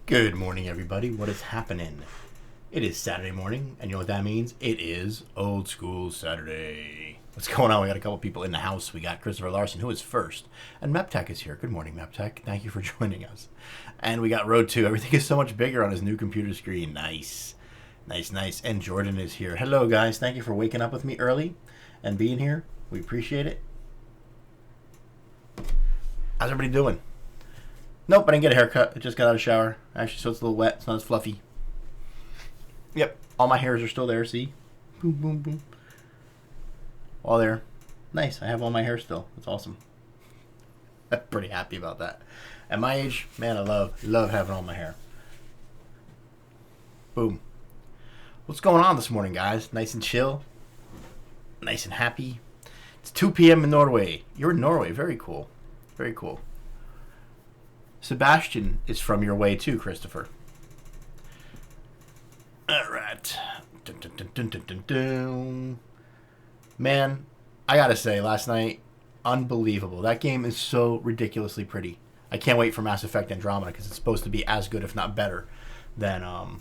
Good morning, everybody. What is happening? It is Saturday morning, and you know what that means? It is Old School Saturday. What's going on? We got a couple people in the house. We got Christopher Larson, who is first, and Meptech is here. Good morning, Meptech. Thank you for joining us. And we got Road 2. Everything is so much bigger on his new computer screen. Nice. Nice, nice. And Jordan is here. Hello, guys. Thank you for waking up with me early and being here. We appreciate it. How's everybody doing? Nope, I didn't get a haircut. I just got out of the shower. Actually, so it's a little wet. It's not as fluffy. Yep, all my hairs are still there, see? Boom, boom, boom. All there. Nice, I have all my hair still. That's awesome. I'm pretty happy about that. At my age, man, I love having all my hair. Boom. What's going on this morning, guys? Nice and chill. Nice and happy. It's 2 p.m. in Norway. You're in Norway. Very cool. Very cool. Sebastian is from your way too, Christopher. All right. Dun, dun, dun, dun, dun, dun, dun. Man, I gotta say, last night, unbelievable. That game is so ridiculously pretty. I can't wait for Mass Effect Andromeda because it's supposed to be as good, if not better, than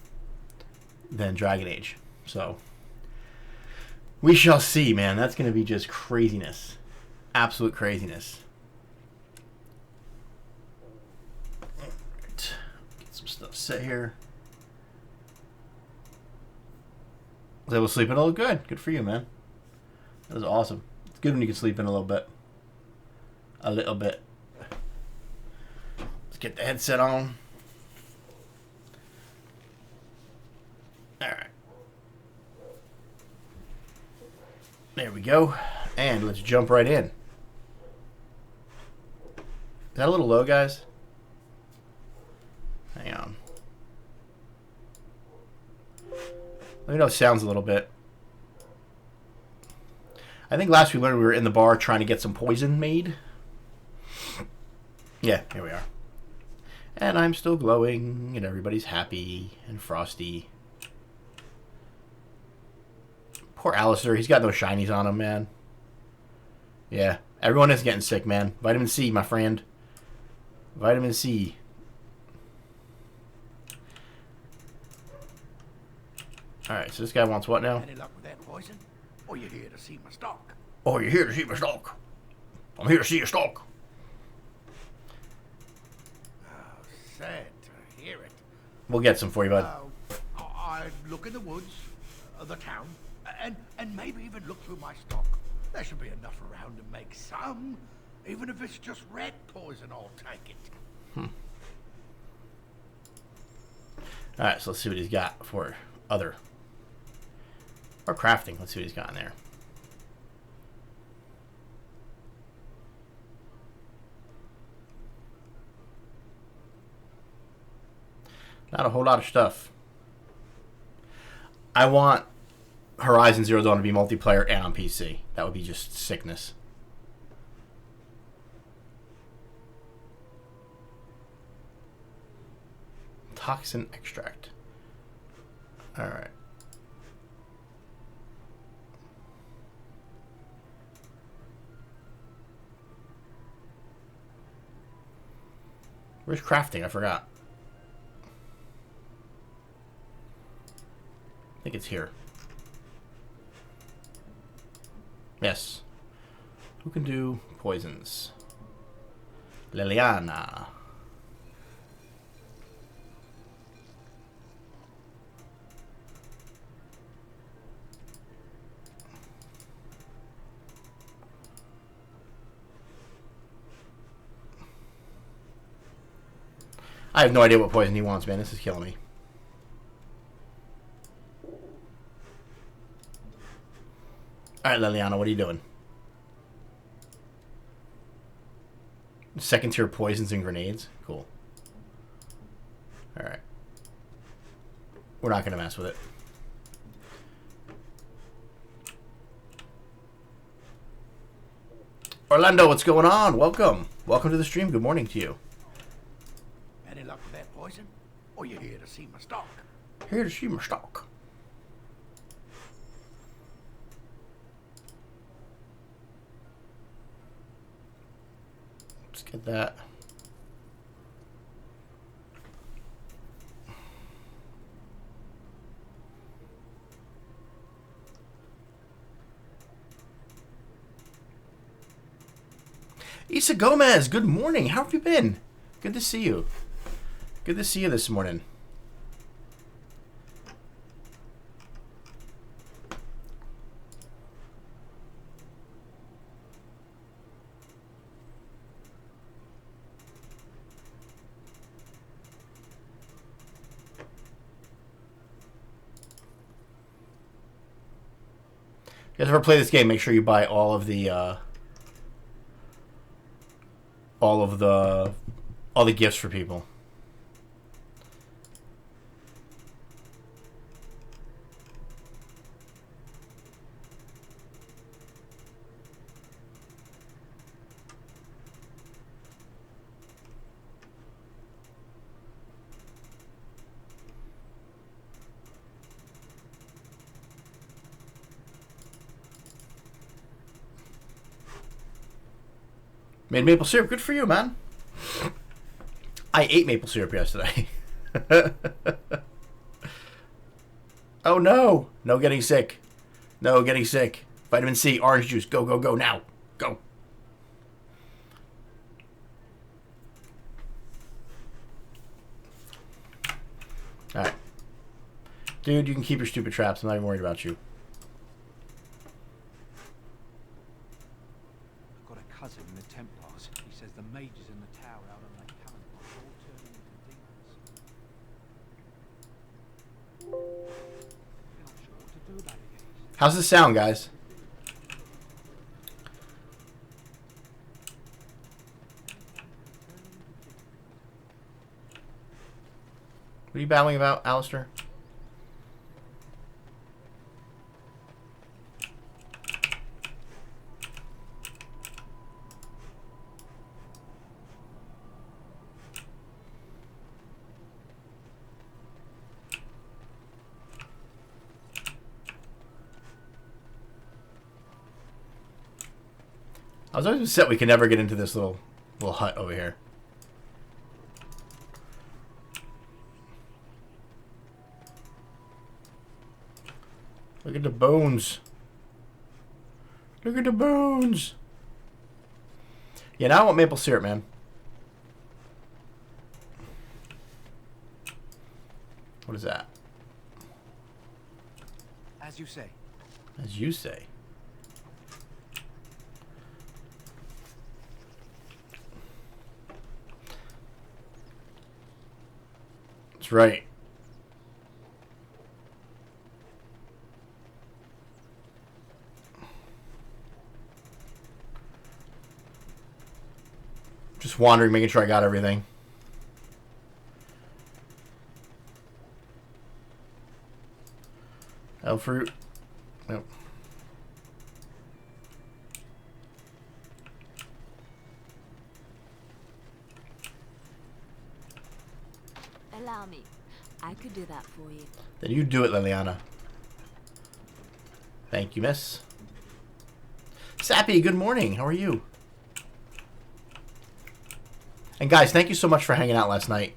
Dragon Age. So we shall see, man. That's gonna be just craziness, absolute craziness. Stuff set here. I was able to sleep in a little good. Good for you, man. That was awesome. It's good when you can sleep in a little bit. A little bit. Let's get the headset on. Alright. There we go. And let's jump right in. Is that a little low, guys? Hang on. Let me know if it sounds a little bit. I think last we learned we were in the bar trying to get some poison made. Yeah, here we are. And I'm still glowing, and everybody's happy and frosty. Poor Alistair, he's got no shinies on him, man. Yeah, everyone is getting sick, man. Vitamin C, my friend. Vitamin C. Alright, so this guy wants what now? Any luck with that poison? Or you're here to see my stock? Oh, you're here to see my stock. I'm here to see your stock. Oh, sad to hear it. We'll get some for you, bud. I'd look in the woods, the town, and maybe even look through my stock. There should be enough around to make some. Even if it's just rat poison, I'll take it. Alright, so let's see what he's got for other. Or crafting. Let's see what he's got in there. Not a whole lot of stuff. I want Horizon Zero Dawn to be multiplayer and on PC. That would be just sickness. Toxin extract. Alright. Where's crafting? I forgot. I think it's here. Yes. Who can do poisons? Liliana. I have no idea what poison he wants, man. This is killing me. Alright, Liliana, what are you doing? Second tier poisons and grenades? Cool. Alright. We're not going to mess with it. Orlando, what's going on? Welcome. Welcome to the stream. Good morning to you. Any luck with that poison? Or you're here to see my stock? Here to see my stock. Let's get that. Isa Gomez, good morning. How have you been? Good to see you. Good to see you this morning. If you guys ever play this game, make sure you buy all of the gifts for people. Made maple syrup. Good for you, man. I ate maple syrup yesterday. Oh, no. No getting sick. No getting sick. Vitamin C, orange juice. Go, go, go now. Go. All right. Dude, you can keep your stupid traps. I'm not even worried about you. Cousin in the Templars. He says the mages in the tower out on that calendar are all turning into demons. I'm not sure what to do about it yet. How's this sound, guys? What are you battling about, Alistair? I was always upset we could never get into this little hut over here. Look at the bones. Look at the bones. Yeah, now I want maple syrup, man. What is that? As you say. As you say. That's right. Just wandering, making sure I got everything. Elf fruit. Yep. Allow me. I could do that for you. Then you do it, Liliana. Thank you, miss. Sappy, good morning. How are you? And guys, thank you so much for hanging out last night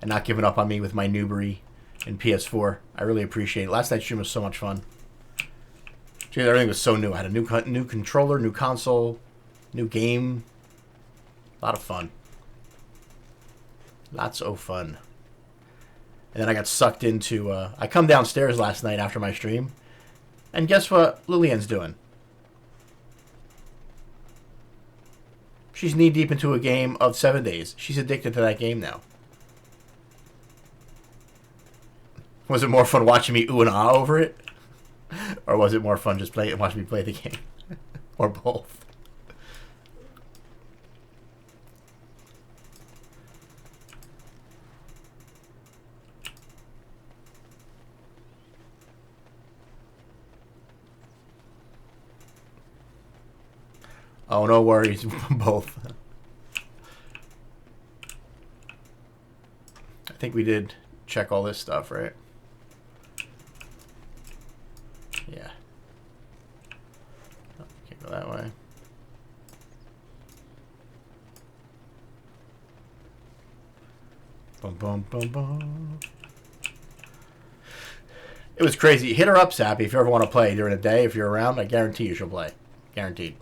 and not giving up on me with my Newbury and PS4. I really appreciate it. Last night's stream was so much fun. Dude, everything was so new. I had a new controller, new console, new game. A lot of fun. Lots of fun. And then I got sucked into... I come downstairs last night after my stream. And guess what Lillian's doing? She's knee-deep into a game of 7 days. She's addicted to that game now. Was it more fun watching me ooh and ah over it? Or was it more fun just watching me play the game? Or both? Oh, no worries. Both. I think we did check all this stuff, right? Yeah. Oh, can't go that way. Bum, bum, bum, bum. It was crazy. Hit her up, Sappy, if you ever want to play during the day. If you're around, I guarantee you she'll play. Guaranteed.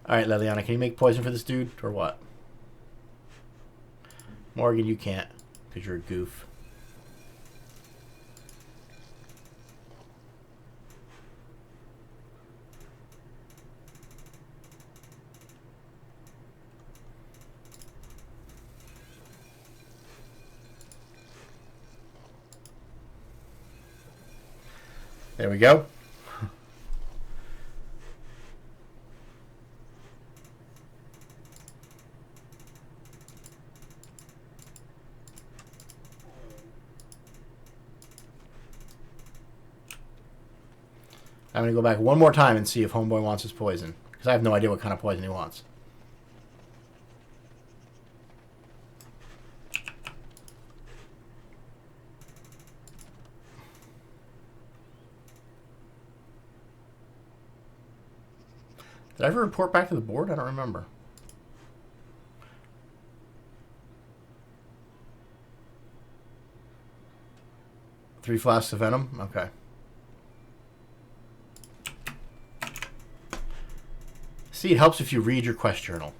Alright, Leliana, can you make poison for this dude, or what? Morgan, you can't, because you're a goof. There we go. I'm going to go back one more time and see if Homeboy wants his poison. Because I have no idea what kind of poison he wants. Did I ever report back to the board? I don't remember. Three flasks of venom? Okay. See, it helps if you read your quest journal.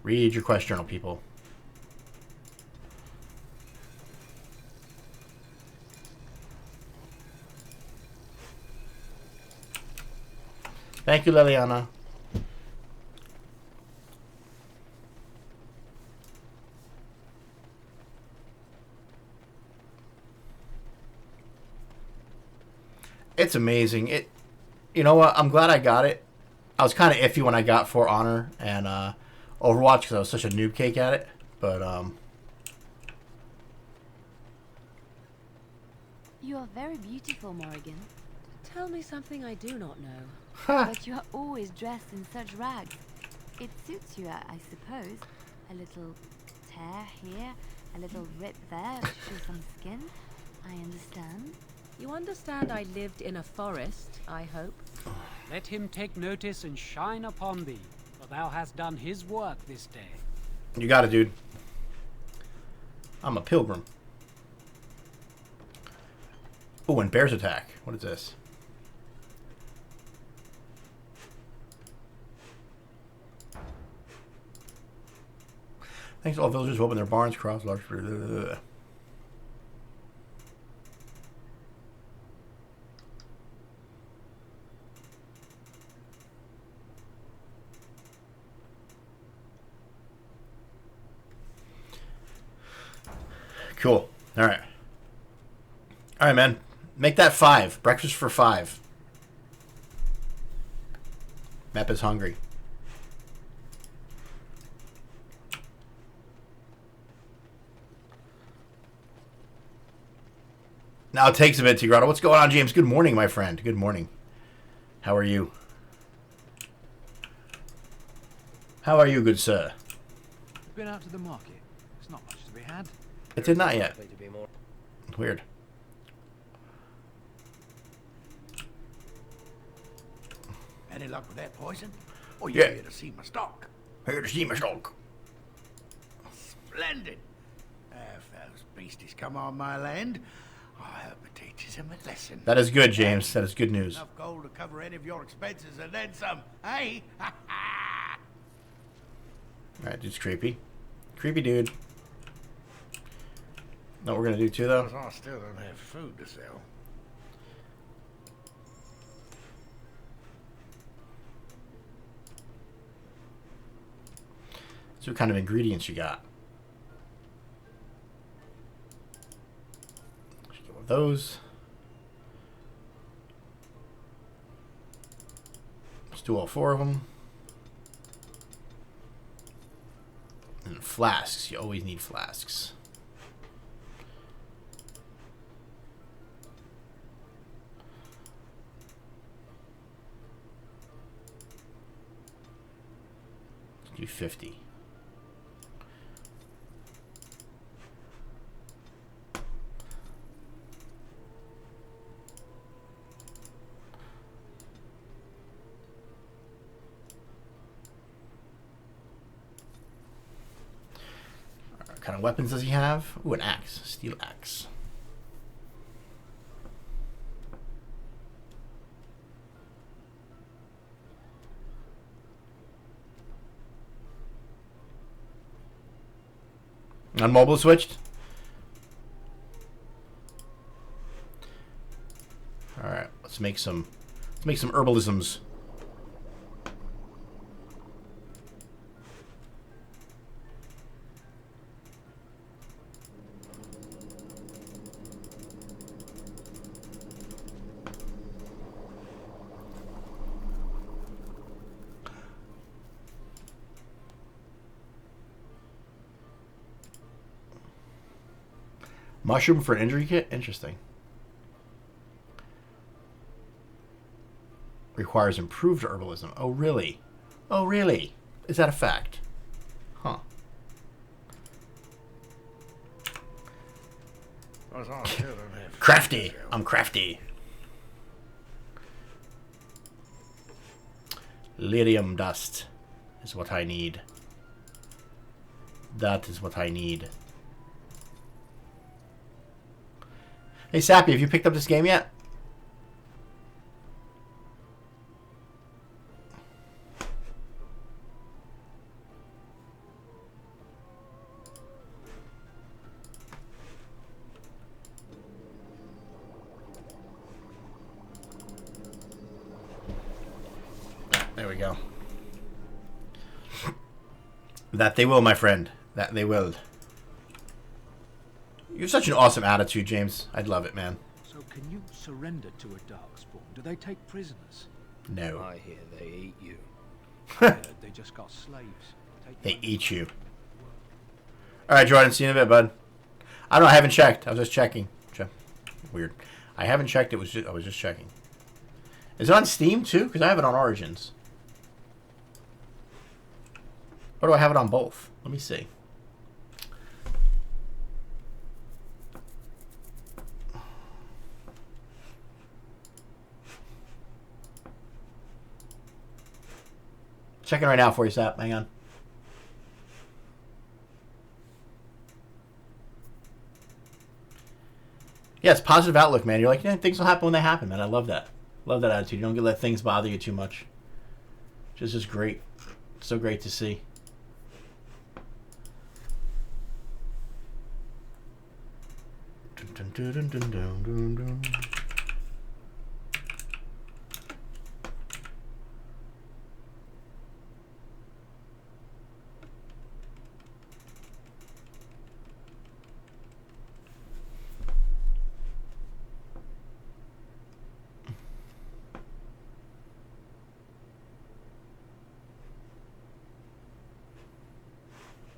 Read your quest journal, people. Thank you, Liliana. It's amazing. You know what? I'm glad I got it. I was kind of iffy when I got For Honor and Overwatch because I was such a noob cake at it. But You are very beautiful, Morrigan. Tell me something I do not know. Ha. But you are always dressed in such rags. It suits you, I suppose. A little tear here, a little rip there to show some skin. I understand. You understand I lived in a forest, I hope? Let him take notice and shine upon thee, for thou hast done his work this day. You got it, dude. I'm a pilgrim. Oh, and bear's attack. What is this? Thanks to all villagers who open their barns, crops, large... Cool. All right. All right, man. Make that 5. Breakfast for 5. Mep is hungry. Now it takes a bit, Tigrado. What's going on, James? Good morning, my friend. Good morning. How are you? How are you, good sir? Been out to the market. There's not much to be had. It did not yet. Weird. Any luck with that poison? Or you Yeah. here to see my stock? Here to see my stock. Splendid. If those beasties come on my land, I hope it teaches them a lesson. That is good, James. That is good news. Enough gold to cover any of your expenses and then some. Hey? Alright, dude's creepy. Creepy dude. Know what we're gonna do too, though? I still don't have food to sell. So what kind of ingredients you got? Let's go with those. Let's do all 4 of them. And flasks. You always need flasks. Let's do 50. What kind of weapons does he have? Ooh, an axe. Steel axe. On mobile switched? Alright, let's make some herbalisms. Mushroom for an injury kit? Interesting. Requires improved herbalism. Oh, really? Oh, really? Is that a fact? Huh. Crafty. I'm crafty. Lydium dust is what I need. That is what I need. Hey, Sappy, have you picked up this game yet? There we go. That they will, my friend. That they will. You have such an awesome attitude, James. I'd love it, man. So can you surrender to a darkspawn? Do they take prisoners? No. I hear they eat you. They just got slaves. They eat you. Alright, Jordan. See you in a bit, bud. I don't know. I haven't checked. I was just checking. Weird. I haven't checked. I was just checking. Is it on Steam, too? Because I have it on Origins. Or do I have it on both? Let me see. Checking right now for you, Sap. Hang on. Yeah, it's positive outlook, man. You're like, yeah, things will happen when they happen, man. I love that. Love that attitude. You don't let things bother you too much. Just great. So great to see. Dun, dun, dun, dun, dun, dun, dun.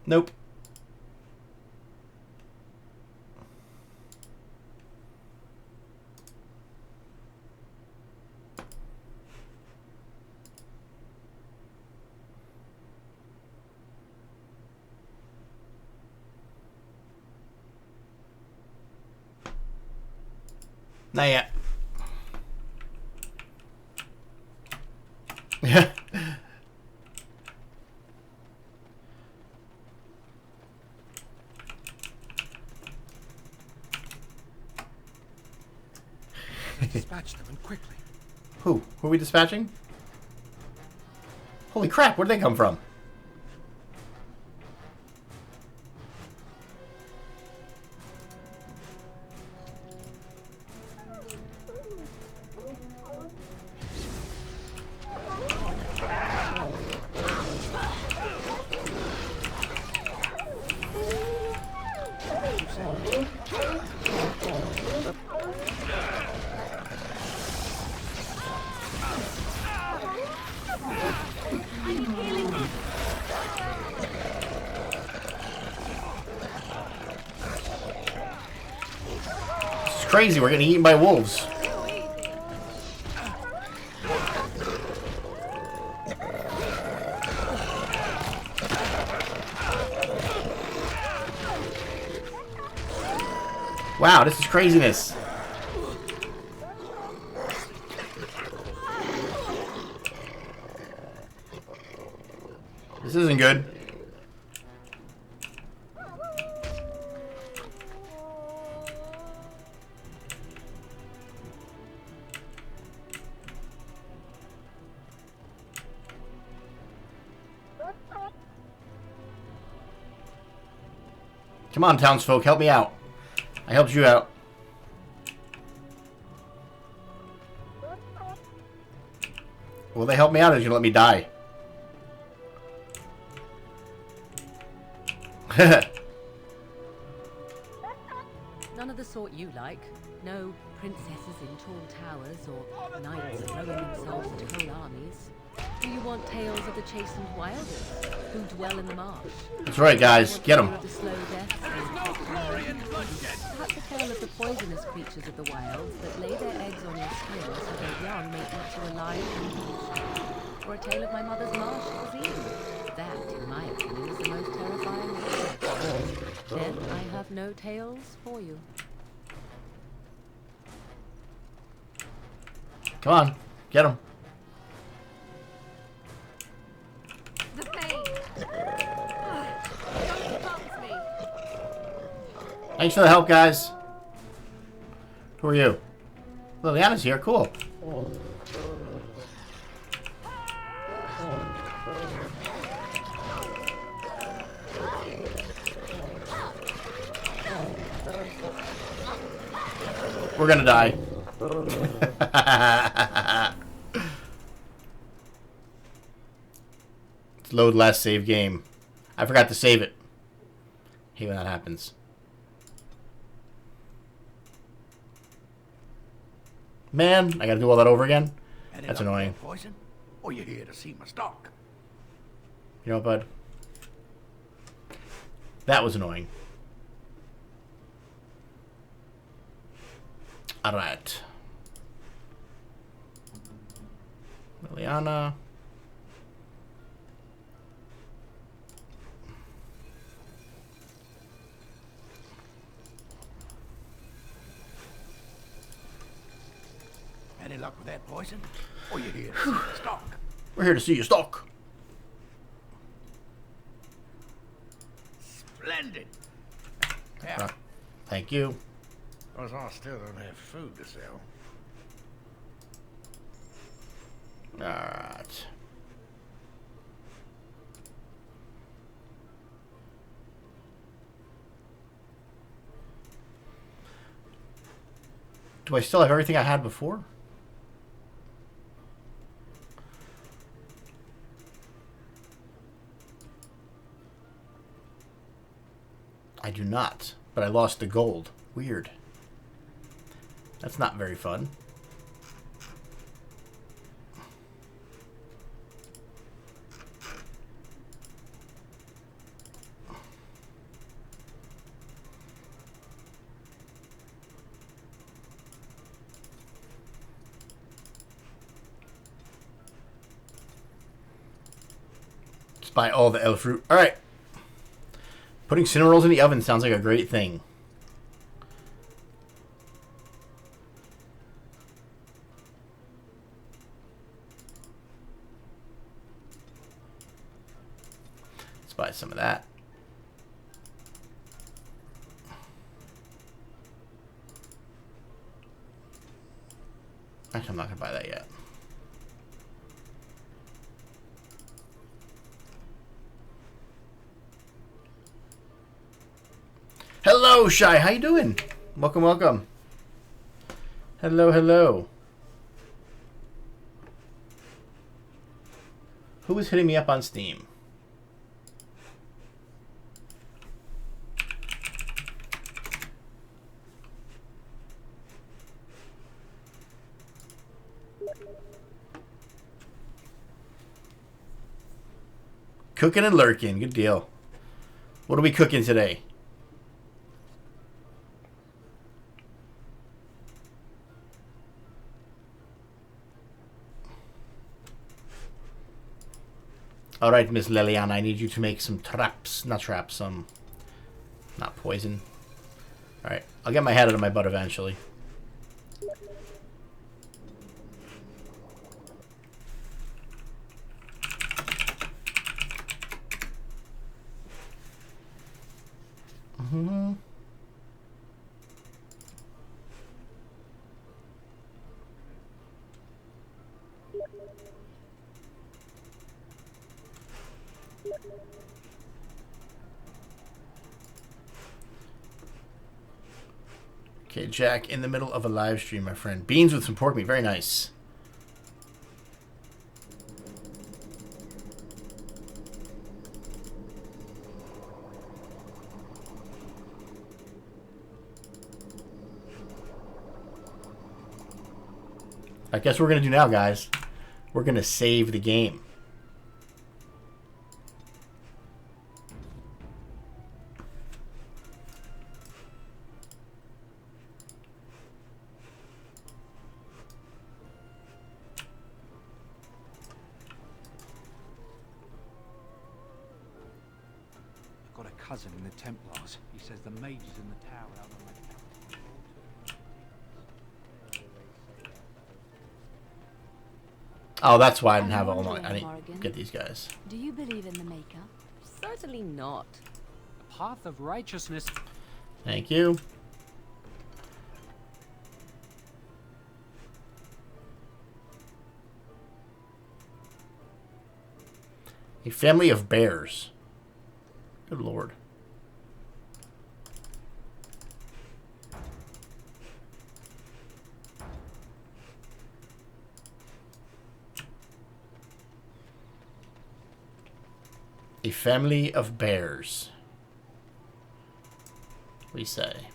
Nope. Not yet. Yeah. Dispatch them and quickly. Who? Who are we dispatching? Holy crap, where'd they come from? Crazy, we're getting eaten by wolves. Wow, this is craziness. This isn't good. Come on, townsfolk, help me out. I helped you out. Will they help me out or are you gonna let me die? None of the sort you like. No princesses in tall towers or knights throwing themselves into whole armies. Do you want tales of the chastened wilders who dwell in the marsh? That's right, guys. Get them. Of the slow deaths perhaps a tale of the poisonous creatures of the wilds that lay their eggs on your skin so their young may eat you alive and eat. Or a tale of my mother's marsh cuisine. That, in my opinion, is the most terrifying of all. Then I have no tales for you. Come on. Get them. The pain. Don't bump me. Thanks for the help, guys. Who are you? Liliana's here. Cool. We're gonna die. Let's load last save game. I forgot to save it. Hate when that happens. Man, I gotta do all that over again? Any That's luck with annoying. that poison? Or you here to see my stock? You know what, bud? That was annoying. Alright. Liliana. Any luck with that poison? Or you here to see my stock? We're here to see your stock. Splendid! Yeah, Thank you. because I still don't have food to sell. Alright. Do I still have everything I had before? I do not, but I lost the gold. Weird. That's not very fun. Just buy all the elf fruit. All right. Putting cinnamon rolls in the oven sounds like a great thing. Let's buy some of that. Actually, I'm not going to buy that yet. Hello, Shy. How you doing? Welcome, welcome. Hello, hello. Who is hitting me up on Steam? Cooking and lurking. Good deal. What are we cooking today? All right, Miss Liliana, I need you to make some traps. Not traps, not poison. All right, I'll get my head out of my butt eventually. Mm-hmm. Okay, Jack, in the middle of a live stream, my friend. Beans with some pork meat. Very nice. I guess what we're going to do now, guys. We're going to save the game. I've got a cousin in the Templars. He says the mages in the tower out on the capital. Oh, that's why I didn't I'm have all my... wondering, I didn't Morrigan. get these guys. Do you believe in the Maker? Certainly not. The path of righteousness. Thank you. A family of bears. Good lord. A family of bears. We say.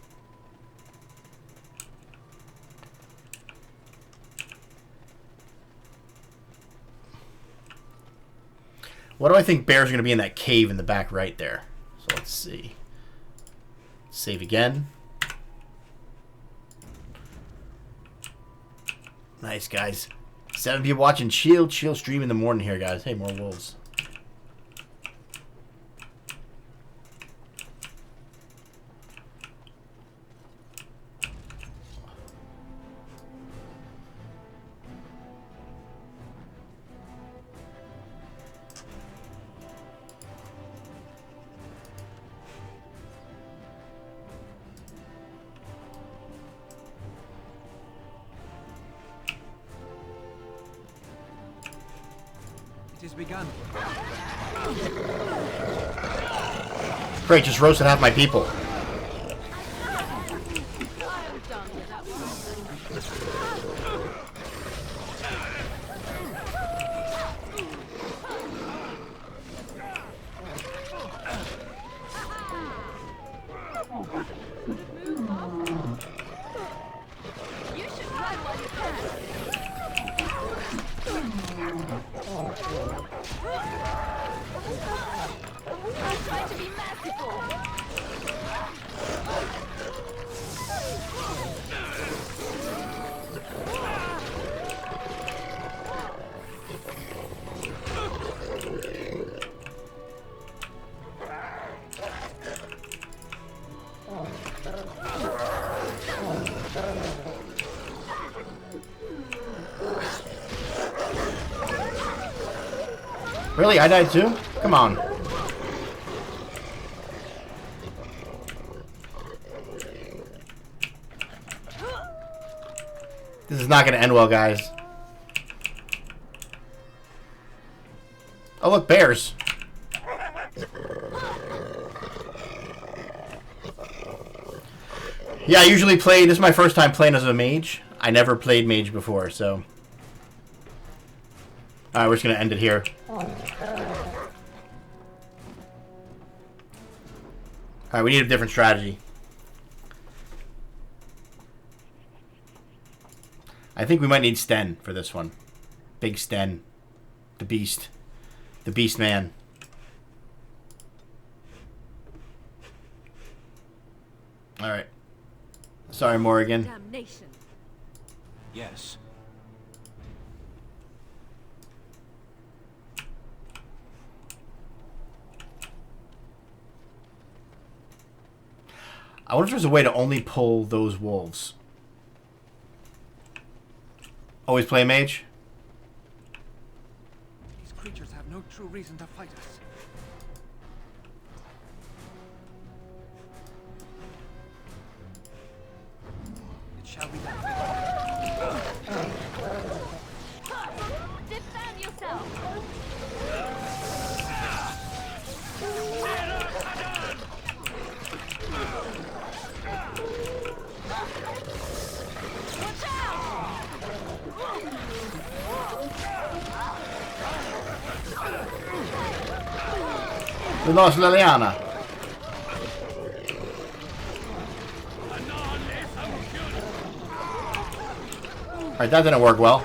What do I think bears are going to be in that cave in the back right there? So let's see. Save again. Nice, guys. 7 people watching. Chill stream in the morning here, guys. Hey, more wolves. It has begun. Great, just roasted half my people. You should run while you can. I'm trying to be merciful. Really? I died too? Come on. This is not going to end well, guys. Oh, look, bears. Yeah, I usually play... This is my first time playing as a mage. I never played mage before, so... Alright, we're just going to end it here. Alright, we need a different strategy. I think we might need Sten for this one. Big Sten. The Beast. The Beast Man. Alright. Sorry, Morrigan. Damnation. Yes. I wonder if there's a way to only pull those wolves. Always play mage? These creatures have no true reason to fight us. It shall be done. Defend yourself. We lost Liliana. Alright, that didn't work well.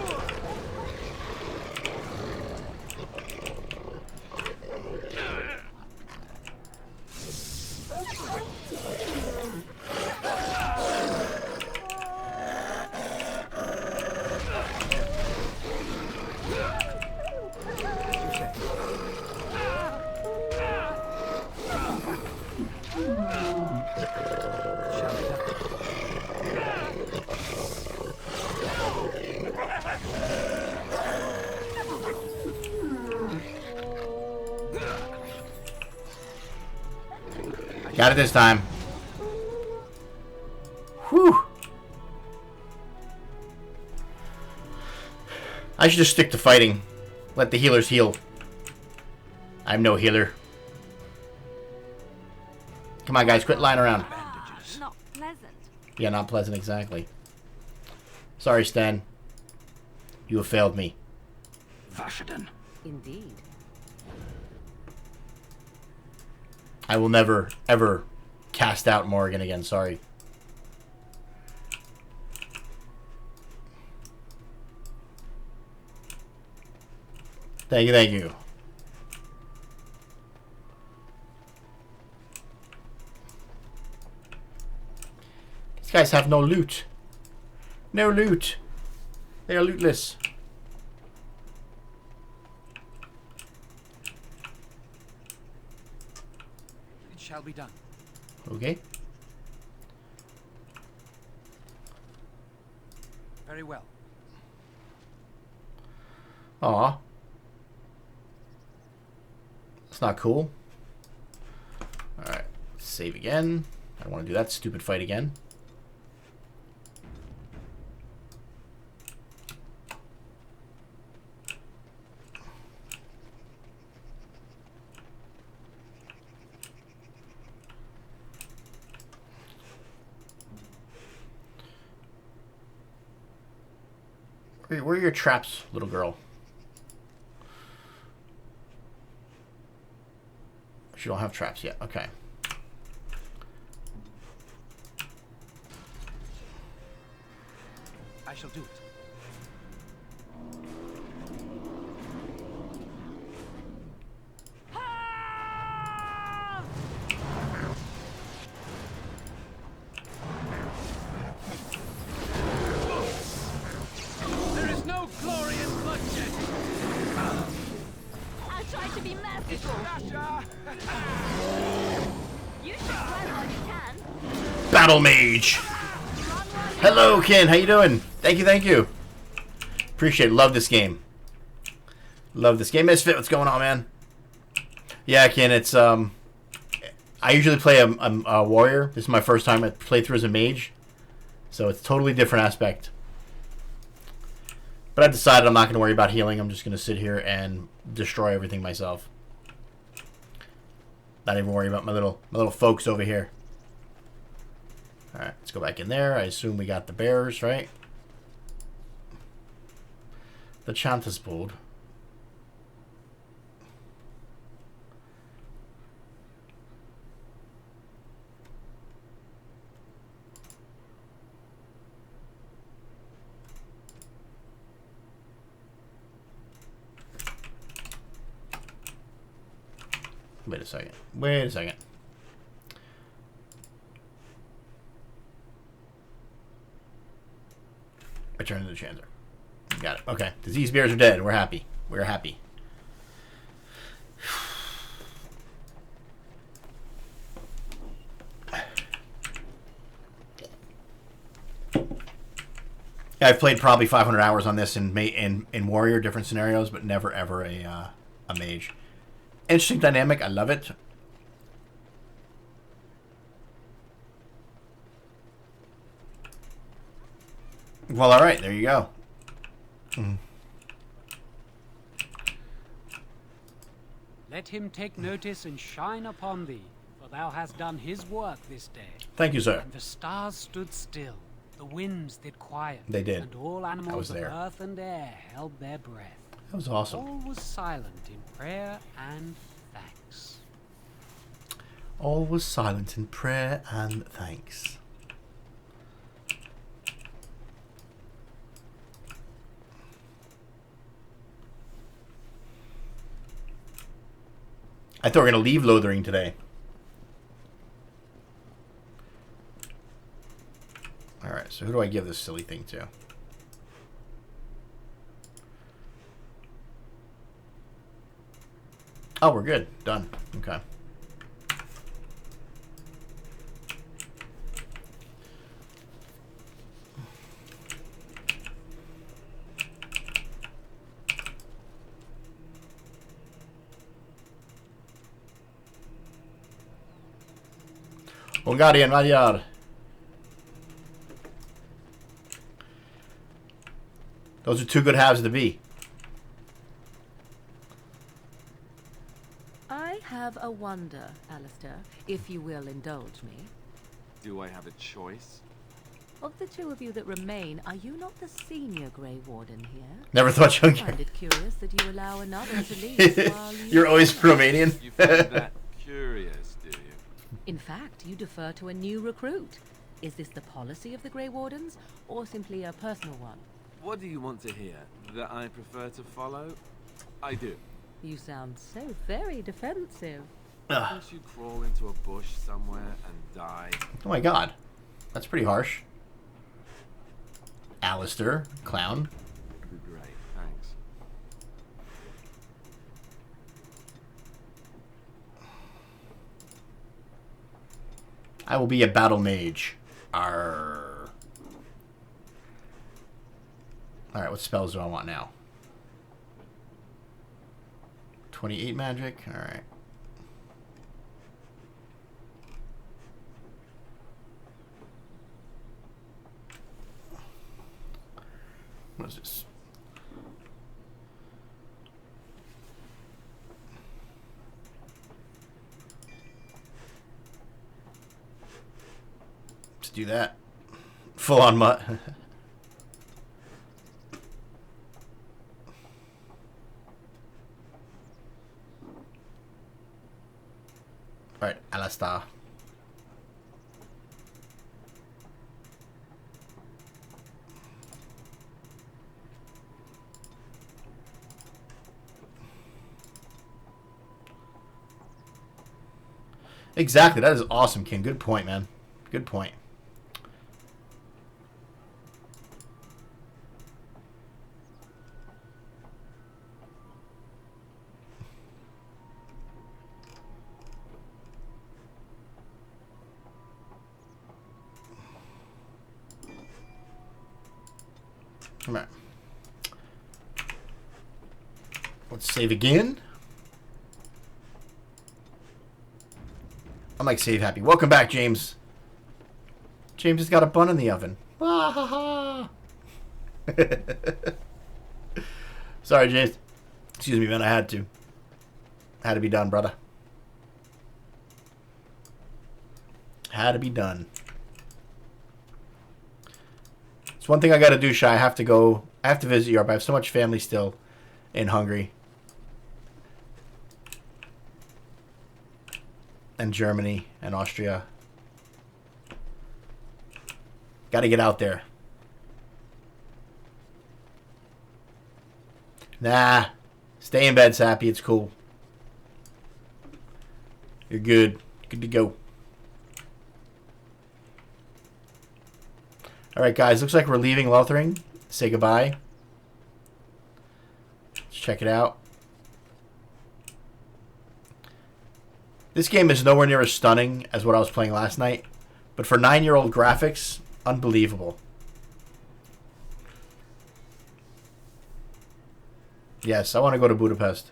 Got it this time. Whew. I should just stick to fighting. Let the healers heal. I'm no healer. Come on, guys, quit lying around. Not pleasant. Yeah, not pleasant, exactly. Sorry, Stan. You have failed me. Vashaden. Indeed. I will never, ever cast out Morrigan again. Sorry. Thank you, thank you. These guys have no loot. No loot. They are lootless. It shall be done. Okay. Very well. Aw. That's not cool. Alright. Save again. I don't want to do that stupid fight again. Where are your traps, little girl? She don't have traps yet. Okay. I shall do it. There is no glory in bloodshed. I'll try to be merciful. Dasha! You should run while you can. Battle Mage! Hello, Ken. How you doing? Thank you, thank you. Appreciate it. Love this game. Love this game. Misfit, what's going on, man? Yeah, Ken, it's, I usually play a warrior. This is my first time I play through as a mage. So it's a totally different aspect. But I decided I'm not going to worry about healing. I'm just going to sit here and destroy everything myself. Not even worry about my little folks over here. Alright, let's go back in there. I assume we got the bears, right? The chant is pulled. Wait a second. Wait a second. Return to the Chandler. Got it. Okay. Disease bears are dead. We're happy. We're happy. I've played probably 500 hours on this in Warrior, different scenarios, but never ever a mage. Interesting dynamic. I love it. Well, all right. There you go. Let him take notice and shine upon thee, for thou hast done his work this day. Thank you, sir. And the stars stood still, the winds did quiet. They did. And all animals of there. earth and air held their breath. That was awesome. All was silent in prayer and thanks. All was silent in prayer and thanks. I thought we were going to leave Lothering today. Alright, so who do I give this silly thing to? Oh, we're good. Done. Okay. Hungarian Magyar. Those are two good halves to be. I have a wonder, Alistair, if you will indulge me. Do I have a choice? Of the two of you that remain, are you not the senior Grey Warden here? Never thought I you'd find it curious that you allow another to leave while you... You're always Romanian. You find that curious, do you? In fact, you defer to a new recruit. Is this the policy of the Grey Wardens, or simply a personal one? What do you want to hear? That I prefer to follow? I do. You sound so very defensive. Ugh. Won't you crawl into a bush somewhere and die? Oh my god. That's pretty harsh. Alistair, clown. Great, thanks. I will be a battle mage. Arr. Alright, what spells do I want now? 28 magic? Alright. What is this? Let's do that. Full on mutt. Alright, Alistair. Exactly, that is awesome, King. Good point, man. Good point. Come on. Let's save again. I'm like save happy. Welcome back, James. James has got a bun in the oven. Ah, ha, ha. Sorry, James. Excuse me, man. I had to. Had to be done, brother. Had to be done. It's one thing I gotta do, Shy. I have to go. I have to visit Europe. I have so much family still in Hungary. And Germany and Austria. Gotta get out there. Nah. Stay in bed, Sappy. It's cool. You're good. Good to go. Alright, guys. Looks like we're leaving Lothering. Say goodbye. Let's check it out. This game is nowhere near as stunning as what I was playing last night. But for 9-year-old graphics, unbelievable. Yes, I want to go to Budapest.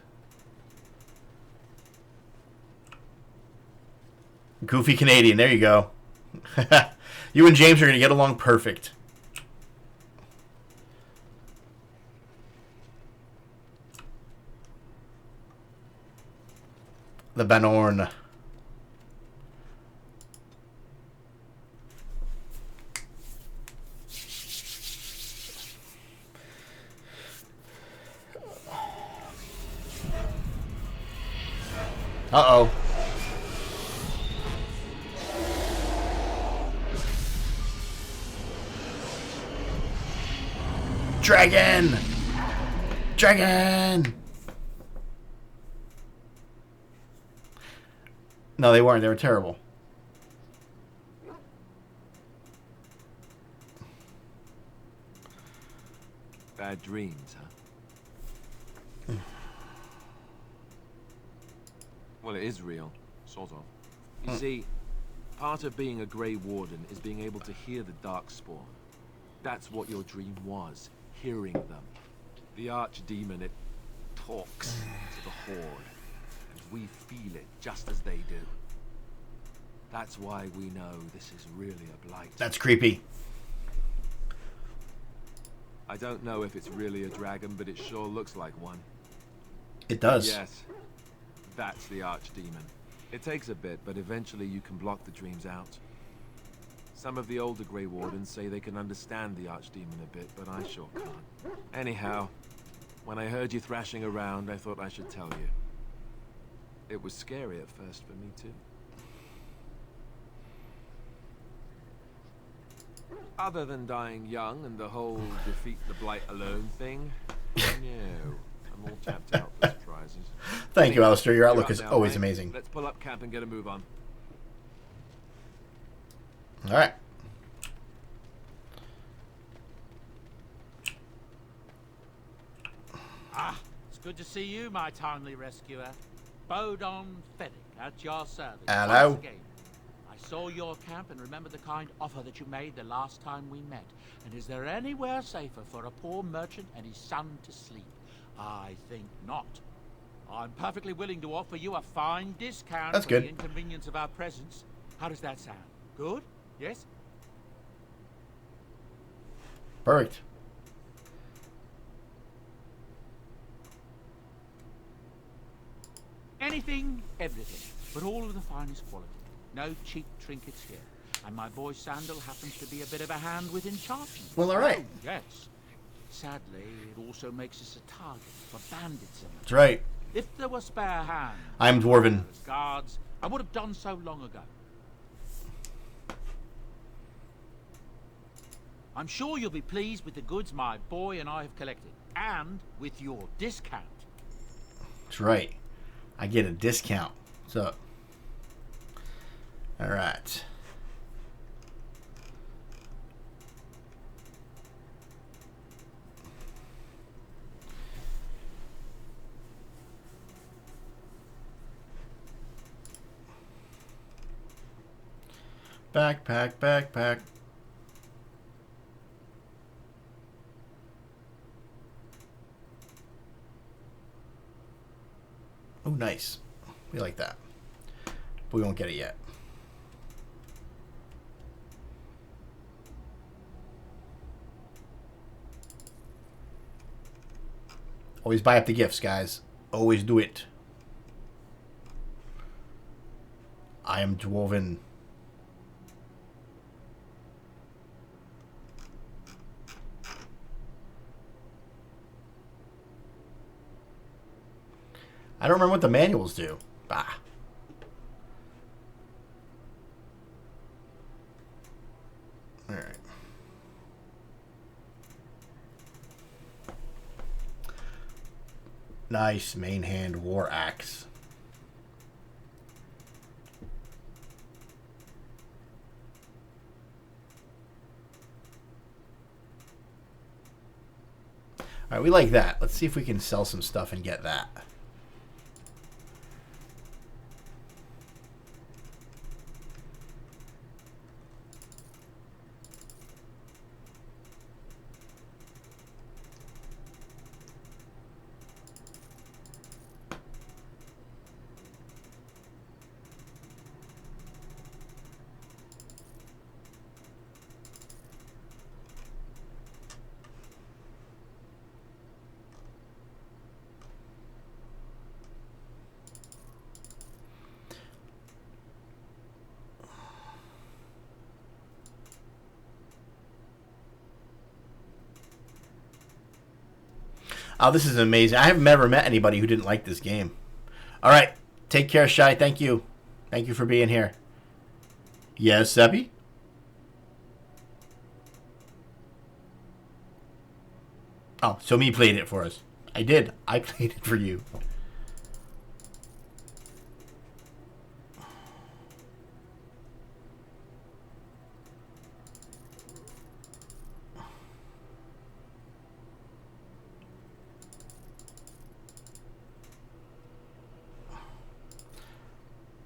Goofy Canadian, there you go. You and James are going to get along perfect. The Banorn. Uh-oh. Dragon! Dragon! No, they weren't. They were terrible. Bad dreams, huh? Well, it is real. Sort of. You see, part of being a Grey Warden is being able to hear the Darkspawn. That's what your dream was, hearing them. The Archdemon, it talks to the Horde, and we feel it just as they do. That's why we know this is really a blight. That's creepy. I don't know if it's really a dragon, but it sure looks like one. It does. Yes, that's the Archdemon. It takes a bit, but eventually you can block the dreams out. Some of the older Grey Wardens say they can understand the Archdemon a bit, but I sure can't. Anyhow, when I heard you thrashing around, I thought I should tell you. It was scary at first for me, too. Other than dying young and the whole defeat the blight alone thing, no. I'm all tapped out for surprises. Thank you, Alistair. Your outlook You're is up now, always right? amazing. Let's pull up camp and get a move on. All right. Ah, it's good to see you, my timely rescuer. Bodon Fennick, at your service. Hello. Once again. I saw your camp and remember the kind offer that you made the last time we met. And is there anywhere safer for a poor merchant and his son to sleep? I think not. I'm perfectly willing to offer you a fine discount That's for good. the inconvenience of our presence. How does that sound? Good? Yes? Perfect. Anything, everything, but all of the finest quality. No cheap trinkets here. And my boy Sandal happens to be a bit of a hand with enchantment. Well, all right. Oh, yes. Sadly, it also makes us a target for bandits and That's right. if there were spare hands, I'm Dwarven. as guards, I would have done so long ago. I'm sure you'll be pleased with the goods my boy and I have collected, and with your discount. That's right. I get a discount. What's up? All right. Backpack, backpack. Oh, nice. We like that. But we won't get it yet. Always buy up the gifts, guys. Always do it. I am Dwarven. I don't remember what the manuals do. Bah. All right. Nice main hand war axe. All right, we like that. Let's see if we can sell some stuff and get that. Oh, this is amazing. I have never met anybody who didn't like this game. All right. Take care, Shy. Thank you. Thank you for being here. Yes, Sebby? Oh, so me played it for us. I did. I played it for you.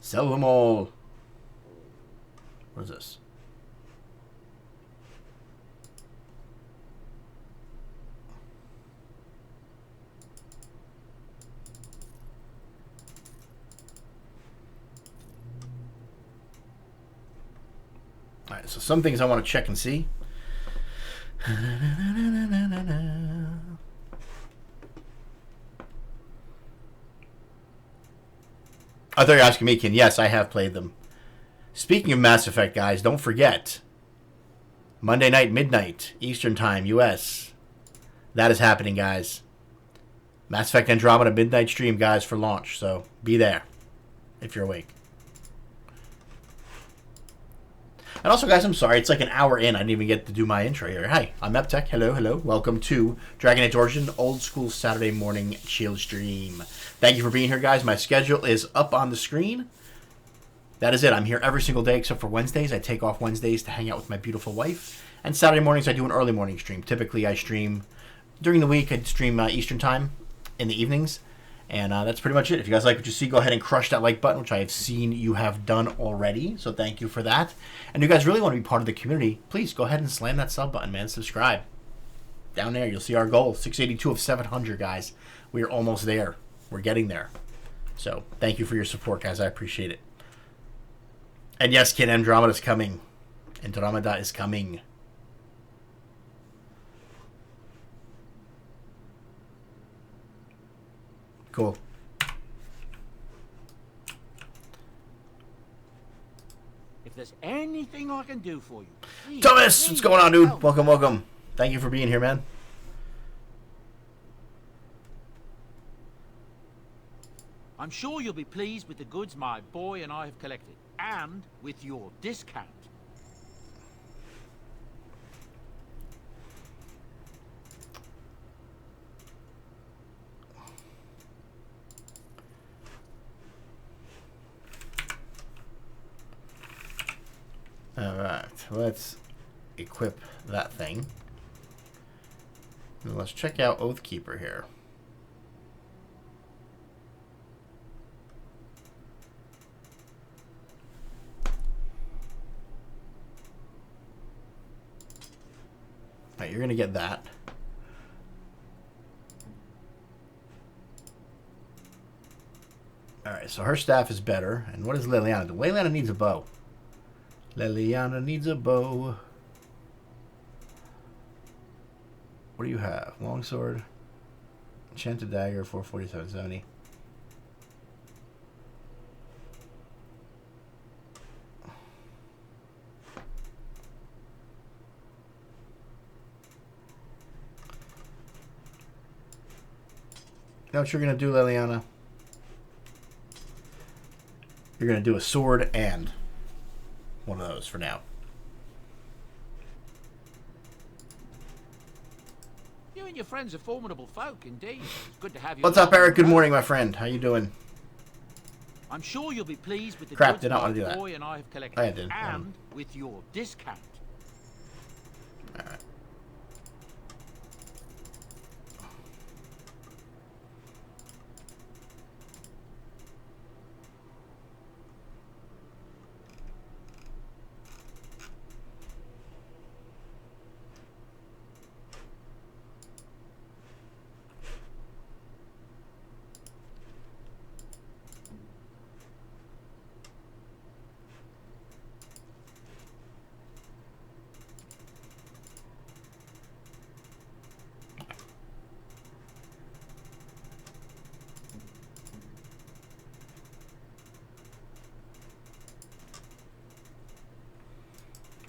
Sell them all. What is this? Alright, so some things I want to check and see. I thought you were asking me, Ken. Yes, I have played them. Speaking of Mass Effect, guys, don't forget. Monday night, midnight, Eastern Time, US. That is happening, guys. Mass Effect Andromeda midnight stream, guys, for launch. So, be there if you're awake. And also, guys, I'm sorry. It's like an hour in. I didn't even get to do my intro here. Hi, I'm Eptech. Hello, hello. Welcome to Dragon Age Origin, old school Saturday morning chill stream. Thank you for being here, guys. My schedule is up on the screen. That is it. I'm here every single day except for Wednesdays. I take off Wednesdays to hang out with my beautiful wife. And Saturday mornings, I do an early morning stream. Typically, I stream during the week. I stream Eastern Time in the evenings. And that's pretty much it. If you guys like what you see, go ahead and crush that like button, which I have seen you have done already. So thank you for that. And if you guys really want to be part of the community, please go ahead and slam that sub button, man. Subscribe. Down there, you'll see our goal. 682 of 700, guys. We are almost there. We're getting there. So thank you for your support, guys. I appreciate it. And yes, kid, Andromeda is coming. Andromeda is coming. Cool. If there's anything I can do for you, please, Thomas, please what's going on, dude? help. Welcome, welcome. Thank you for being here, man. I'm sure you'll be pleased with the goods my boy and I have collected, and with your discount. Alright, let's equip that thing. And let's check out Oathkeeper here. Alright, you're gonna get that. Alright, so her staff is better. And what does Liliana do? Liliana needs a bow. Liliana needs a bow. What do you have? Longsword. Enchanted dagger, 447.70. You know what you're going to do, Liliana? You're going to do a sword and one of those for now. You and your friends are formidable folk, indeed. It's good to have you. What's up, along. Eric? Good morning, my friend. How you doing? I'm sure you'll be pleased with the Crap, goods did not my want to do that. boy and I have collected, I did. and with your discount. Alright.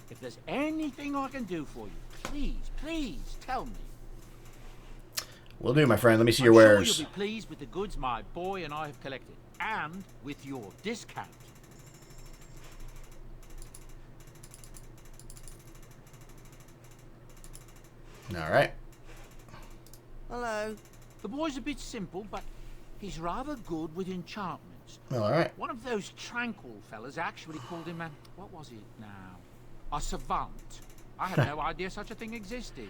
If there's anything I can do for you, please, please tell me. Will do, my friend. Let me see I'm your sure wares. you'll be pleased with the goods my boy and I have collected, and with your discount. Alright. Hello. The boy's a bit simple, but he's rather good with enchantments. Well, all right. One of those tranquil fellas actually called him a... what was it now? A savant. I had no idea such a thing existed.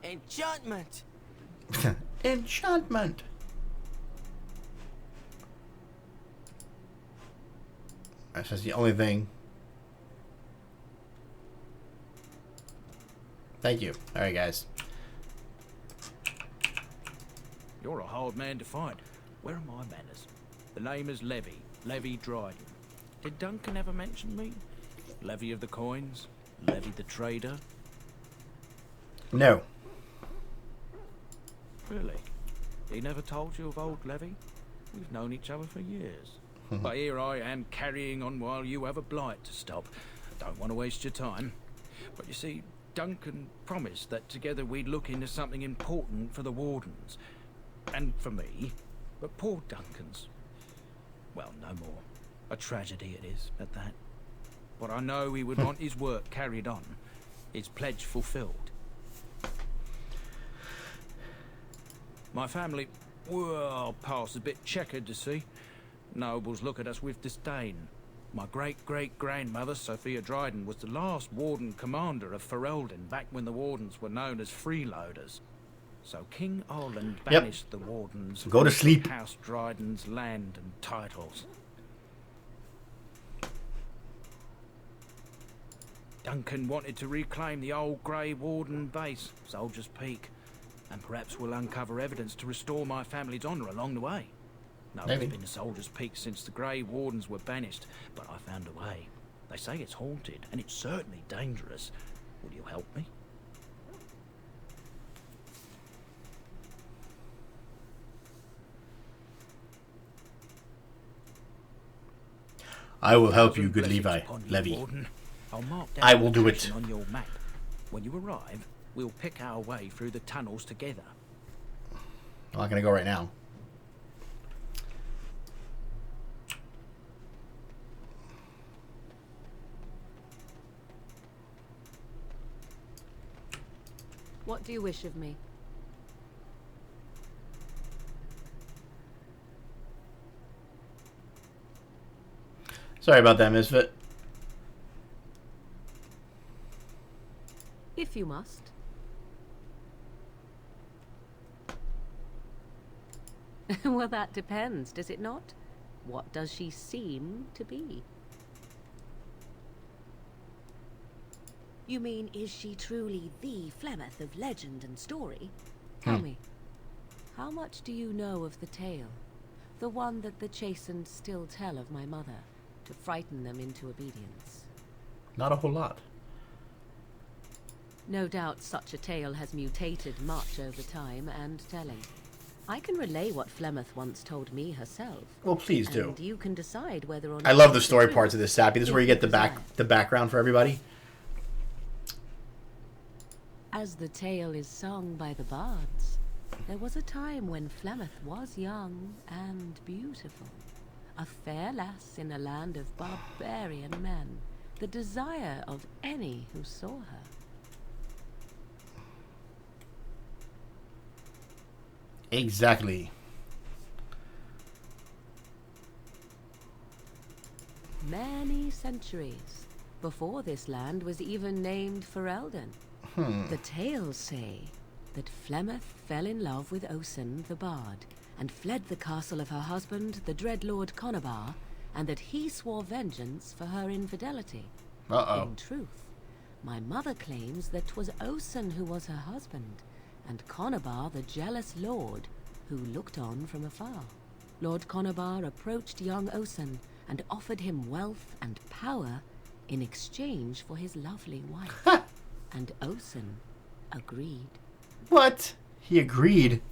Enchantment. Enchantment. That's just the only thing. Thank you. All right, guys. You're a hard man to find. Where are my manners? The name is Levy. Levy Dryden. Did Duncan ever mention me? Levy of the coins? Levy the trader? No. Really? He never told you of old Levy? We've known each other for years. But here I am carrying on while you have a blight to stop. Don't want to waste your time. But you see, Duncan promised that together we'd look into something important for the Wardens. And for me. But poor Duncan's... well, no more. A tragedy it is, at that. But I know he would want his work carried on. His pledge fulfilled. My family, well, past a bit checkered to see. Nobles look at us with disdain. My great-great-grandmother, Sophia Dryden, was the last Warden commander of Ferelden back when the Wardens were known as freeloaders. So King Orland banished the Wardens. Go to sleep. House Dryden's land and titles. Duncan wanted to reclaim the old Grey Warden base, Soldier's Peak, and perhaps we'll uncover evidence to restore my family's honour along the way. No one's been to Soldier's Peak since the Grey Wardens were banished, but I found a way. They say it's haunted, and it's certainly dangerous. Will you help me? I will help you, good Levi. Levy. I will do it. On your map. When you arrive, we'll pick our way through the tunnels together. I'm not gonna go right now. What do you wish of me? Sorry about that, Misfit. If you must. Well, that depends, does it not? What does she seem to be? You mean, is she truly the Flemeth of legend and story? Tell me, how much do you know of the tale? The one that the chastened still tell of my mother, to frighten them into obedience. Not a whole lot. No doubt such a tale has mutated much over time and telling. I can relay what Flemeth once told me herself. Well, please do. And you can decide whether or not... I love the story parts of this, Sappy. This is where you get the background for everybody. As the tale is sung by the bards, there was a time when Flemeth was young and beautiful. A fair lass in a land of barbarian men, the desire of any who saw her. Exactly. Many centuries before this land was even named Ferelden. The tales say that Flemeth fell in love with Osen the Bard and fled the castle of her husband, the dread Lord Conabar, and that he swore vengeance for her infidelity. In truth, my mother claims that 'twas Osen who was her husband, and Conabar the jealous lord who looked on from afar. Lord Conabar approached young Osen and offered him wealth and power in exchange for his lovely wife. And Osen agreed. What? He agreed?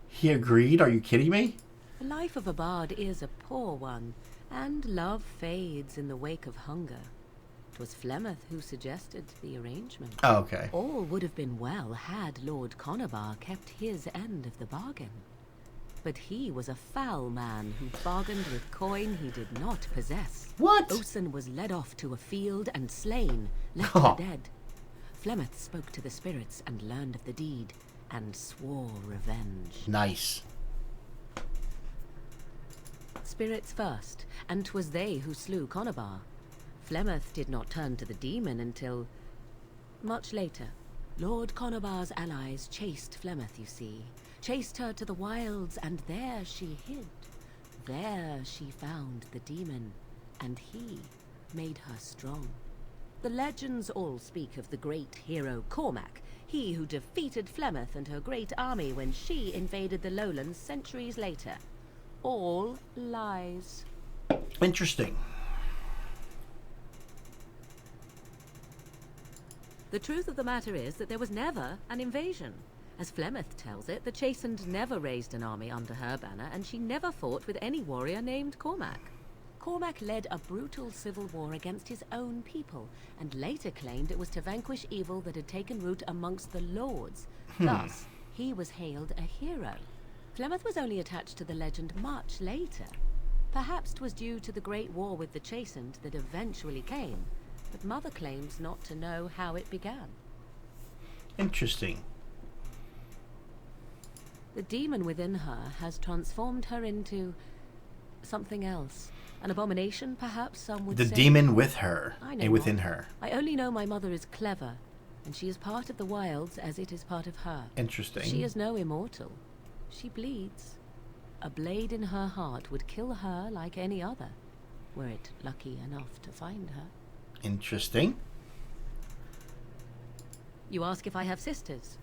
He agreed? Are you kidding me? The life of a bard is a poor one, and love fades in the wake of hunger. 'Twas Flemeth who suggested the arrangement. Oh, okay. All would have been well had Lord Conabar kept his end of the bargain. But he was a foul man who bargained with coin he did not possess. What? Osen was led off to a field and slain, left Oh. for dead. Flemeth spoke to the spirits and learned of the deed, and swore revenge. Nice. Spirits first, and 'twas they who slew Conobar. Flemeth did not turn to the demon until much later. Lord Conobar's allies chased Flemeth, you see. Chased her to the wilds, and there she hid. There she found the demon, and he made her strong. The legends all speak of the great hero Cormac, he who defeated Flemeth and her great army when she invaded the lowlands centuries later. All lies. Interesting. The truth of the matter is that there was never an invasion. As Flemeth tells it, the Chastened never raised an army under her banner, and she never fought with any warrior named Cormac. Cormac led a brutal civil war against his own people, and later claimed it was to vanquish evil that had taken root amongst the lords. Thus, he was hailed a hero. Flemeth was only attached to the legend much later. Perhaps 'twas due to the great war with the Chastened that eventually came, but Mother claims not to know how it began. Interesting. The demon within her has transformed her into something else. An abomination, perhaps some would The say. demon with her. I know And within not. her. I only know my mother is clever, and she is part of the wilds as it is part of her. Interesting. She is no immortal. She bleeds. A blade in her heart would kill her like any other, were it lucky enough to find her. Interesting. You ask if I have sisters.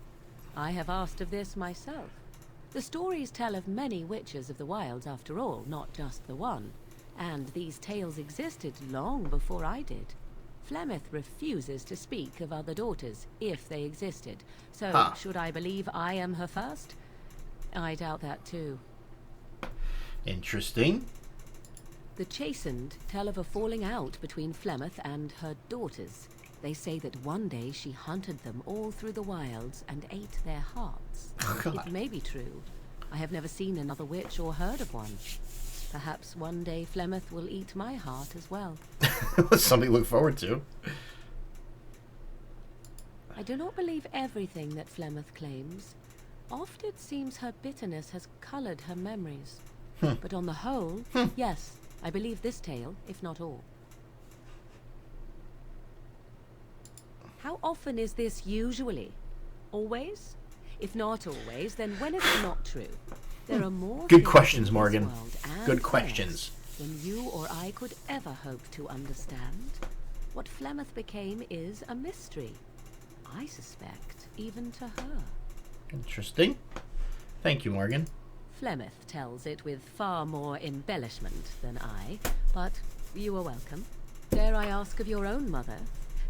I have asked of this myself. The stories tell of many witches of the wilds after all, not just the one. And these tales existed long before I did. Flemeth refuses to speak of other daughters, if they existed. So, should I believe I am her first? I doubt that too. Interesting. The Chastened tell of a falling out between Flemeth and her daughters. They say that one day she hunted them all through the wilds and ate their hearts. God. It may be true. I have never seen another witch or heard of one. Perhaps one day Flemeth will eat my heart as well. Something to look forward to. I do not believe everything that Flemeth claims. Oft it seems her bitterness has coloured her memories. But on the whole, yes, I believe this tale, if not all. How often is this usually? Always? If not always, then when is it not true? There are more Good things questions, in this Morgan. world and Good theirs questions. than you or I could ever hope to understand. What Flemeth became is a mystery. I suspect, even to her. Interesting. Thank you, Morgan. Flemeth tells it with far more embellishment than I, but you are welcome. Dare I ask of your own mother?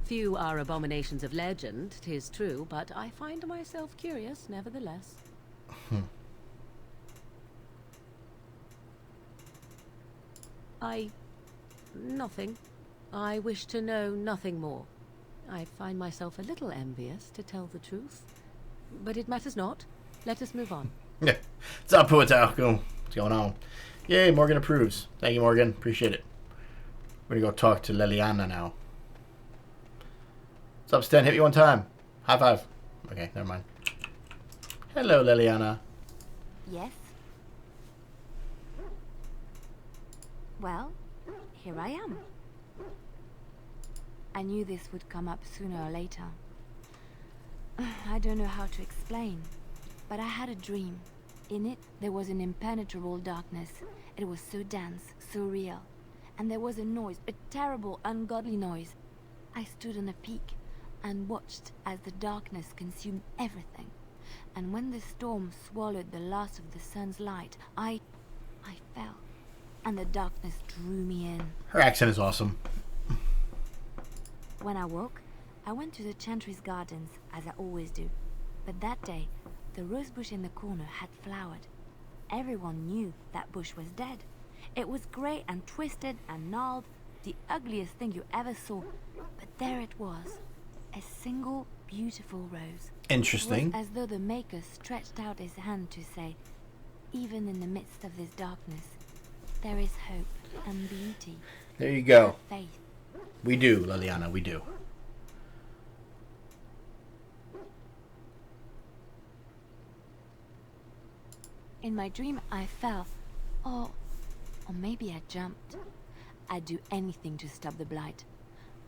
Few are abominations of legend, 'tis true, but I find myself curious nevertheless. Nothing. I wish to know nothing more. I find myself a little envious, to tell the truth. But it matters not. Let us move on. Yeah. What's up, Puatao? What's going on? Yay, Morgan approves. Thank you, Morgan. Appreciate it. We're gonna go talk to Liliana now. What's up, Stan? Hit me one time. High five. Okay, never mind. Hello, Liliana. Yes? Well, here I am. I knew this would come up sooner or later. I don't know how to explain, but I had a dream. In it, there was an impenetrable darkness. It was so dense, so real. And there was a noise, a terrible, ungodly noise. I stood on a peak and watched as the darkness consumed everything. And when the storm swallowed the last of the sun's light, I fell. And the darkness drew me in. Her accent is awesome. When I woke, I went to the Chantry's gardens, as I always do. But that day, the rose bush in the corner had flowered. Everyone knew that bush was dead. It was grey and twisted and gnarled, the ugliest thing you ever saw. But there it was, a single beautiful rose. Interesting. It was as though the maker stretched out his hand to say, even in the midst of this darkness, there is hope and beauty. There you go. Faith. We do, Liliana, we do. In my dream, I fell. Or maybe I jumped. I'd do anything to stop the blight.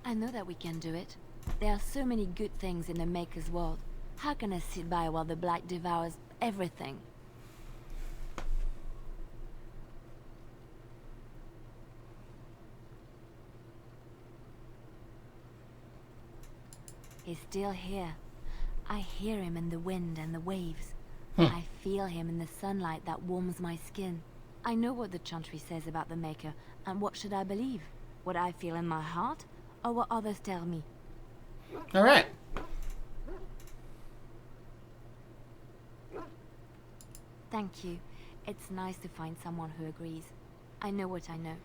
I know that we can do it. There are so many good things in the Maker's world. How can I sit by while the blight devours everything? He's still here. I hear him in the wind and the waves. I feel him in the sunlight that warms my skin. I know what the Chantry says about the Maker, and what should I believe? What I feel in my heart, or what others tell me? All right. Thank you. It's nice to find someone who agrees. I know what I know,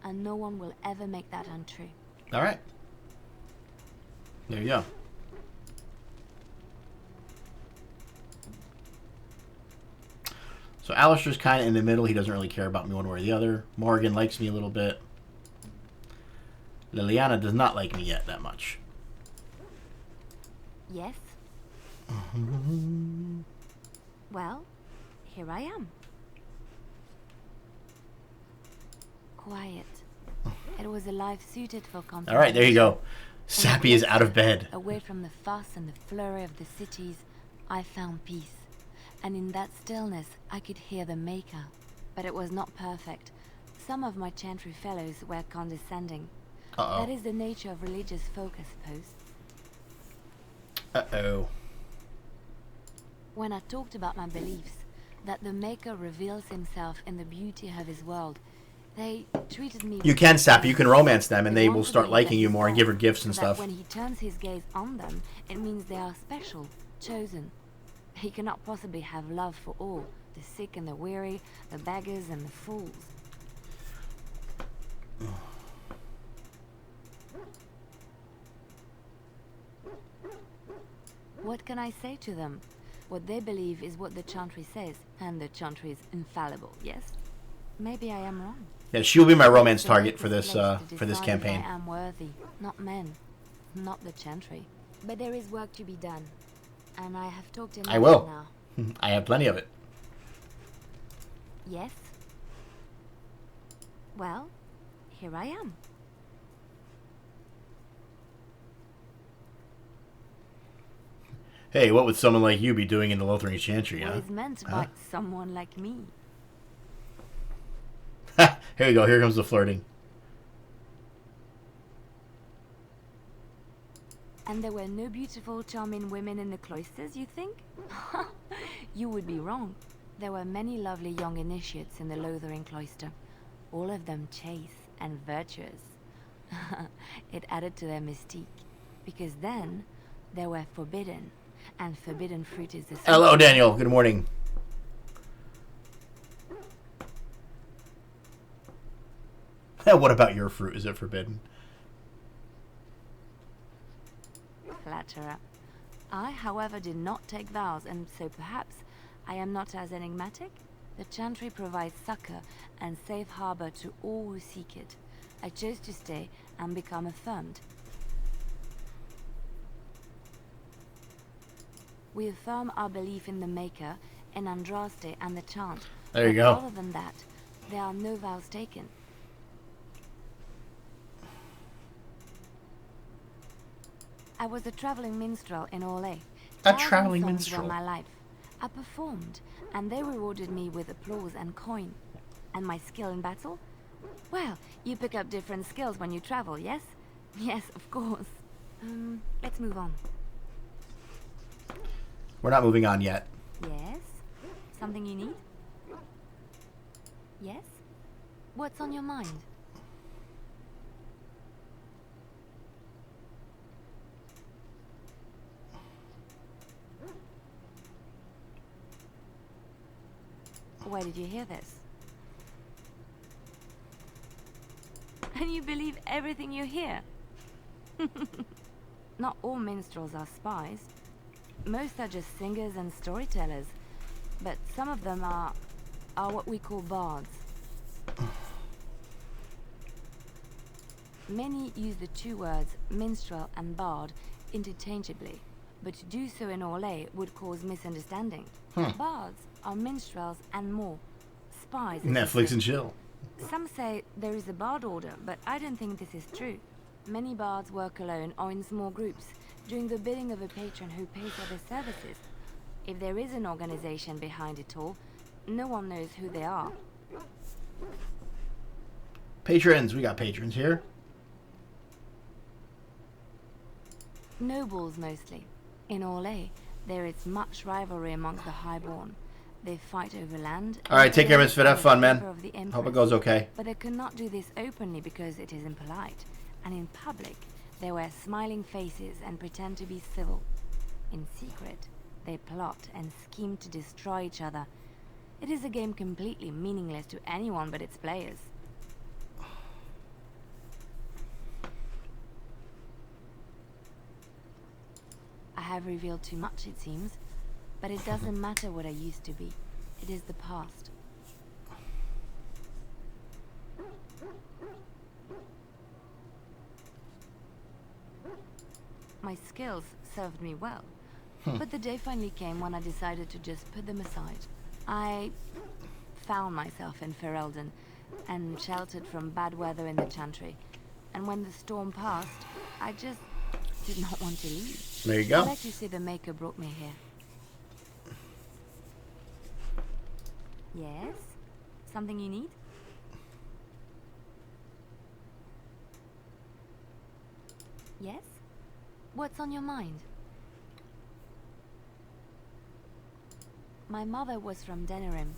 and no one will ever make that untrue. All right. There you go. So Alistair's kind of in the middle. He doesn't really care about me one way or the other. Morgan likes me a little bit. Liliana does not like me yet that much. Yes? Well, here I am. Quiet. It was a life suited for contemplation. All right, there you go. Sappy is out of bed. Away from the fuss and the flurry of the cities, I found peace. And in that stillness, I could hear the Maker. But it was not perfect. Some of my Chantry fellows were condescending. Uh-oh. That is the nature of religious folk, I suppose. Uh-oh. When I talked about my beliefs, that the Maker reveals himself in the beauty of his world, they treated me... You can, Sappy. You can romance them, and they will want to start believe liking that you he's more and God, give her gifts and that stuff. when he turns his gaze on them, it means they are special, chosen. He cannot possibly have love for all, the sick and the weary, the beggars and the fools. What can I say to them? What they believe is what the Chantry says, and the Chantry is infallible, yes? Maybe I am wrong. Yeah, she'll be my romance The target Maker's for this place to for this decide campaign. if I am worthy, not men, not the Chantry. But there is work to be done, and I have talked enough I will. now. I have plenty of it. Yes? Well, here I am. Hey, what would someone like you be doing in the Lothering Chantry, What huh? is meant by someone like me? Here we go. Here comes the flirting. And there were no beautiful, charming women in the cloisters, you think? You would be wrong. There were many lovely young initiates in the Lothering cloister, all of them chaste and virtuous. It added to their mystique, because then they were forbidden, and forbidden fruit is the sweet. Hello, Daniel. Good morning. What about your fruit? Is it forbidden? Flatterer. I, however, did not take vows, and so perhaps I am not as enigmatic. The Chantry provides succor and safe harbor to all who seek it. I chose to stay and become affirmed. We affirm our belief in the Maker, in Andraste and the chant. There you But go. other than that, there are no vows taken. I was a traveling minstrel in Orlais. A 1,000 traveling songs minstrel. were my life. I performed, and they rewarded me with applause and coin. And my skill in battle? Well, you pick up different skills when you travel, yes? Yes, of course. Let's move on. We're not moving on yet. Yes? Something you need? Yes? What's on your mind? Where did you hear this? And you believe everything you hear? Not all minstrels are spies. Most are just singers and storytellers. But some of them are are what we call bards. Many use the two words minstrel and bard interchangeably, but to do so in Orlais would cause misunderstanding. Bards are minstrels and more. Spies. Netflix and chill. Some say there is a bard order, but I don't think this is true. Many bards work alone or in small groups, doing the bidding of a patron who pays for their services. If there is an organization behind it all, no one knows who they are. Patrons. We got patrons here. Nobles mostly. In Orlais, there is much rivalry amongst the highborn. They fight over land. All right, take care, Misfit. Have fun, man. Of the Hope it goes okay. But they cannot do this openly because it is impolite. And in public, they wear smiling faces and pretend to be civil. In secret, they plot and scheme to destroy each other. It is a game completely meaningless to anyone but its players. I have revealed too much, it seems, but it doesn't matter what I used to be. It is the past. My skills served me well, but the day finally came when I decided to just put them aside. I found myself in Ferelden and sheltered from bad weather in the Chantry, and when the storm passed, I just did not want to leave. There you go. I'll let you see the Maker brought me here. Yes? Something you need? Yes? What's on your mind? My mother was from Denerim,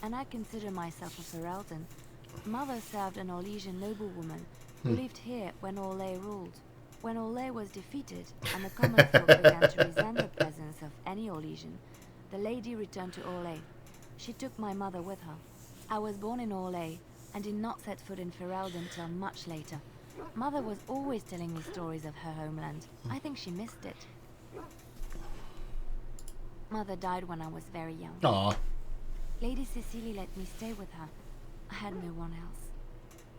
and I consider myself a Ferelden. Mother served an Orlesian noblewoman who lived here when Orlais ruled. When Orlais was defeated and the common folk began to resent the presence of any Orlesian, the lady returned to Orlais. She took my mother with her. I was born in Orlais and did not set foot in Ferelden till much later. Mother was always telling me stories of her homeland. I think she missed it. Mother died when I was very young. Aw. Lady Cecily let me stay with her. I had no one else.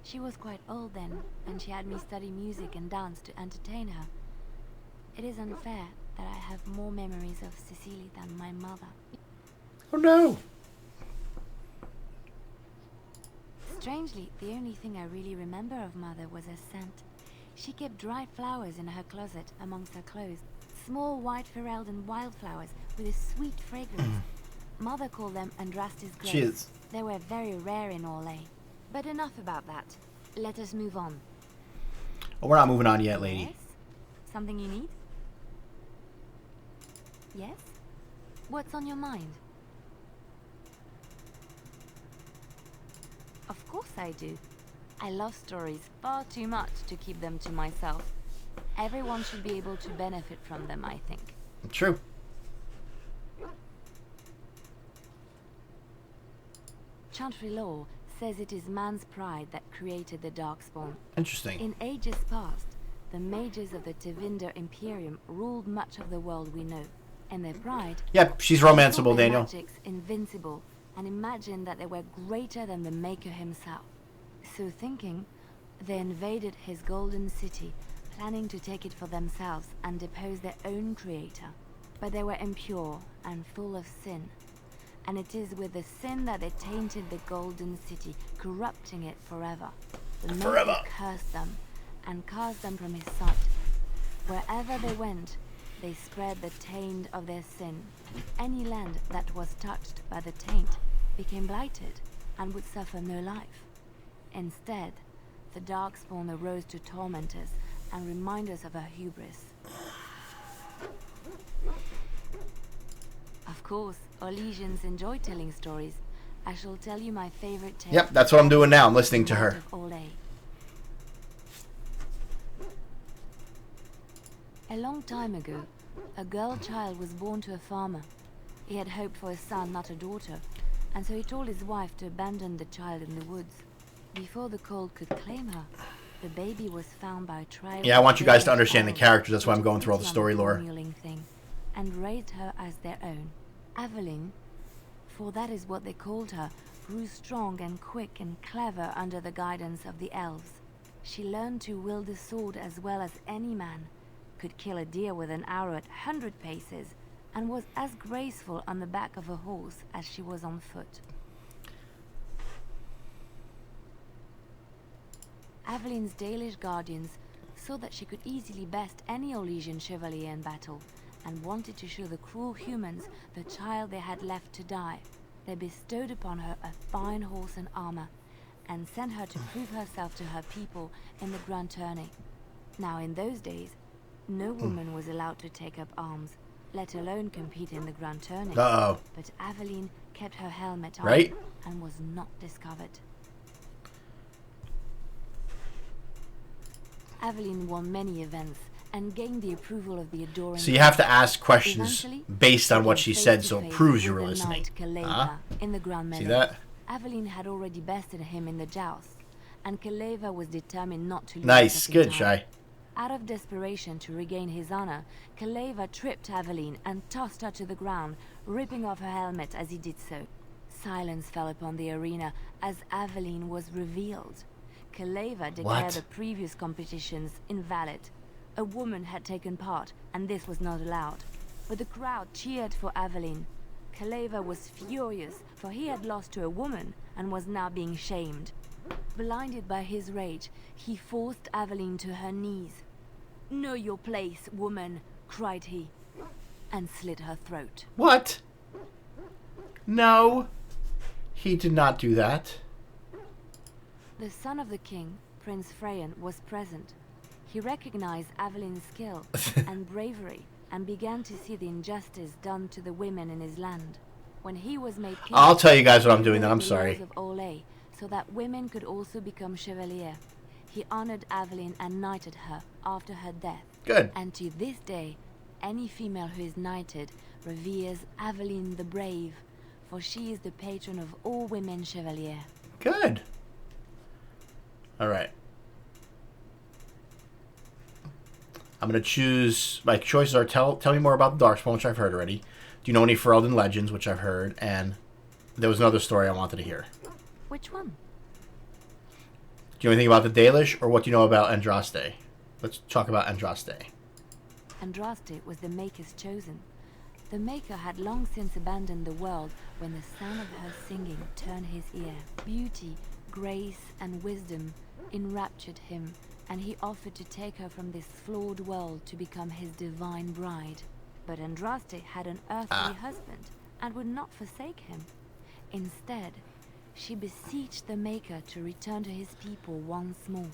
She was quite old then, and she had me study music and dance to entertain her. It is unfair that I have more memories of Cecily than my mother. Oh no. Strangely, the only thing I really remember of Mother was her scent. She kept dried flowers in her closet amongst her clothes. Small white Ferelden wildflowers with a sweet fragrance. Mother called them Andrastis grapes. Cheers. They were very rare in Orlais. But enough about that. Let us move on. Oh, we're not moving on yet, lady. Yes? Something you need? Yes? What's on your mind? Of course I do. I love stories far too much to keep them to myself. Everyone should be able to benefit from them, I think. True. Chantry law says it is man's pride that created the Darkspawn. Interesting. In ages past, the mages of the Tevinder Imperium ruled much of the world we know. And their pride... Yep, she's thought romanceable, their Daniel. magics invincible, and imagined that they were greater than the Maker himself. So thinking, they invaded his golden city, planning to take it for themselves and depose their own creator. But they were impure and full of sin. And it is with the sin that they tainted the golden city, corrupting it forever. The Maker cursed them and cast them from his sight. Wherever they went, they spread the taint of their sin. Any land that was touched by the taint became blighted and would suffer no life. Instead, the Darkspawn arose to torment us and remind us of our hubris. Of course, Orlesians enjoy telling stories. I shall tell you my favorite tale. Yep, that's what I'm doing now. I'm listening to her. Of Orlais. A long time ago, a girl child was born to a farmer. He had hoped for a son, not a daughter, and so he told his wife to abandon the child in the woods. Before the cold could claim her, the baby was found by a tribe. Yeah, I want you guys to understand the characters. That's why I'm going through all the story lore. And raised her as their own. Aveline, for that is what they called her, grew strong and quick and clever under the guidance of the elves. She learned to wield the sword as well as any man, could kill a deer with an arrow at 100 paces, and was as graceful on the back of a horse as she was on foot. Avelin's Dalish guardians saw that she could easily best any Orlesian chevalier in battle, and wanted to show the cruel humans the child they had left to die. They bestowed upon her a fine horse and armor, and sent her to prove herself to her people in the grand tourney. Now in those days, no woman was allowed to take up arms, let alone compete in the grand tourney. Uh-oh. But Aveline kept her helmet on, Right? and was not discovered. Aveline won many events and gained the approval of the adoring. So you have to ask questions Eventually, based on what came she said, so it face-to-face proves you with were the listening. knight Kaleva Huh? in the grand melee. See that? Aveline had already bested him in the joust, and Kaleva was determined not to lose. Nice. a second Good, time. Shy. Out of desperation to regain his honor, Kaleva tripped Aveline and tossed her to the ground, ripping off her helmet as he did so. Silence fell upon the arena as Aveline was revealed. Kaleva declared What? the previous competitions invalid. A woman had taken part, and this was not allowed. But the crowd cheered for Aveline. Kaleva was furious, for he had lost to a woman and was now being shamed. Blinded by his rage, he forced Aveline to her knees. "Know your place, woman," cried he, and slit her throat. What? No. He did not do that. The son of the king, Prince Freyan, was present. He recognized Aveline's skill and bravery, and began to see the injustice done to the women in his land. When he was made king, I'll tell you guys what I'm he doing then. wrote I'm the sorry. laws of Olay, so that women could also become chevalier. He honored Aveline and knighted her after her death. Good. And to this day, any female who is knighted reveres Aveline the Brave, for she is the patron of all women chevalier. Good. All right. I'm going to choose... My choices are tell me more about the Darkspawn, which I've heard already. Do you know any Ferelden legends, which I've heard? And there was another story I wanted to hear. Which one? Do you know anything about the Dalish, or what do you know about Andraste? Let's talk about Andraste. Andraste was the Maker's chosen. The Maker had long since abandoned the world when the sound of her singing turned his ear. Beauty, grace, and wisdom enraptured him, and he offered to take her from this flawed world to become his divine bride. But Andraste had an earthly husband and would not forsake him. Instead, she beseeched the Maker to return to his people once more.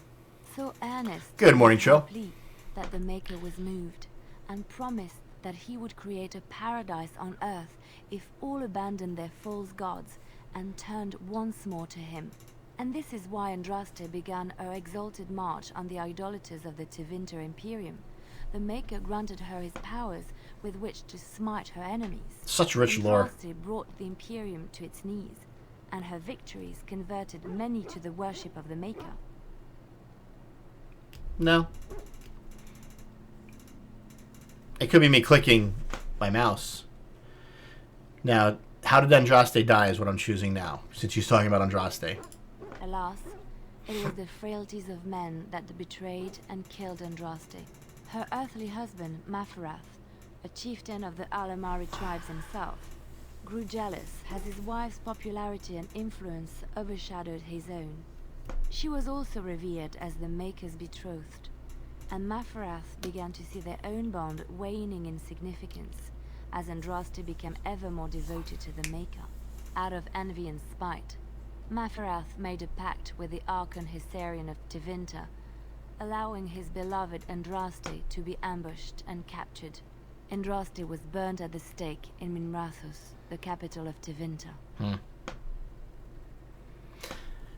So earnest Good morning, was her Cho. plea that the Maker was moved, and promised that he would create a paradise on earth if all abandoned their false gods and turned once more to him. And this is why Andraste began her exalted march on the idolaters of the Tevinter Imperium. The Maker granted her his powers with which to smite her enemies. Such rich lore. Andraste brought the Imperium to its knees, and her victories converted many to the worship of the Maker. No. It could be me clicking my mouse. Now, how did Andraste die is what I'm choosing now, since she's talking about Andraste. Alas, it was the frailties of men that betrayed and killed Andraste. Her earthly husband, Maferath, a chieftain of the Alamari tribes himself, grew jealous as his wife's popularity and influence overshadowed his own. She was also revered as the Maker's betrothed, and Maferath began to see their own bond waning in significance as Andraste became ever more devoted to the Maker. Out of envy and spite, Maferath made a pact with the Archon Hyserian of Tevinter, allowing his beloved Andraste to be ambushed and captured. Andraste was burned at the stake in Minrathos, the capital of Tevinter.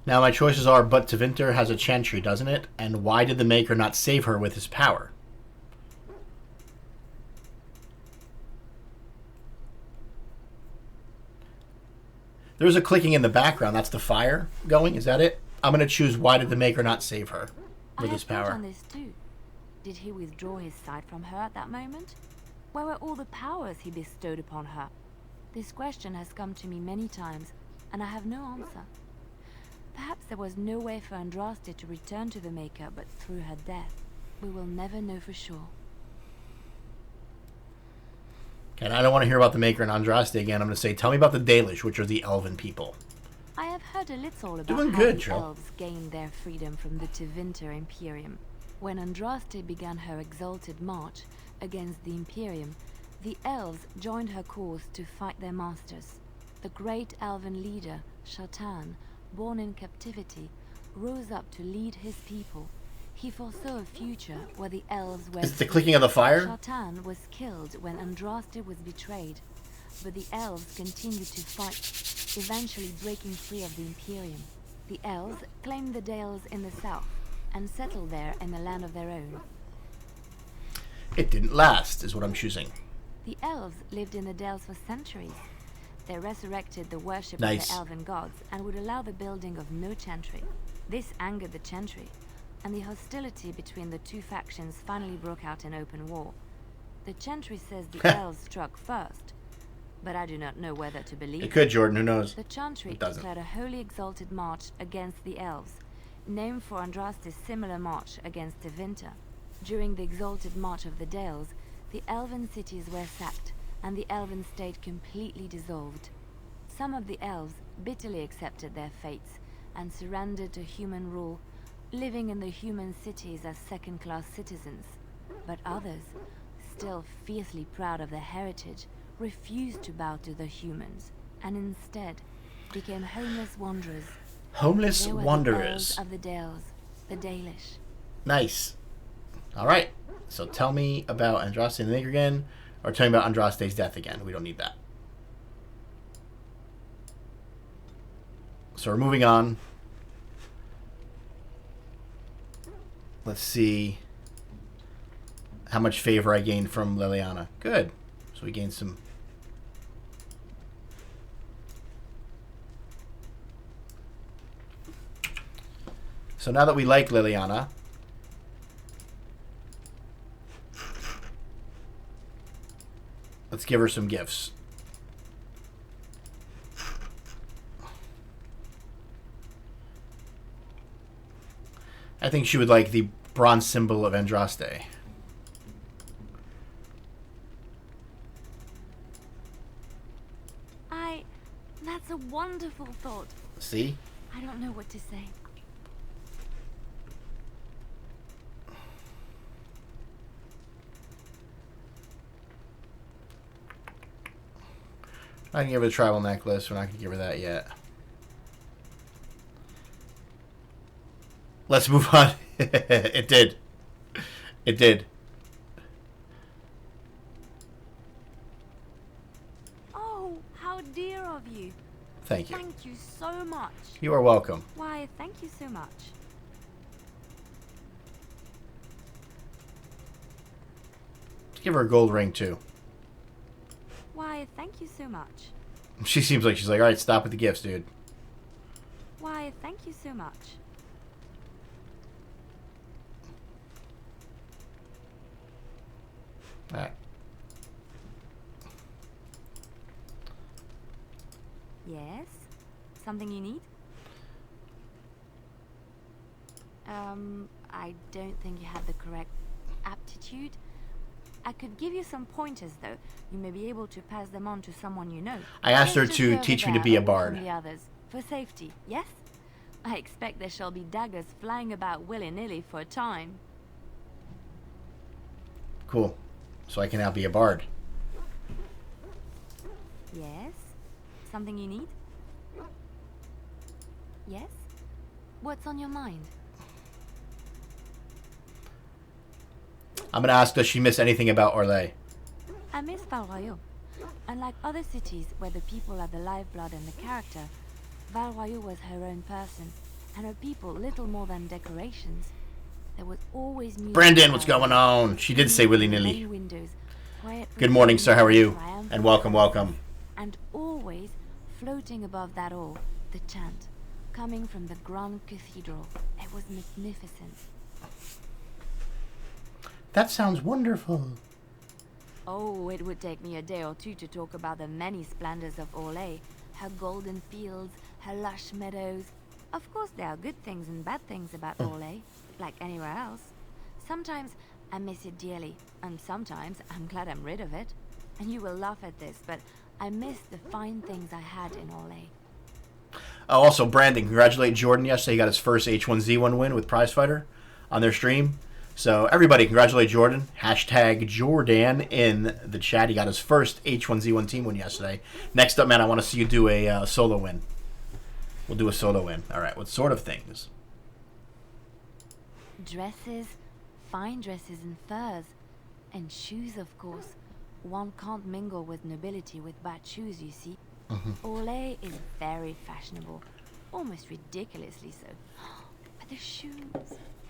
Now my choices are, but Tevinter has a chantry, doesn't it? And why did the Maker not save her with his power? There's a clicking in the background. That's the fire going. Is that it? I'm going to choose why did the Maker not save her with his I have thought power. on this too. Did he withdraw his sight from her at that moment? Where were all the powers he bestowed upon her? This question has come to me many times, and I have no answer. Perhaps there was no way for Andraste to return to the Maker but through her death. We will never know for sure. And I don't want to hear about the Maker and Andraste again. I'm going to say, tell me about the Dalish, which are the elven people. I have heard a little about Doing how good, the Joe. elves gained their freedom from the Tevinter Imperium. When Andraste began her exalted march against the Imperium, the elves joined her cause to fight their masters. The great elven leader, Shatan, born in captivity, rose up to lead his people. He foresaw a future where the elves were... Is it the clicking of the fire? Shatan was killed when Andraste was betrayed, but the elves continued to fight, eventually breaking free of the Imperium. The elves claimed the Dales in the south and settled there in a land of their own. It didn't last, is what I'm choosing. The elves lived in the Dales for centuries. They resurrected the worship Nice. of the elven gods and would allow the building of no chantry. This angered the chantry, and the hostility between the two factions finally broke out in open war. The chantry says the elves struck first, but I do not know whether to believe It could, Jordan. Who knows? The chantry It doesn't. declared a wholly exalted march against the elves, named for Andraste's similar march against Tevinter. During the exalted march of the Dales, the elven cities were sacked, and the elven state completely dissolved. Some of the elves bitterly accepted their fates and surrendered to human rule, living in the human cities as second-class citizens. But others, still fiercely proud of their heritage, refused to bow to the humans, and instead became homeless wanderers. Homeless They were wanderers. the elves of the Dales, the Dalish. Nice. All right. So tell me about Andraste and the Maker again, or tell me about Andraste's death again. We don't need that. So we're moving on. Let's see how much favor I gained from Liliana. Good. So we gained some... So now that we like Liliana, let's give her some gifts. I think she would like the bronze symbol of Andraste. That's a wonderful thought. See? I don't know what to say. I can give her the tribal necklace. We're not going to give her that yet. Let's move on. It did. It did. Oh, how dear of you. Thank you. Thank you so much. You are welcome. Why, thank you so much. Let's give her a gold ring, too. Why, thank you so much. She seems like she's like, all right, stop with the gifts, dude. Why, thank you so much. All right. Yes? Something you need? I don't think you have the correct aptitude. I could give you some pointers, though. You may be able to pass them on to someone you know. I asked her Just to over teach me to there, be a away bard. from the others, for safety, yes? I expect there shall be daggers flying about willy-nilly for a time. Cool. So I can now be a bard. Yes? Something you need? Yes? What's on your mind? I'm going to ask, does she miss anything about Orlais? I miss Valroyaux. Unlike other cities where the people are the lifeblood and the character, Valroyaux was her own person, and her people little more than decorations. There was always music. Brandon, what's going on? She did say willy-nilly. Many windows, quiet Good morning, sir. How are you? triumphant And welcome, welcome. And always floating above that all, the chant, coming from the Grand Cathedral. It was magnificent. That sounds wonderful. Oh, it would take me a day or two to talk about the many splendors of Orlais. Her golden fields, her lush meadows. Of course, there are good things and bad things about Orlais, like anywhere else. Sometimes I miss it dearly, and sometimes I'm glad I'm rid of it. And you will laugh at this, but I miss the fine things I had in Orlais. Oh, also, Brandon, congratulate Jordan yesterday. He got his first H1Z1 win with Prizefighter on their stream. So, everybody, congratulate Jordan. Hashtag Jordan in the chat. He got his first H1Z1 team win yesterday. Next up, man, I want to see you do a solo win. We'll do a solo win. All right, what sort of things? Dresses, fine dresses and furs, and shoes, of course. One can't mingle with nobility with bad shoes, you see. Orlais is very fashionable, almost ridiculously so. But the shoes,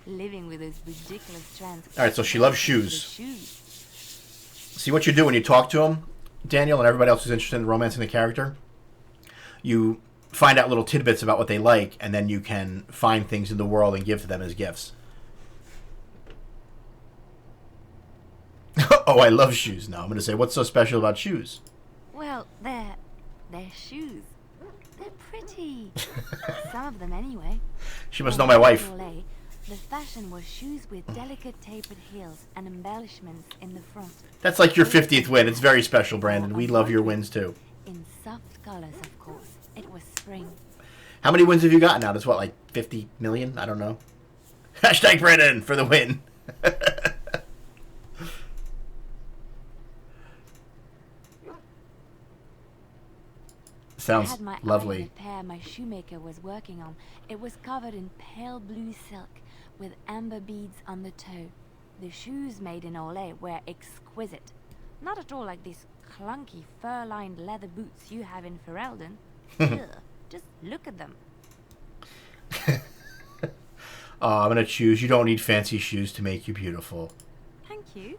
living with those ridiculous trends. All right, so she loves shoes. Shoes. See what you do when you talk to him, Daniel, and everybody else who's interested in romancing the character. You find out little tidbits about what they like, and then you can find things in the world and give to them as gifts. Oh, I love shoes. Now I'm going to say, what's so special about shoes? Well, they're shoes. They're pretty. Some of them, anyway. She must know my wife. In Orlais, the fashion was shoes with delicate tapered heels and embellishments in the front. That's like your 50th win. It's very special, Brandon. We love your wins, too. In soft colors, of course. It was spring. How many wins have you gotten now? That's what, like 50 million? I don't know. Hashtag Brandon for the win. Sounds I had my lovely. eye on a pair my shoemaker was working on. It was covered in pale blue silk with amber beads on the toe. The shoes made in Orlais were exquisite. Not at all like these clunky fur-lined leather boots you have in Ferelden. Ugh, just look at them. I'm going to choose. You don't need fancy shoes to make you beautiful. Thank you.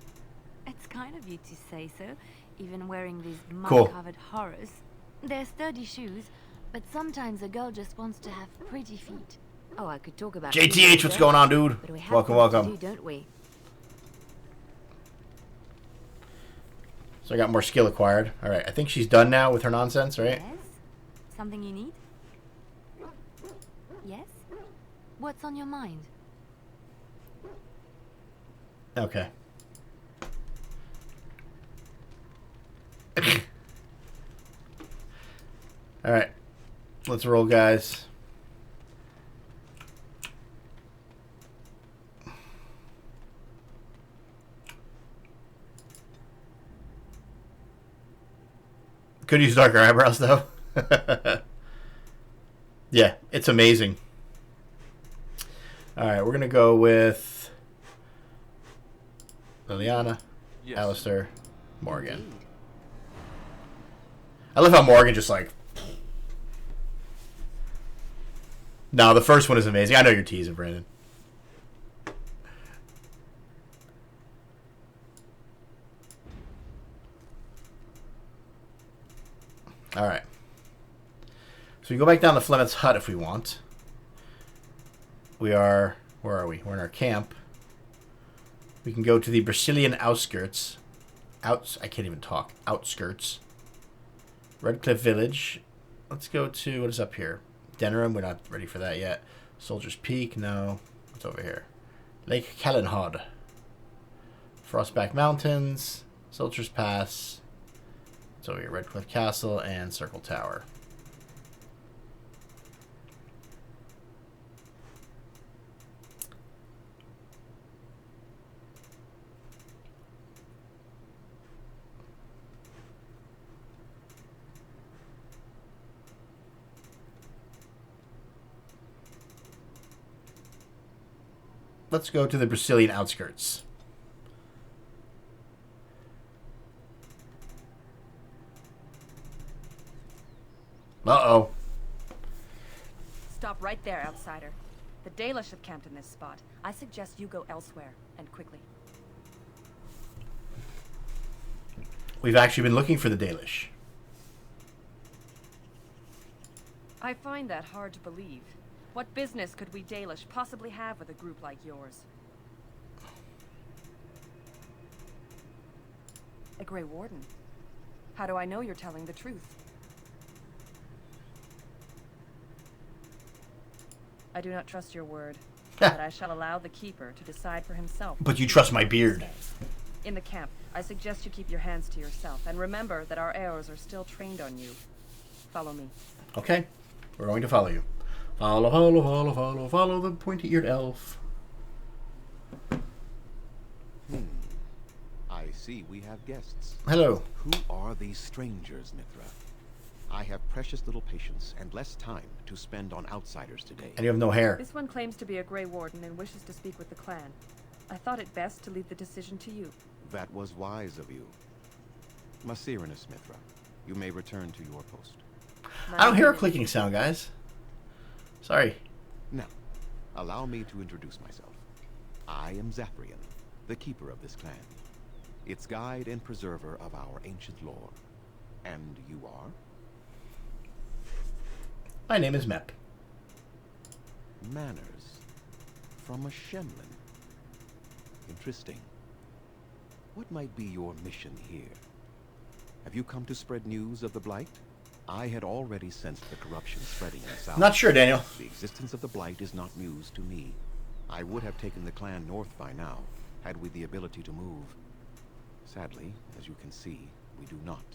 It's kind of you to say so, even wearing these Cool. mud-covered horrors. They're sturdy shoes, but sometimes a girl just wants to have pretty feet. Oh, I could talk about JTH, what's going on, dude? But we have Welcome, things to welcome. do, don't we? So I got more skill acquired. All right, I think she's done now with her nonsense, right? Yes? Something you need? Yes? What's on your mind? Okay. All right, let's roll, guys. Could use darker eyebrows, though. Yeah, it's amazing. All right, we're going to go with Liliana, Yes. Alistair, Morgan. I love how Morgan just like... No, the first one is amazing. I know you're teasing, Brandon. All right. So we go back down to Flemeth's hut if we want. We are... Where are we? We're in our camp. We can go to the Brazilian outskirts. I can't even talk. Outskirts. Redcliffe Village. Let's go to... What is up here? Denerim. We're not ready for that yet. Soldier's Peak. No. What's over here? Lake Callanhod. Frostback Mountains. Soldier's Pass. It's over here. Redcliffe Castle and Circle Tower. Let's go to the Brazilian outskirts. Uh-oh. Stop right there, outsider. The Dalish have camped in this spot. I suggest you go elsewhere, and quickly. We've actually been looking for the Dalish. I find that hard to believe. What business could we Dalish possibly have with a group like yours? A Grey Warden? How do I know you're telling the truth? I do not trust your word, but I shall allow the Keeper to decide for himself. But you trust my beard. In the camp, I suggest you keep your hands to yourself, and remember that our arrows are still trained on you. Follow me. Okay, we're going to follow you. Follow, follow, follow, follow, follow the pointy-eared elf. I see we have guests. Hello. Who are these strangers, Mithra? I have precious little patience and less time to spend on outsiders today. And you have no hair. This one claims to be a Grey Warden and wishes to speak with the clan. I thought it best to leave the decision to you. That was wise of you. Maserenus, Mithra, you may return to your post. I don't hear a clicking sound, guys. Sorry. Now, allow me to introduce myself. I am Zaphrian, the keeper of this clan, its guide and preserver of our ancient lore. And you are? My name is Mep. Manners. From a Shemlin. Interesting. What might be your mission here? Have you come to spread news of the Blight? I had already sensed the corruption spreading in the south. Not sure, Daniel. The existence of the Blight is not news to me. I would have taken the clan north by now, had we the ability to move. Sadly, as you can see, we do not.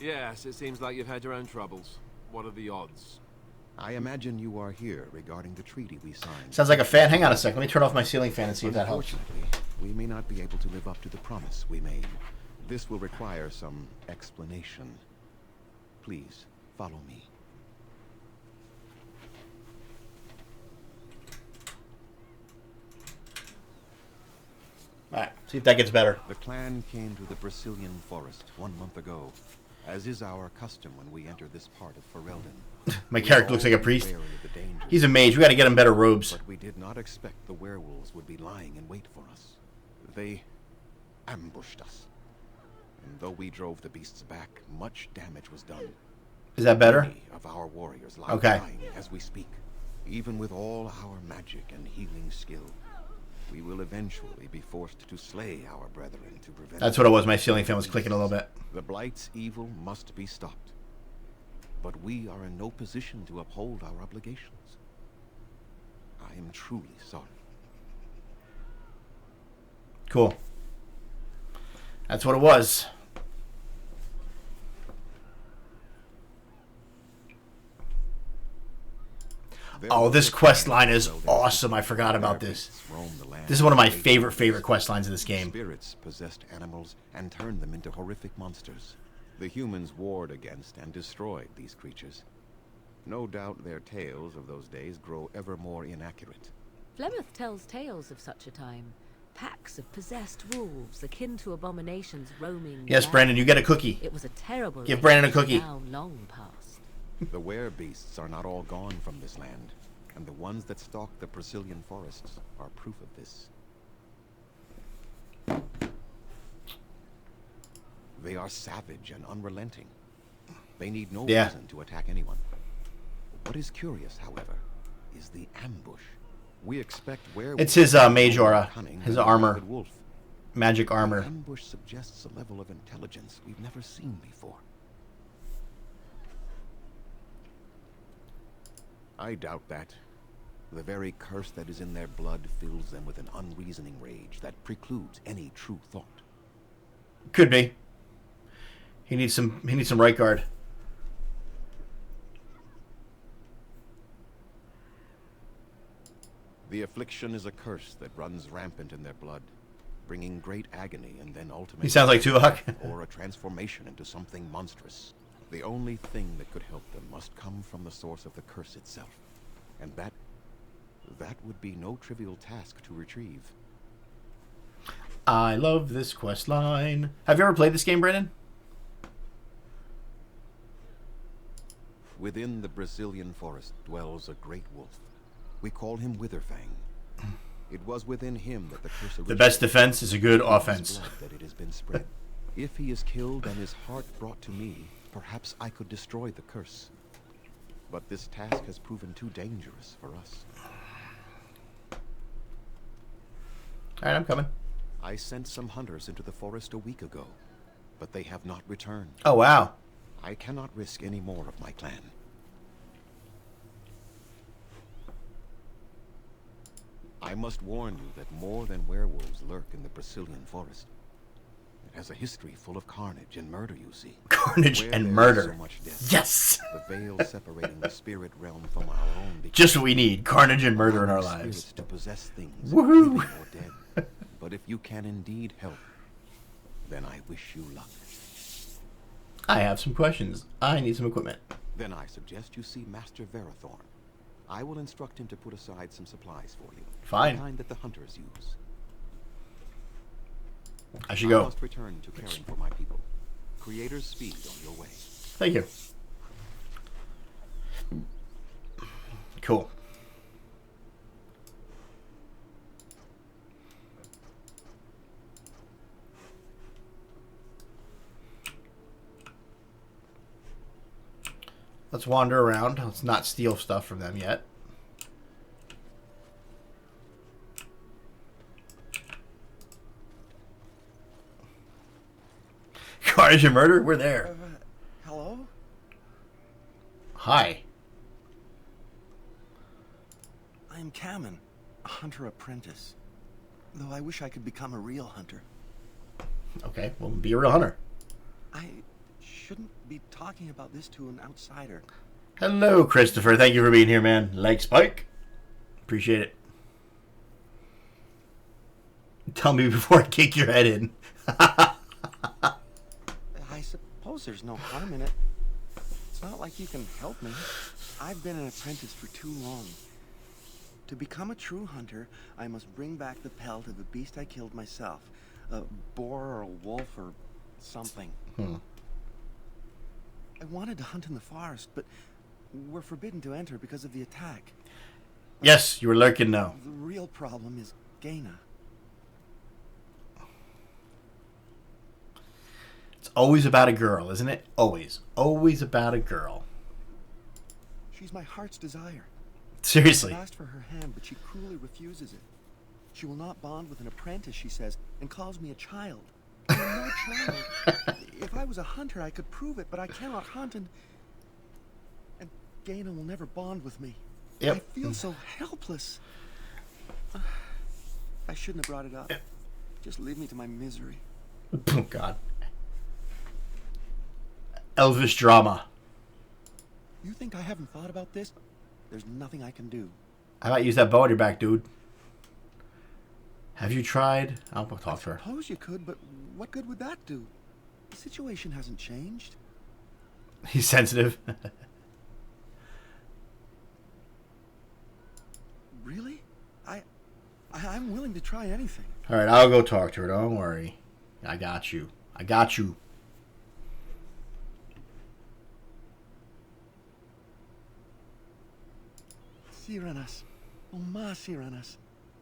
Yes, it seems like you've had your own troubles. What are the odds? I imagine you are here regarding the treaty we signed. Sounds like a fan. Hang on a second. Let me turn off my ceiling fan and see if that helps. Unfortunately, we may not be able to live up to the promise we made. This will require some explanation. Please, follow me. Alright, see if that gets better. The clan came to the Brazilian forest 1 month ago, as is our custom when we enter this part of Ferelden. My character looks like a priest. He's a mage. We gotta get him better robes. But we did not expect the werewolves would be lying in wait for us. They ambushed us. And though we drove the beasts back, much damage was done. Is that better? Many of our warriors lie Okay. dying as we speak. Even with all our magic and healing skill, we will eventually be forced to slay our brethren to prevent... That's what it was. My ceiling fan was clicking a little bit. The Blight's evil must be stopped. But we are in no position to uphold our obligations. I am truly sorry. Cool. That's what it was. Oh, this quest line is awesome. I forgot about this. This is one of my favorite quest lines in this game. Spirits possessed animals and turned them into horrific monsters. The humans warred against and destroyed these creatures. No doubt their tales of those days grow ever more inaccurate. Flemeth tells tales of such a time. Packs of possessed wolves akin to abominations roaming. Yes, Brandon, you get a cookie. It was a terrible. Give Brandon a cookie. Now long past. The werebeasts are not all gone from this land, and the ones that stalk the Brazilian forests are proof of this. They are savage and unrelenting. They need no reason to attack anyone. What is curious, however, is the ambush. We expect werewolves. It's his mage aura, his armor, magic armor. The ambush suggests a level of intelligence we've never seen before. I doubt that. The very curse that is in their blood fills them with an unreasoning rage that precludes any true thought. Could be. He needs some right guard. The affliction is a curse that runs rampant in their blood, bringing great agony and then ultimately... He sounds like Tuvok. ...or a transformation into something monstrous. The only thing that could help them must come from the source of the curse itself. And that would be no trivial task to retrieve. I love this quest line. Have you ever played this game, Brandon? Within the Brazilian forest dwells a great wolf. We call him Witherfang. It was within him that the curse originated. The best defense is a good offense. Blood that it has been spread. If he is killed and his heart brought to me, perhaps I could destroy the curse. But this task has proven too dangerous for us. Alright, I'm coming. I sent some hunters into the forest a week ago, but they have not returned. Oh, wow. I cannot risk any more of my clan. I must warn you that more than werewolves lurk in the Brazilian forest. It has a history full of carnage and murder, you see. Carnage Where and there is murder. so much death, Yes! the veil separating the spirit realm from our own becomes Just what we need. Carnage and murder in our spirits lives. to possess things, Woohoo! living or dead. But if you can indeed help, then I wish you luck. I have some questions. I need some equipment. Then I suggest you see Master Verathorn. I will instruct him to put aside some supplies for you. Fine. The kind that the hunters use. I should go. I must return to caring for my people. Creator's speed on your way. Thank you. Cool. Let's wander around. Let's not steal stuff from them yet. Carnage and murder? We're there. Hello? Hi. I am Kamen, a hunter apprentice. Though I wish I could become a real hunter. Okay, well, be a real hunter. I shouldn't be talking about this to an outsider. Hello, Christopher. Thank you for being here, man. Like Spike. Appreciate it. Tell me before I kick your head in. I suppose there's no harm in it. It's not like you can help me. I've been an apprentice for too long. To become a true hunter, I must bring back the pelt of a beast I killed myself. A boar or a wolf or something. I wanted to hunt in the forest, but we're forbidden to enter because of the attack. Yes, you were lurking now. The real problem is Gaina. It's always about a girl, isn't it? Always. Always about a girl. She's my heart's desire. Seriously. I've asked for her hand, but she cruelly refuses it. She will not bond with an apprentice, she says, and calls me a child. I'm no child. If I was a hunter, I could prove it, but I cannot hunt, and Gaina will never bond with me. Yep. I feel so helpless. I shouldn't have brought it up. Just leave me to my misery. Oh, God. Elvish drama. You think I haven't thought about this? There's nothing I can do. How about use that bow on your back, dude? Have you tried? I'll talk to her. I suppose you could, but what good would that do? The situation hasn't changed. He's sensitive. Really? I'm willing to try anything. All right, I'll go talk to her. Don't worry. I got you. I got you. Cyranas. Oh, ma Cyranas.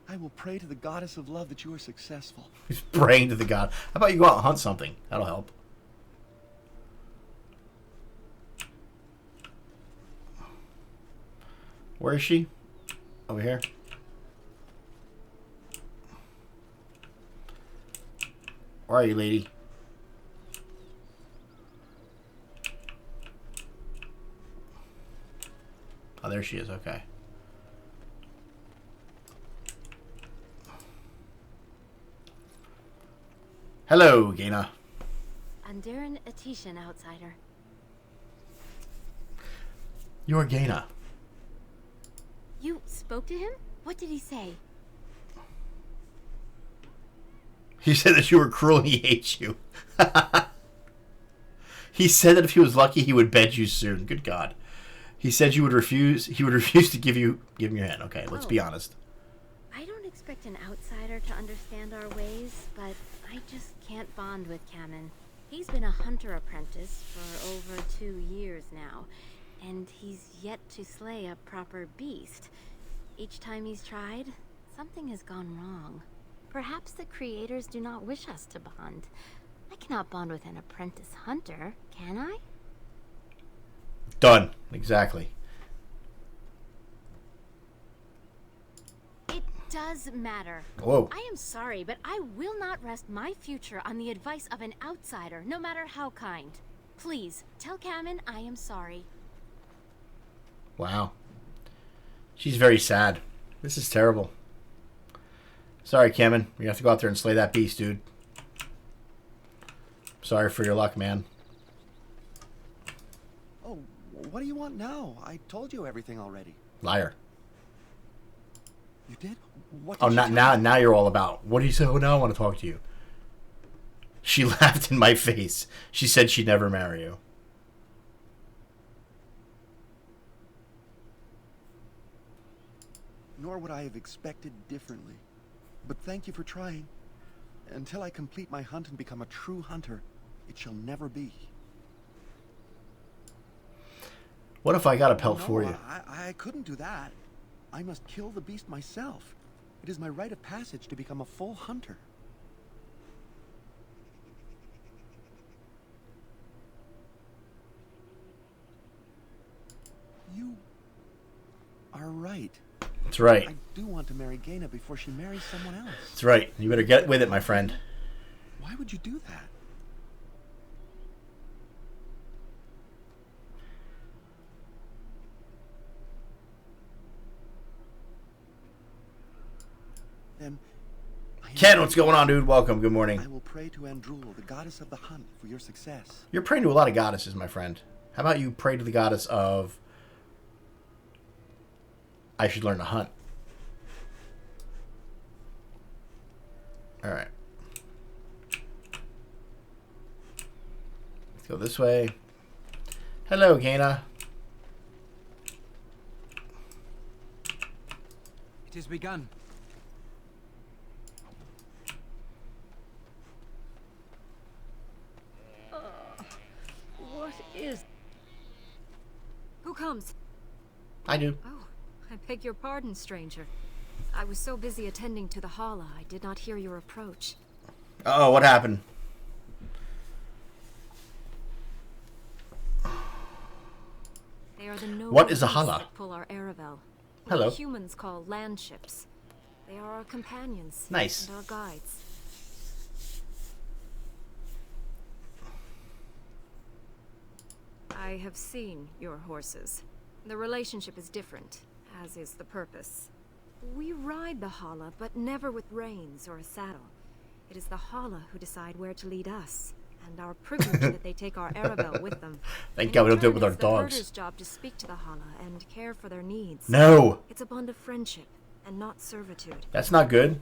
I will pray to the goddess of love that you are successful. He's praying to the god. How about you go out and hunt something? That'll help. Where is she? Over here. Where are you, lady? Oh, there she is. Okay. Hello, Gaina. Andaran Atishan, outsider. You're Gaina. You spoke to him? What did he say? He said that you were cruel and he hates you. He said that if he was lucky, he would bed you soon. Good God. He said you would refuse. He would refuse to give him your hand. Okay, let's be honest. I don't expect an outsider to understand our ways, but I just can't bond with Kamen. He's been a hunter apprentice for over 2 years now, and he's yet to slay a proper beast. Each time he's tried, something has gone wrong. Perhaps the creators do not wish us to bond. I cannot bond with an apprentice hunter, can I? Done. Exactly. It does matter. Whoa. I am sorry, but I will not rest my future on the advice of an outsider, no matter how kind. Please, tell Cameron I am sorry. Wow. She's very sad. This is terrible. Sorry, Cameron. You have to go out there and slay that beast, dude. Sorry for your luck, man. Oh, what do you want now? I told you everything already. Liar. You did? What Oh, did you now, tell me? now you're all about. What do you say? Oh, now I want to talk to you. She laughed in my face. She said she'd never marry you. Nor would I have expected differently. But thank you for trying. Until I complete my hunt and become a true hunter, it shall never be. What if I got a pelt No, for you? I couldn't do that. I must kill the beast myself. It is my rite of passage to become a full hunter. You are right. That's right. I do want to marry Gaina before she marries someone else. That's right. You better get with it, my friend. Why would you do that? Then Ken, what's going on, dude? Welcome. Good morning. I will pray to Andrul, the goddess of the hunt, for your success. You're praying to a lot of goddesses, my friend. How about you pray to the goddess of... I should learn to hunt. Alright. Let's go this way. Hello, Gaina. It has begun. What is... Who comes? I do. Oh, I beg your pardon, stranger. I was so busy attending to the Hala, I did not hear your approach. Uh-oh, what happened? They are the noble What is a beasts Hala? that pull our Aravel. Hello. What humans call land ships. They are our companions. Nice. And our guides. I have seen your horses. The relationship is different, as is the purpose. We ride the Hala, but never with reins or a saddle. It is the Hala who decide where to lead us, and our privilege that they take our Aravel with them. Thank In God we don't do it return, with our it's the dogs. herder's job to speak to the Hala and care for their needs. No! It's a bond of friendship, and not servitude. That's not good.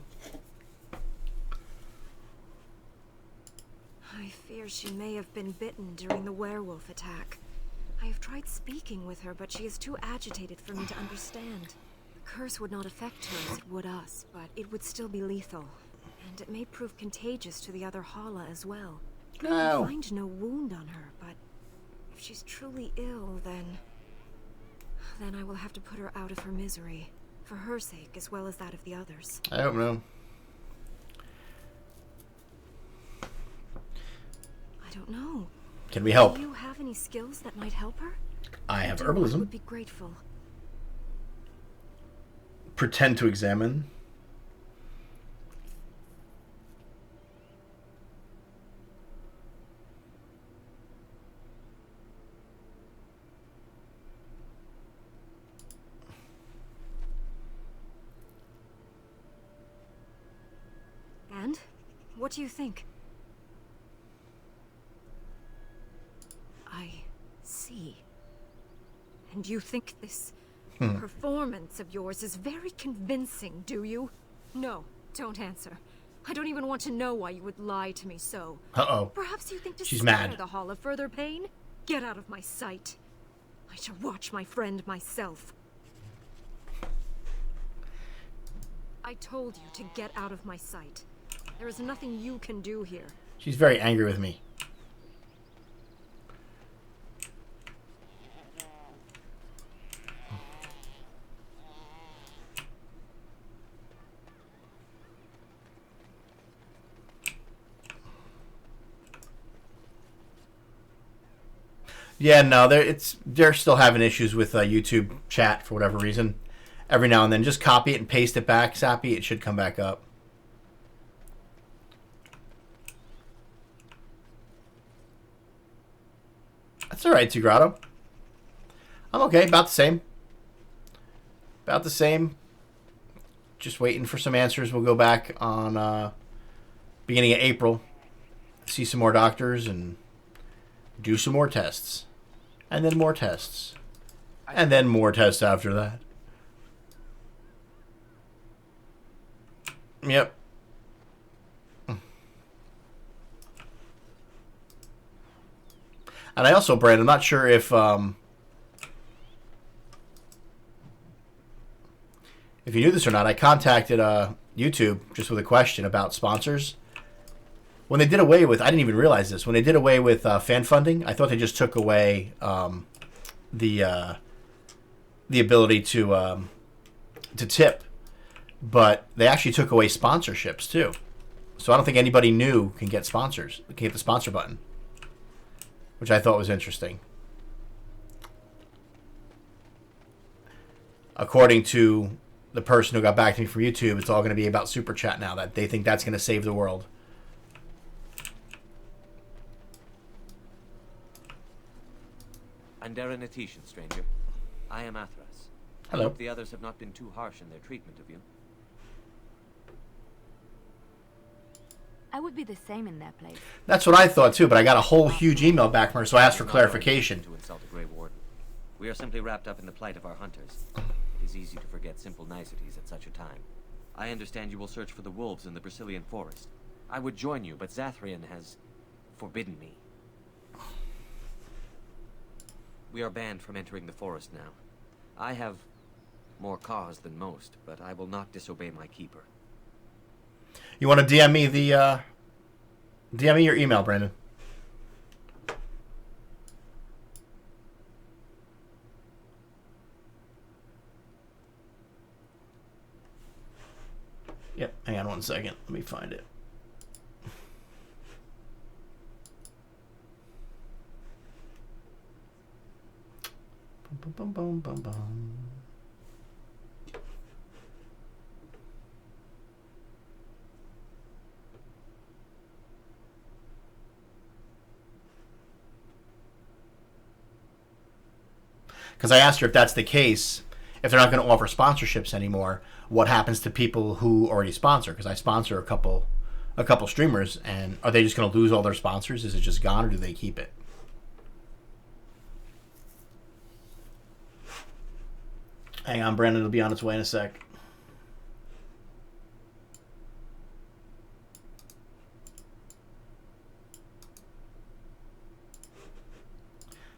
I fear she may have been bitten during the werewolf attack. I have tried speaking with her, but she is too agitated for me to understand. The curse would not affect her as it would us, but it would still be lethal. And it may prove contagious to the other Hala as well. No. I find no wound on her, but if she's truly ill, then I will have to put her out of her misery. For her sake, as well as that of the others. I don't know. I don't know. Can we help? Do you have any skills that might help her? I have I would herbalism. be grateful. Pretend to examine. And? What do you think? I see. And you think this performance of yours is very convincing, do you? No, don't answer. I don't even want to know why you would lie to me so. Uh-oh. Perhaps you think to She's spare mad. the Hall of further pain? Get out of my sight. I shall watch my friend myself. I told you to get out of my sight. There is nothing you can do here. She's very angry with me. Yeah, no, they're still having issues with YouTube chat for whatever reason, every now and then. Just copy it and paste it back, Sappy. It should come back up. That's all right, Tigrado. I'm okay. About the same. About the same. Just waiting for some answers. We'll go back on beginning of April. See some more doctors and do some more tests. And then more tests. And then more tests after that. Yep. And I also, Brad, I'm not sure if you knew this or not. I contacted YouTube just with a question about sponsors. When they did away with, I didn't even realize this. When they did away with fan funding, I thought they just took away the ability to tip, but they actually took away sponsorships too. So I don't think anybody new can get sponsors, can get the sponsor button, which I thought was interesting. According to the person who got back to me from YouTube, it's all going to be about Super Chat now. That they think that's going to save the world. Andera Natishan, stranger. I am Athras. Hello. I hope the others have not been too harsh in their treatment of you. I would be the same in their place. That's what I thought too, but I got a whole huge email back from her, so I asked for clarification. To insult a Grey Warden. We are simply wrapped up in the plight of our hunters. It is easy to forget simple niceties at such a time. I understand you will search for the wolves in the Brazilian forest. I would join you, but Zathrian has forbidden me. We are banned from entering the forest now. I have more cause than most, but I will not disobey my keeper. You want to DM me the DM me your email, Brandon. Yep, hang on one second. Let me find it. Bum, bum, bum, bum, bum. Because I asked her if that's the case, if they're not going to offer sponsorships anymore, what happens to people who already sponsor? Because I sponsor a couple streamers, and are they just going to lose all their sponsors? Is it just gone, or do they keep it? Hang on, Brandon. It'll be on its way in a sec.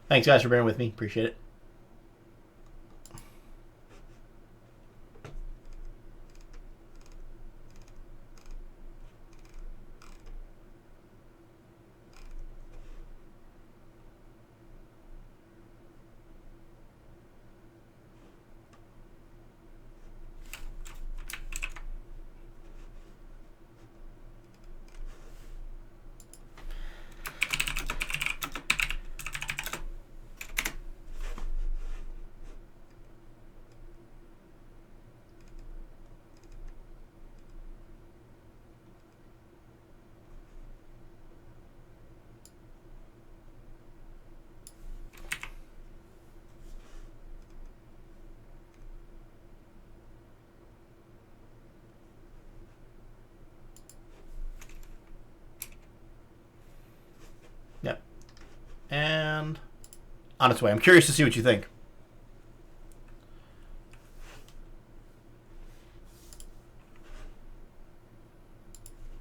Thanks, guys, for bearing with me. Appreciate it. Yep. And on its way. I'm curious to see what you think.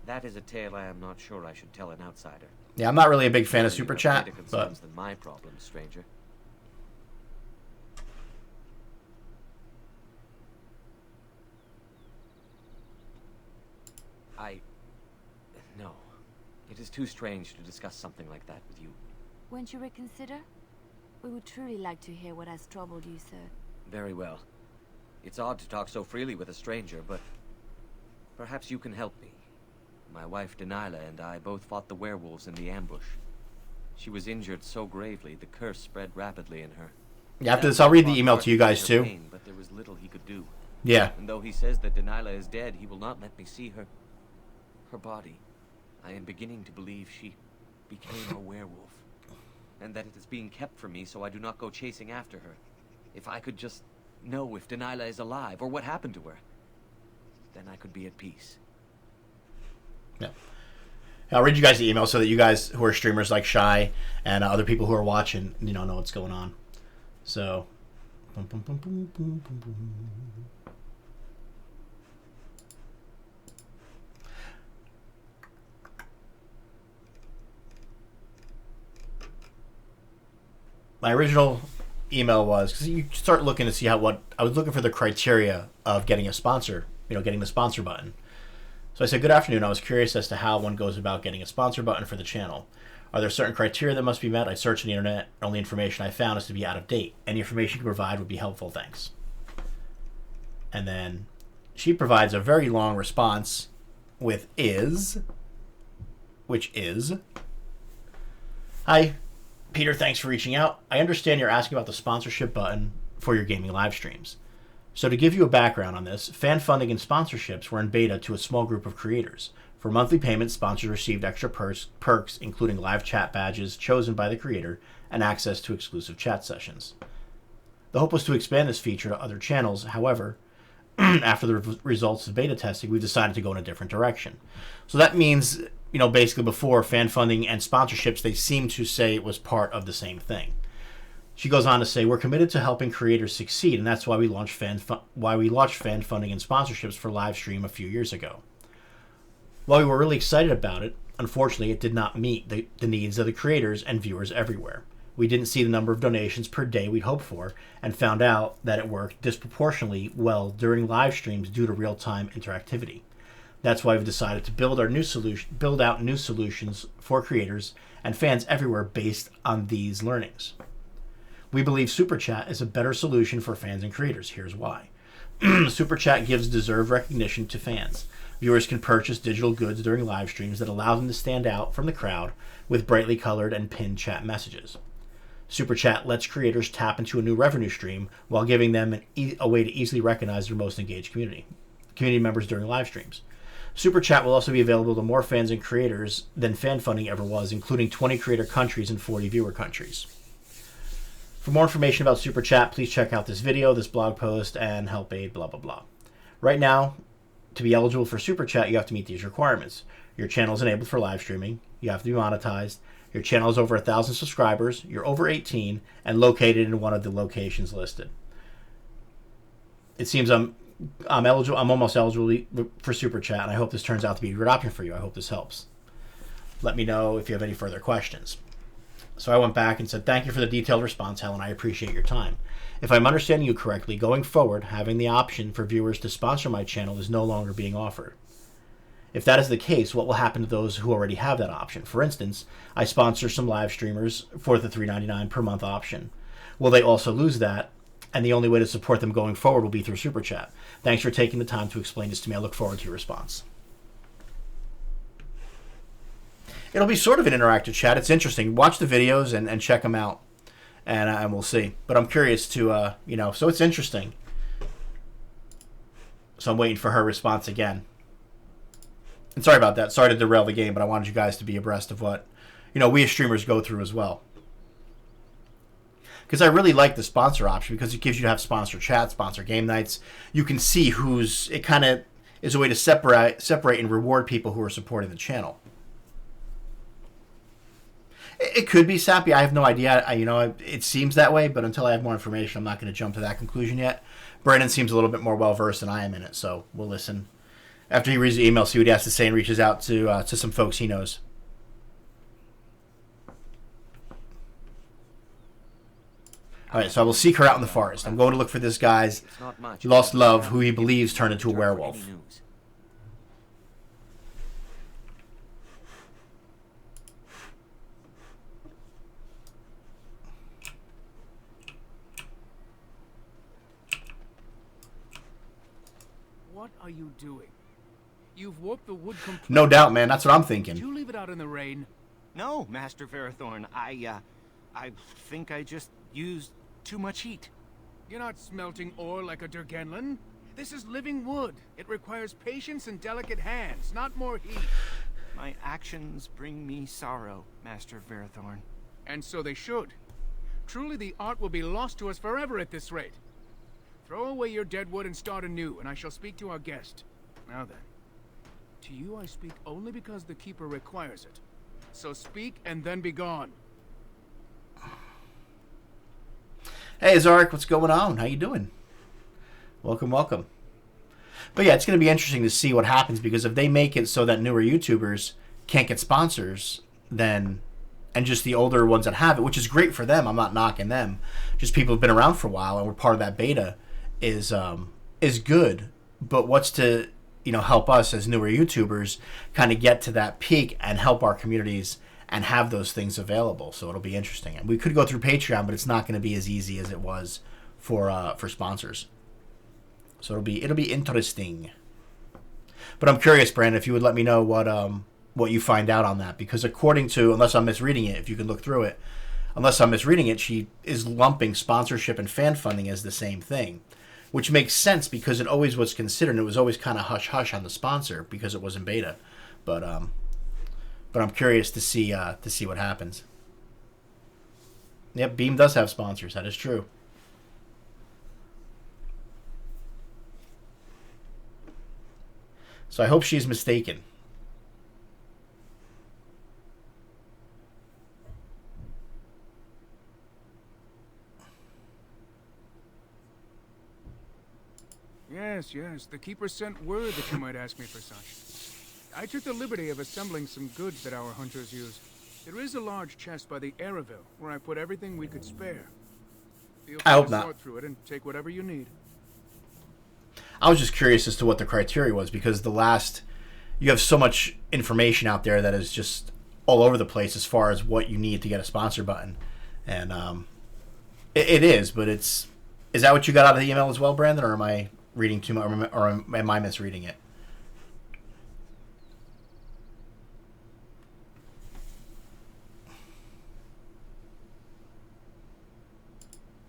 That is a tale I am not sure I should tell an outsider. Yeah, I'm not really a big fan of Super Chat, but than my problems, stranger. No. It is too strange to discuss something like that with you. Won't you reconsider? We would truly like to hear what has troubled you, sir. Very well. It's odd to talk so freely with a stranger, but perhaps you can help me. My wife Denilah and I both fought the werewolves in the ambush. She was injured so gravely, the curse spread rapidly in her. yeah, after this, I'll read the email to you guys too. But there was little he could do. Yeah. And though he says that Delilah is dead, he will not let me see her body. I am beginning to believe she became a werewolf, and that it is being kept from me so I do not go chasing after her. If I could just know if Delilah is alive or what happened to her, then I could be at peace. Yeah. I'll read you guys the email so that you guys who are streamers like Shy and other people who are watching, know what's going on. So, my original email was, because you start looking to see I was looking for the criteria of getting a sponsor, getting the sponsor button. So I said, good afternoon. I was curious as to how one goes about getting a sponsor button for the channel. Are there certain criteria that must be met? I searched on the internet. Only information I found is to be out of date. Any information you can provide would be helpful. Thanks. And then she provides a very long response with which is, hi, Peter, thanks for reaching out. I understand you're asking about the sponsorship button for your gaming live streams. So to give you a background on this, fan funding and sponsorships were in beta to a small group of creators. For monthly payments, sponsors received extra perks, including live chat badges chosen by the creator and access to exclusive chat sessions. The hope was to expand this feature to other channels. However, after the results of beta testing, we've decided to go in a different direction. So that means, basically before fan funding and sponsorships, they seem to say it was part of the same thing. She goes on to say, we're committed to helping creators succeed, and that's why we launched fan funding and sponsorships for live stream a few years ago. While we were really excited about it, unfortunately it did not meet the needs of the creators and viewers everywhere. We didn't see the number of donations per day we'd hoped for, and found out that it worked disproportionately well during live streams due to real-time interactivity. That's why we've decided to build out new solutions for creators and fans everywhere based on these learnings. We believe Super Chat is a better solution for fans and creators. Here's why. Super Chat gives deserved recognition to fans. Viewers can purchase digital goods during live streams that allow them to stand out from the crowd with brightly colored and pinned chat messages. Super Chat lets creators tap into a new revenue stream while giving them a way to easily recognize their most engaged community members during live streams. Super Chat will also be available to more fans and creators than fan funding ever was, including 20 creator countries and 40 viewer countries. For more information about Super Chat, please check out this video, this blog post, and help aid, blah, blah, blah. Right now, to be eligible for Super Chat, you have to meet these requirements. Your channel is enabled for live streaming. You have to be monetized. Your channel is over 1,000 subscribers. You're over 18 and located in one of the locations listed. It seems I'm eligible. I'm almost eligible for Super Chat, and I hope this turns out to be a good option for you. I hope this helps. Let me know if you have any further questions. So I went back and said, thank you for the detailed response, Helen. I appreciate your time. If I'm understanding you correctly, going forward, having the option for viewers to sponsor my channel is no longer being offered. If that is the case, what will happen to those who already have that option? For instance, I sponsor some live streamers for the $3.99 per month option. Will they also lose that? And the only way to support them going forward will be through Super Chat. Thanks for taking the time to explain this to me. I look forward to your response. It'll be sort of an interactive chat. It's interesting. Watch the videos and check them out, and we'll see. But I'm curious to, so it's interesting. So I'm waiting for her response again. And sorry about that. Sorry to derail the game, but I wanted you guys to be abreast of what, we as streamers go through as well. Because I really like the sponsor option because it gives you to have sponsor chat, sponsor game nights. You can see it kind of is a way to separate and reward people who are supporting the channel. It could be sappy. I have no idea. It seems that way, but until I have more information, I'm not going to jump to that conclusion yet. Brandon seems a little bit more well-versed than I am in it, so we'll listen. After he reads the email, see what he has to say and reaches out to some folks he knows. All right, so I will seek her out in the forest. I'm going to look for this guy's lost love, who he believes turned into a werewolf. What are you doing? You've warped the wood completely. No doubt, man. That's what I'm thinking. Did you leave it out in the rain? No, Master Ferrothorn. I think I just used too much heat. You're not smelting ore like a Durgenlin. This is living wood. It requires patience and delicate hands, not more heat. My actions bring me sorrow, Master Verthorn. And so they should. Truly the art will be lost to us forever at this rate. Throw away your dead wood and start anew, and I shall speak to our guest. Now then, to you I speak only because the Keeper requires it. So speak and then be gone. Hey, Zarek, what's going on? How you doing? Welcome, welcome. But yeah, it's going to be interesting to see what happens, because if they make it so that newer YouTubers can't get sponsors, then, and just the older ones that have it, which is great for them, I'm not knocking them, just people who've been around for a while and were part of that beta, is good. But what's to, help us as newer YouTubers kind of get to that peak and help our communities and have those things available. So it'll be interesting. And we could go through Patreon, but it's not going to be as easy as it was for sponsors. So it'll be interesting. But I'm curious, Brandon, if you would let me know what you find out on that, because according to, unless I'm misreading it, if you can look through it, unless I'm misreading it, she is lumping sponsorship and fan funding as the same thing, which makes sense because it always was considered, and it was always kind of hush hush on the sponsor because it was in beta. But I'm curious to see what happens. Yep, Beam does have sponsors. That is true. So I hope she's mistaken. Yes, the Keeper sent word that you might ask me for such. I took the liberty of assembling some goods that our hunters use. There is a large chest by the Araville where I put everything we could spare. Feel free I hope to not. sort through it and take whatever you need. I was just curious as to what the criteria was, because you have so much information out there that is just all over the place as far as what you need to get a sponsor button. And it is, but is that what you got out of the email as well, Brandon, or am I reading too much, or am I misreading it?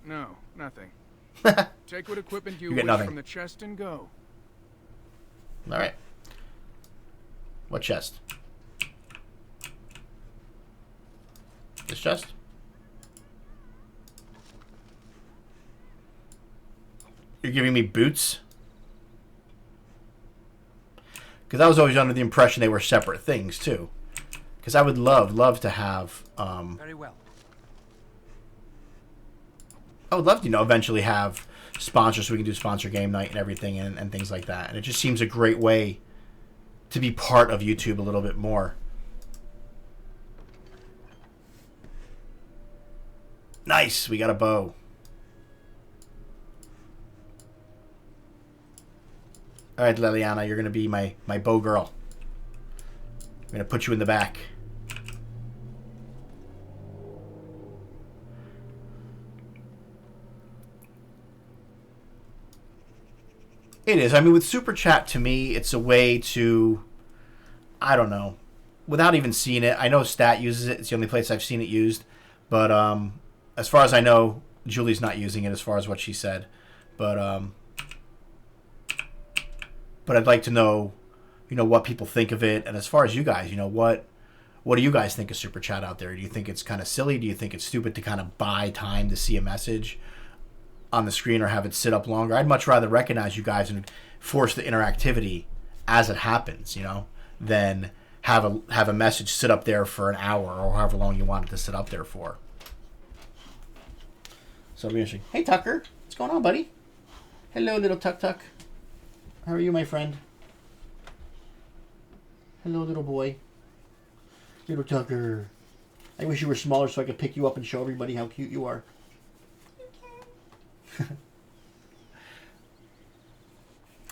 No, nothing. Take what equipment you You get wish nothing. from the chest and go. All right. What chest? This chest? You're giving me boots? Because I was always under the impression they were separate things, too. Because I would love to have... Very well. I would love to, eventually have sponsors so we can do sponsor game night and everything and things like that. And it just seems a great way to be part of YouTube a little bit more. Nice, we got a bow. All right, Liliana, you're going to be my bow girl. I'm going to put you in the back. It is. I mean, with Super Chat, to me, it's a way to, I don't know, without even seeing it. I know Stat uses it. It's the only place I've seen it used. But as far as I know, Julie's not using it as far as what she said. But I'd like to know, what people think of it. And as far as you guys, what do you guys think of Super Chat out there? Do you think it's kind of silly? Do you think it's stupid to kind of buy time to see a message on the screen or have it sit up longer? I'd much rather recognize you guys and force the interactivity as it happens, than have a message sit up there for an hour or however long you want it to sit up there for. So it'll be interesting. Hey, Tucker. What's going on, buddy? Hello, little Tuck. How are you, my friend? Hello, little boy. Little Tucker. I wish you were smaller so I could pick you up and show everybody how cute you are.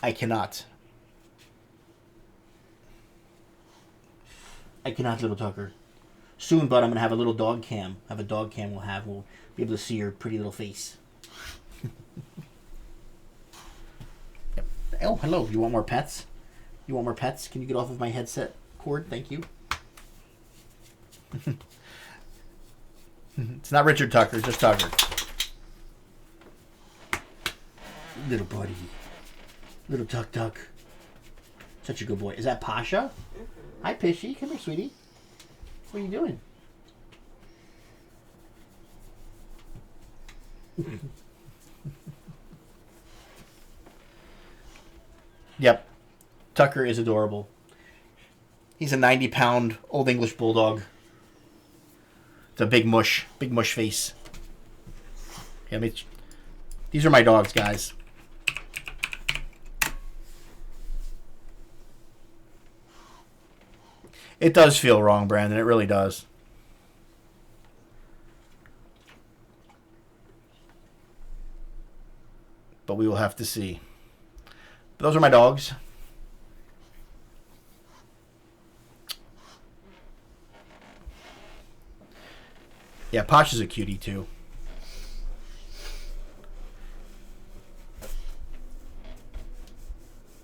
I cannot. Little Tucker. Soon, bud, I'm going to have a little dog cam. We'll be able to see your pretty little face. Yep. Oh, hello. You want more pets? Can you get off of my headset cord? Thank you. It's not Richard Tucker, just Tucker. Little buddy. Little Tuck Tuck. Such a good boy. Is that Pasha? Hi, Pishy. Come here, sweetie. What are you doing? Yep. Tucker is adorable. He's a 90-pound Old English Bulldog. It's a big mush face. Yeah, these are my dogs, guys. It does feel wrong, Brandon. It really does. But we will have to see. But those are my dogs. Yeah, Posh is a cutie too.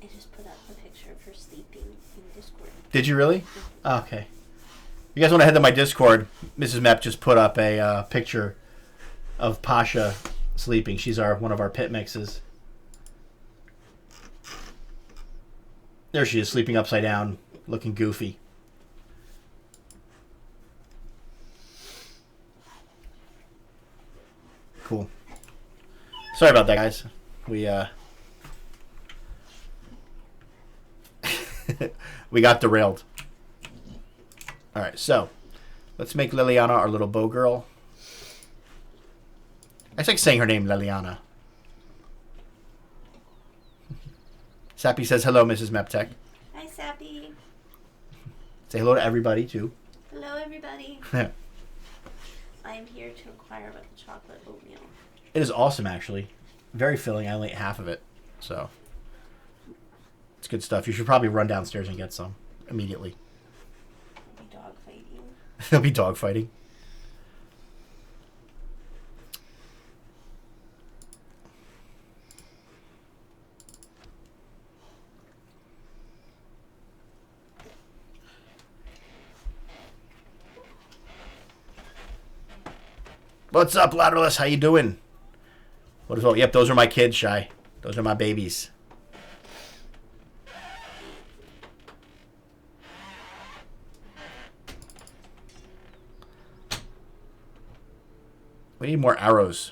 I just put up a picture of her sleeping in Discord. Did you really? Oh, okay. You guys want to head to my Discord? Mrs. Mep just put up a picture of Pasha sleeping. She's one of our pit mixes. There she is, sleeping upside down, looking goofy. Cool. Sorry about that, guys. We we got derailed. All right, so let's make Liliana our little bow girl. I like saying her name, Liliana. Sappy says hello, Mrs. Meptech. Hi, Sappy. Say hello to everybody too. Hello, everybody. I am here to inquire about the chocolate oatmeal. It is awesome, actually. Very filling. I only ate half of it, so it's good stuff. You should probably run downstairs and get some immediately. Be dog fighting. They'll be dog fighting. What's up, Lateralus? How you doing? What is all? Yep, those are my kids, Shy. Those are my babies. We need more arrows.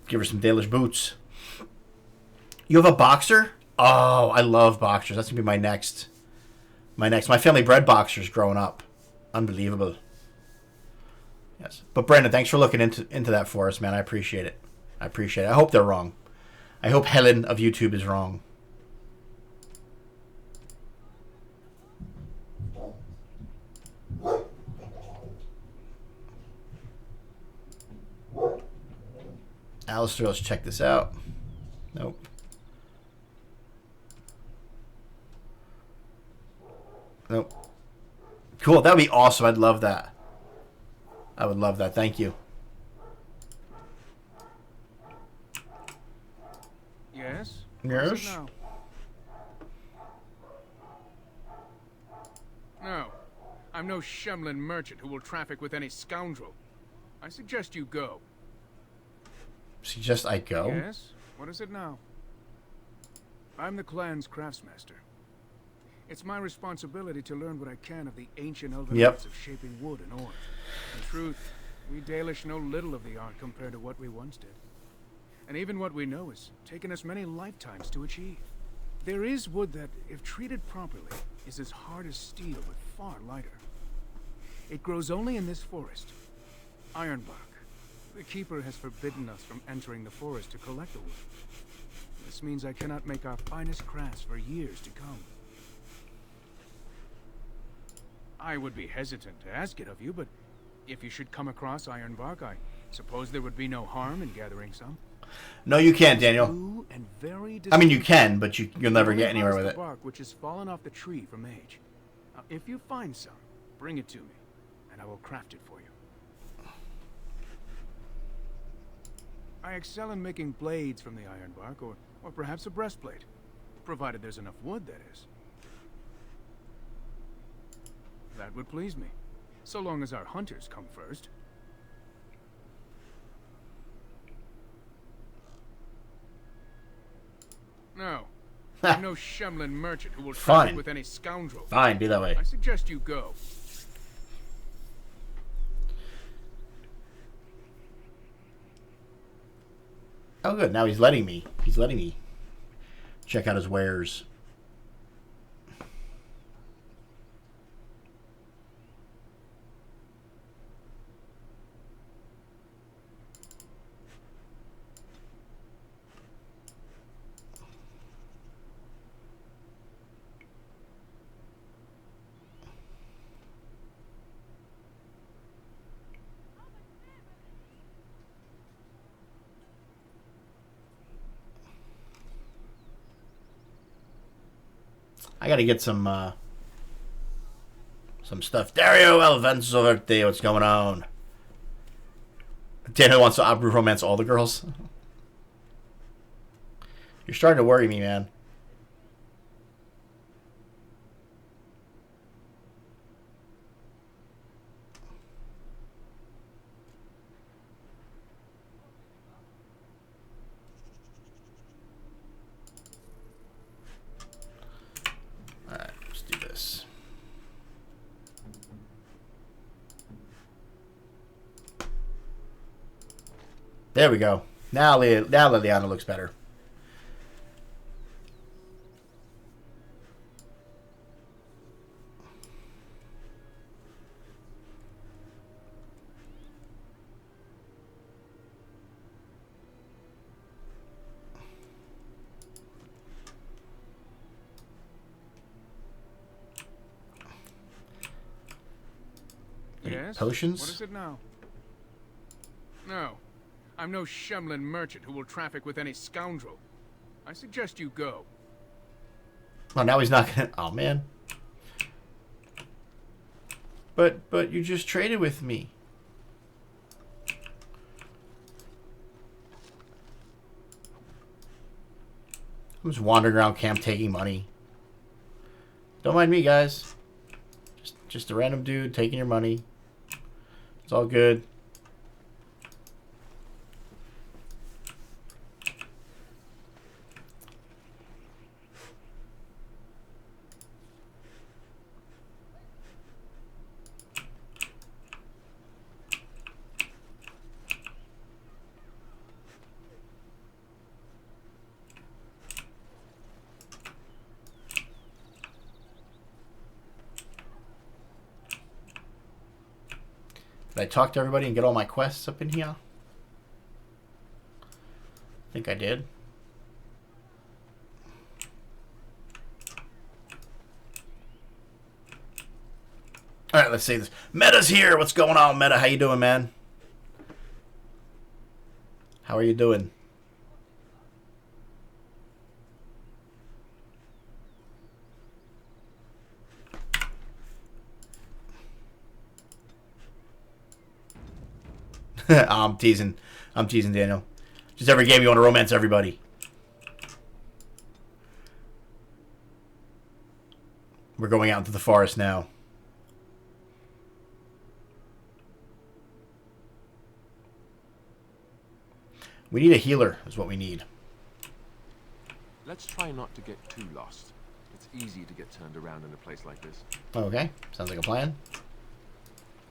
Give her some Dalish boots. You have a boxer? Oh, I love boxers. That's gonna be my next. My family bred boxers growing up. Unbelievable. Yes, but Brandon, thanks for looking into that for us, man. I appreciate it. I hope they're wrong. I hope Helen of YouTube is wrong. Alistair, let's check this out. Nope. Nope. Cool, that'd be awesome. I'd love that. I would love that. Thank you. Yes? Yes? What is it now? No. I'm no Shemlin merchant who will traffic with any scoundrel. I suggest you go. Suggest I go? Yes? What is it now? I'm the clan's craftsmaster. It's my responsibility to learn what I can of the ancient elven arts of shaping wood and ore. In truth, we Dalish know little of the art compared to what we once did. And even what we know has taken us many lifetimes to achieve. There is wood that, if treated properly, is as hard as steel but far lighter. It grows only in this forest, Ironbark. The Keeper has forbidden us from entering the forest to collect the wood. This means I cannot make our finest crafts for years to come. I would be hesitant to ask it of you, but if you should come across Ironbark, I suppose there would be no harm in gathering some. No, you can't, Daniel. I mean, you can, but you'll never get anywhere with it. Bark which has fallen off the tree from age. Now, if you find some, bring it to me, and I will craft it for you. I excel in making blades from the ironbark, or perhaps a breastplate. Provided there's enough wood, that is. That would please me. So long as our hunters come first. No. I'm no Shemlin merchant who will traffic with any scoundrel. Fine, be that way. I suggest you go. Oh, good. Now he's letting me. He's letting me check out his wares. I gotta get some stuff. Dario Alvensoverti, what's going on? Daniel wants to romance all the girls. You're starting to worry me, man. There we go. Now Liliana looks better. Yes? Potions? What is it now? No. I'm no Shemlin merchant who will traffic with any scoundrel. I suggest you go. Oh, now he's not gonna... Oh, man. But you just traded with me. I'm just wandering around camp taking money. Don't mind me, guys. Just a random dude taking your money. It's all good. Did I talk to everybody and get all my quests up in here? I think I did. Alright, let's see this. Meta's here! What's going on, Meta? How you doing, man? How are you doing? I'm teasing. I'm teasing, Daniel. Just every game you want to romance everybody. We're going out into the forest now. We need a healer, is what we need. Let's try not to get too lost. It's easy to get turned around in a place like this. Okay, sounds like a plan.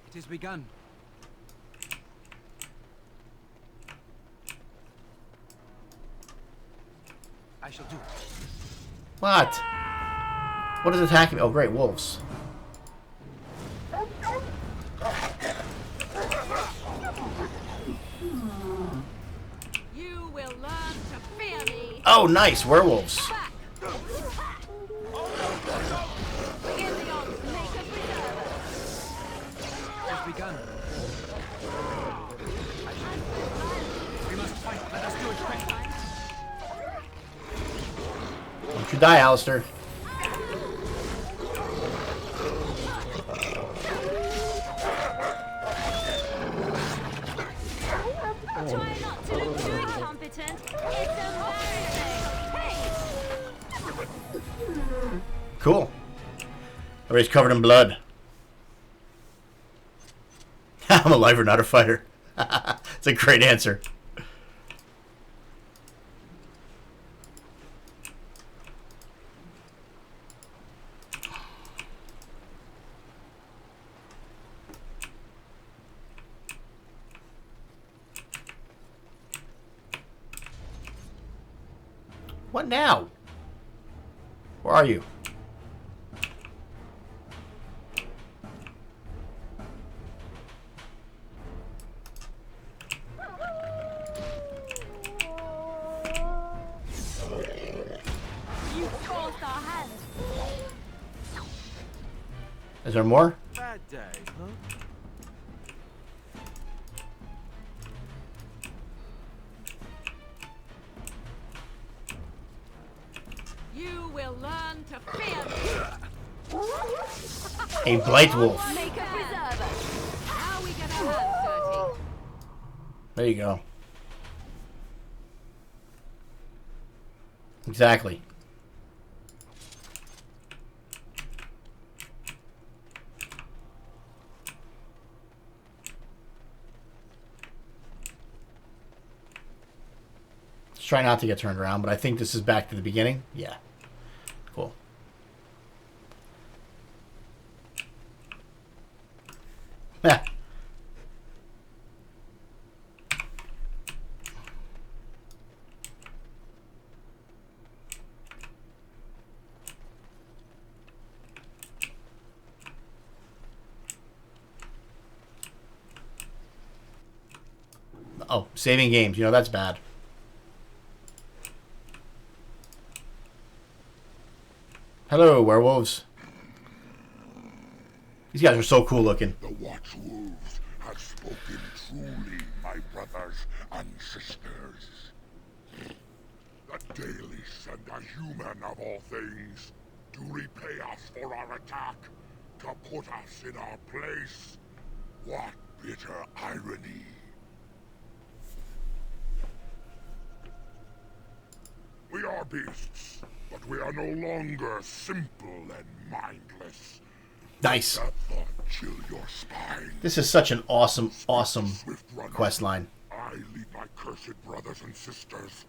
It has begun. I shall do it. What? What is attacking me? Oh, great, wolves. You will learn to fear me. Oh, nice, werewolves. Has begun. We must fight. Let us do it quickly. Don't you die, Alistair. Cool. Everybody's covered in blood. I'm a lifer, not a fighter. It's a great answer. What now? Where are you? You forced our hand. Is there more? Bad day, huh? You will learn to fear me. A blight wolf. Make a preserver. Now we get our hands dirty. There you go. Exactly. Let's try not to get turned around, but I think this is back to the beginning. Yeah. Cool. Yeah. Oh, saving games. You know, that's bad. Hello, werewolves. These guys are so cool looking. The Watchwolves have spoken truly, my brothers and sisters. The Dalish and the human of all things to repay us for our attack, to put us in our place. What bitter irony. We are beasts, but we are no longer simple and mindless. Nice. That thought chill your spine. This is such an awesome, awesome quest line. I lead my cursed brothers and sisters.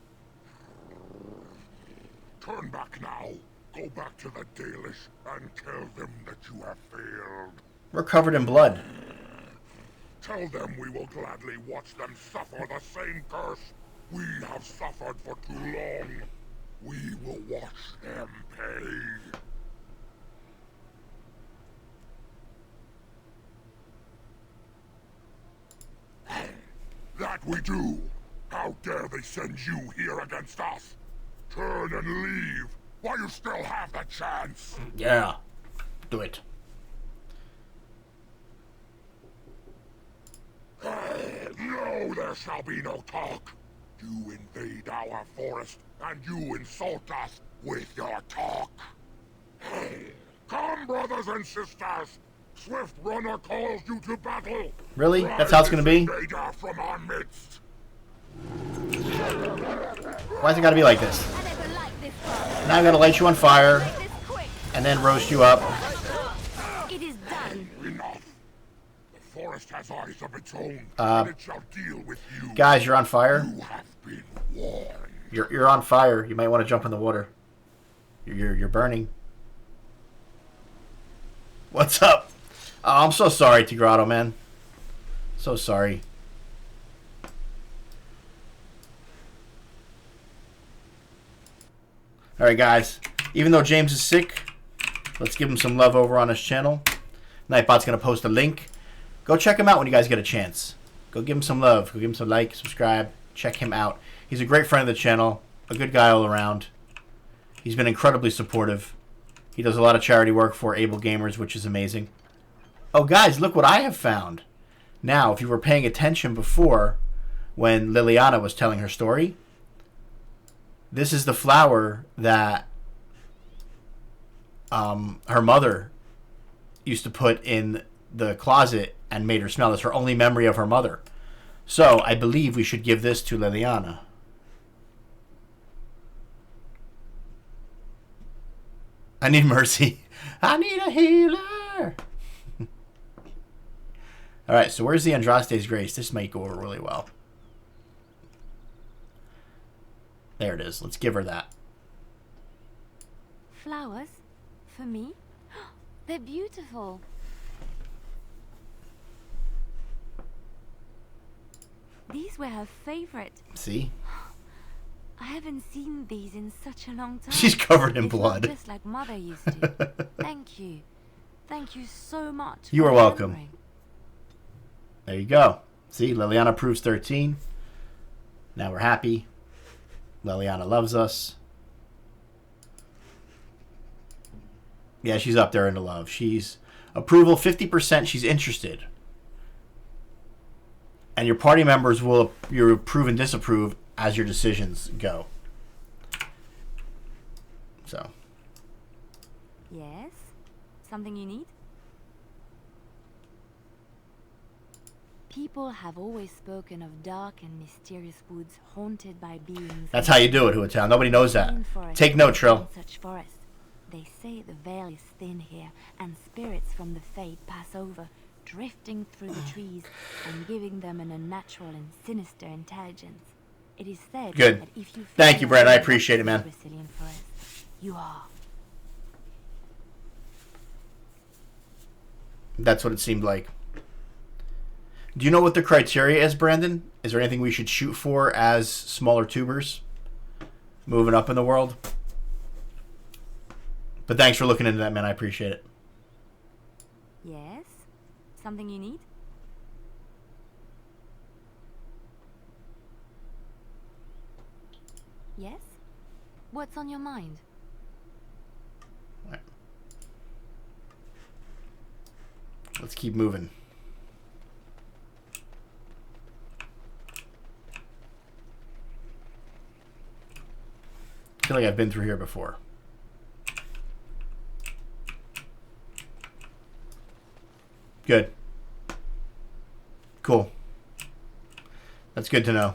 Turn back now. Go back to the Dalish and tell them that you have failed. We're covered in blood. Tell them we will gladly watch them suffer the same curse we have suffered for too long. We will watch them pay. That we do. How dare they send you here against us? Turn and leave while you still have the chance. Yeah. Do it. No, there shall be no talk. You invade our forest, and you insult us with your talk. Come, brothers and sisters! Swift Runner calls you to battle! Really? That's how it's gonna be? From our midst. Why's it gotta be like this? Now I gotta light you on fire, and then roast you up. It is done. Enough. The forest has eyes of its own, Uh, and it shall deal with you. Guys, you're on fire. You have been warned. You're on fire. You might want to jump in the water. You're burning. What's up? Oh, I'm so sorry, Tigrado, man. So sorry. Alright, guys. Even though James is sick, let's give him some love over on his channel. Nightbot's going to post a link. Go check him out when you guys get a chance. Go give him some love. Go give him some like, subscribe. Check him out. He's a great friend of the channel. A good guy all around. He's been incredibly supportive. He does a lot of charity work for Able Gamers, which is amazing. Oh, guys, look what I have found. Now, if you were paying attention before when Liliana was telling her story, this is the flower that her mother used to put in the closet and made her smell. It's her only memory of her mother. So, I believe we should give this to Liliana. I need mercy. I need a healer. All right, so where's the Andraste's Grace? This might go over really well. There it is. Let's give her that. Flowers? For me? They're beautiful. These were her favorite. See? I haven't seen these in such a long time. She's covered in They smell blood. just like Mother used to. Thank you. Thank you so much. You for are welcome. remembering. There you go. See, Liliana proves 13. Now we're happy. Liliana loves us. Yeah, she's up there into love. She's approval 50%. She's interested. And your party members will you approve and disapprove as your decisions go. So. Yes? Something you need? People have always spoken of dark and mysterious woods haunted by beings. That's how you do it, Huatown. Nobody knows that. Rainforest Take note, Trill. and such forests. They say the veil is thin here, and spirits from the fade pass over, drifting through the trees and giving them an unnatural and sinister intelligence. It is said Good. that if you Thank you, find Brad. I out appreciate it, about man. the Brazilian forest, you are. That's what it seemed like. Do you know what the criteria is, Brandon? Is there anything we should shoot for as smaller tubers moving up in the world? But thanks for looking into that, man. I appreciate it. Yes? Something you need? Yes? What's on your mind? Let's keep moving. I feel like I've been through here before. Good. Cool. That's good to know.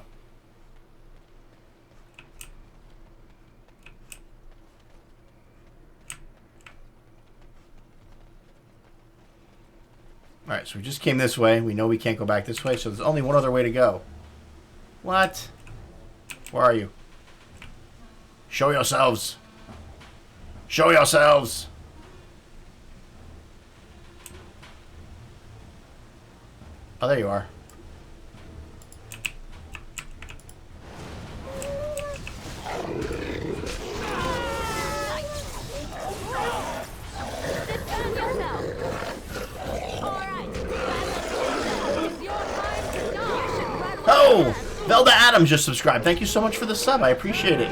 Alright, so we just came this way. We know we can't go back this way, so there's only one other way to go. What? Where are you? Show yourselves. Show yourselves. Oh, there you are. Oh! Velda Adams just subscribed. Thank you so much for the sub. I appreciate it.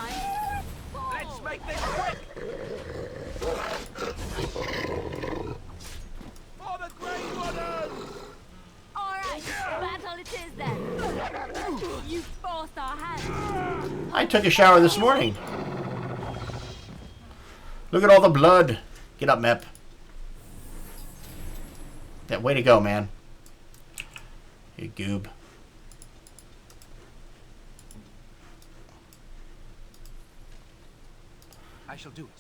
Let's make this quick! For the Grey Waters! Alright, battle it is then. You forced our hand. I took a shower this morning. Look at all the blood. Get up, Mep. Yeah, way to go, man. You goob. I shall do it.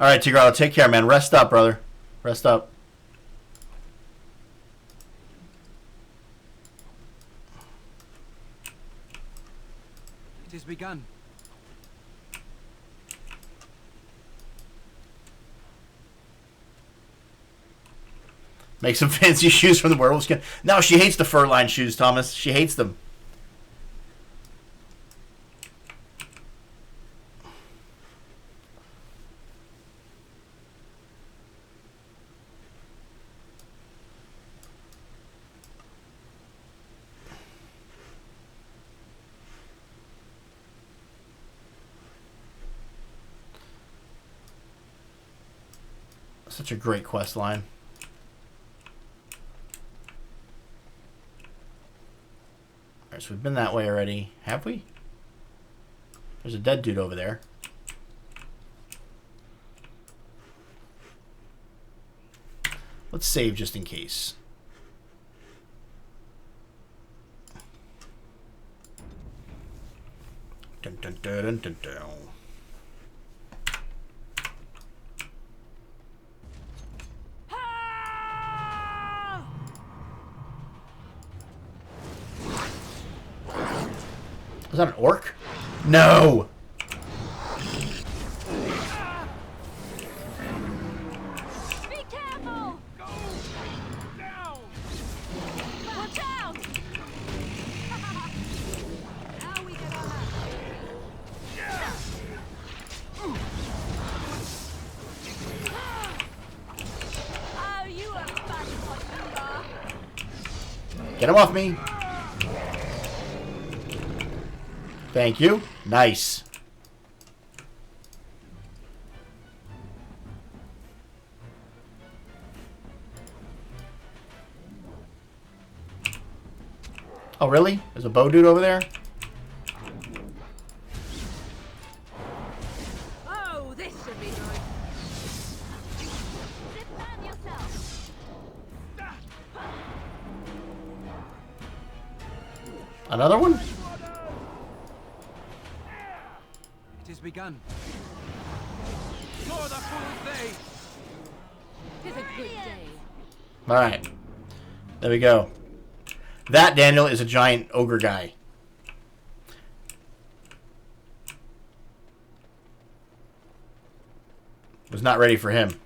All right, Tigrado, take care, man. Rest up, brother. Rest up. It is begun. Make some fancy shoes from the werewolf skin. No, she hates the fur-lined shoes, Thomas. She hates them. Such a great quest line. Alright, Alright, so we've been that way already. Have we? There's a dead dude over there. Let's save just in case. Dun, dun, dun, dun, dun, dun. Is that an orc? No! Be careful! Go down! Watch out! Now we get our Oh, you are fun, what you are. Get him off me! Thank you. Nice. Oh, really? There's a bow dude over there? Oh, this should be good. Defend yourself. Another one? It has begun. For the full day. Tis a good day. Alright. There we go. That, Daniel, is a giant ogre guy. Was not ready for him.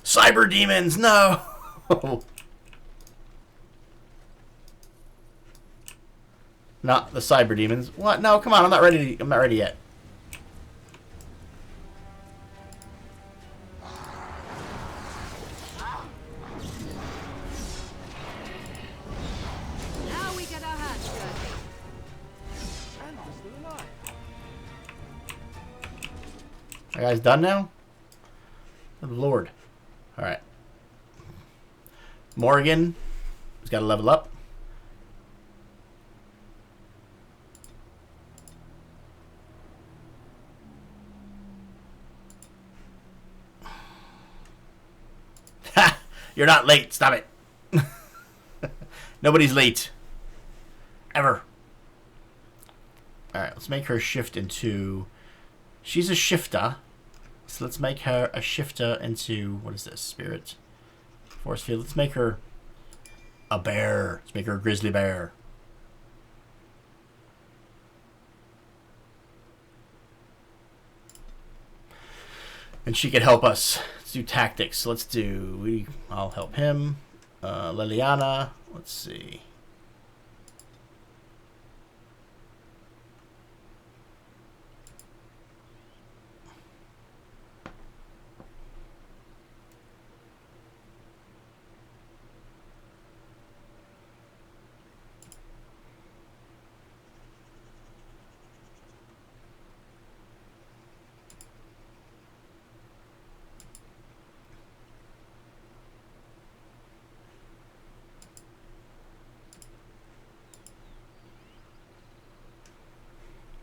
Cyber demons, no! Not the cyber demons. What? No, come on, I'm not ready. I'm not ready yet. Now we get our hands dirty. And we're still alive. Are you guys done now? Good Lord. Alright. Morgan has got to level up. Ha! You're not late. Stop it. Nobody's late. Ever. Alright, let's make her shift into... She's a shifter. So let's make her a shifter into... What is this? Spirit. Force field. Let's make her a bear. Let's make her a grizzly bear. And she could help us. Let's do tactics. So let's do... I'll help him. Liliana. Let's see.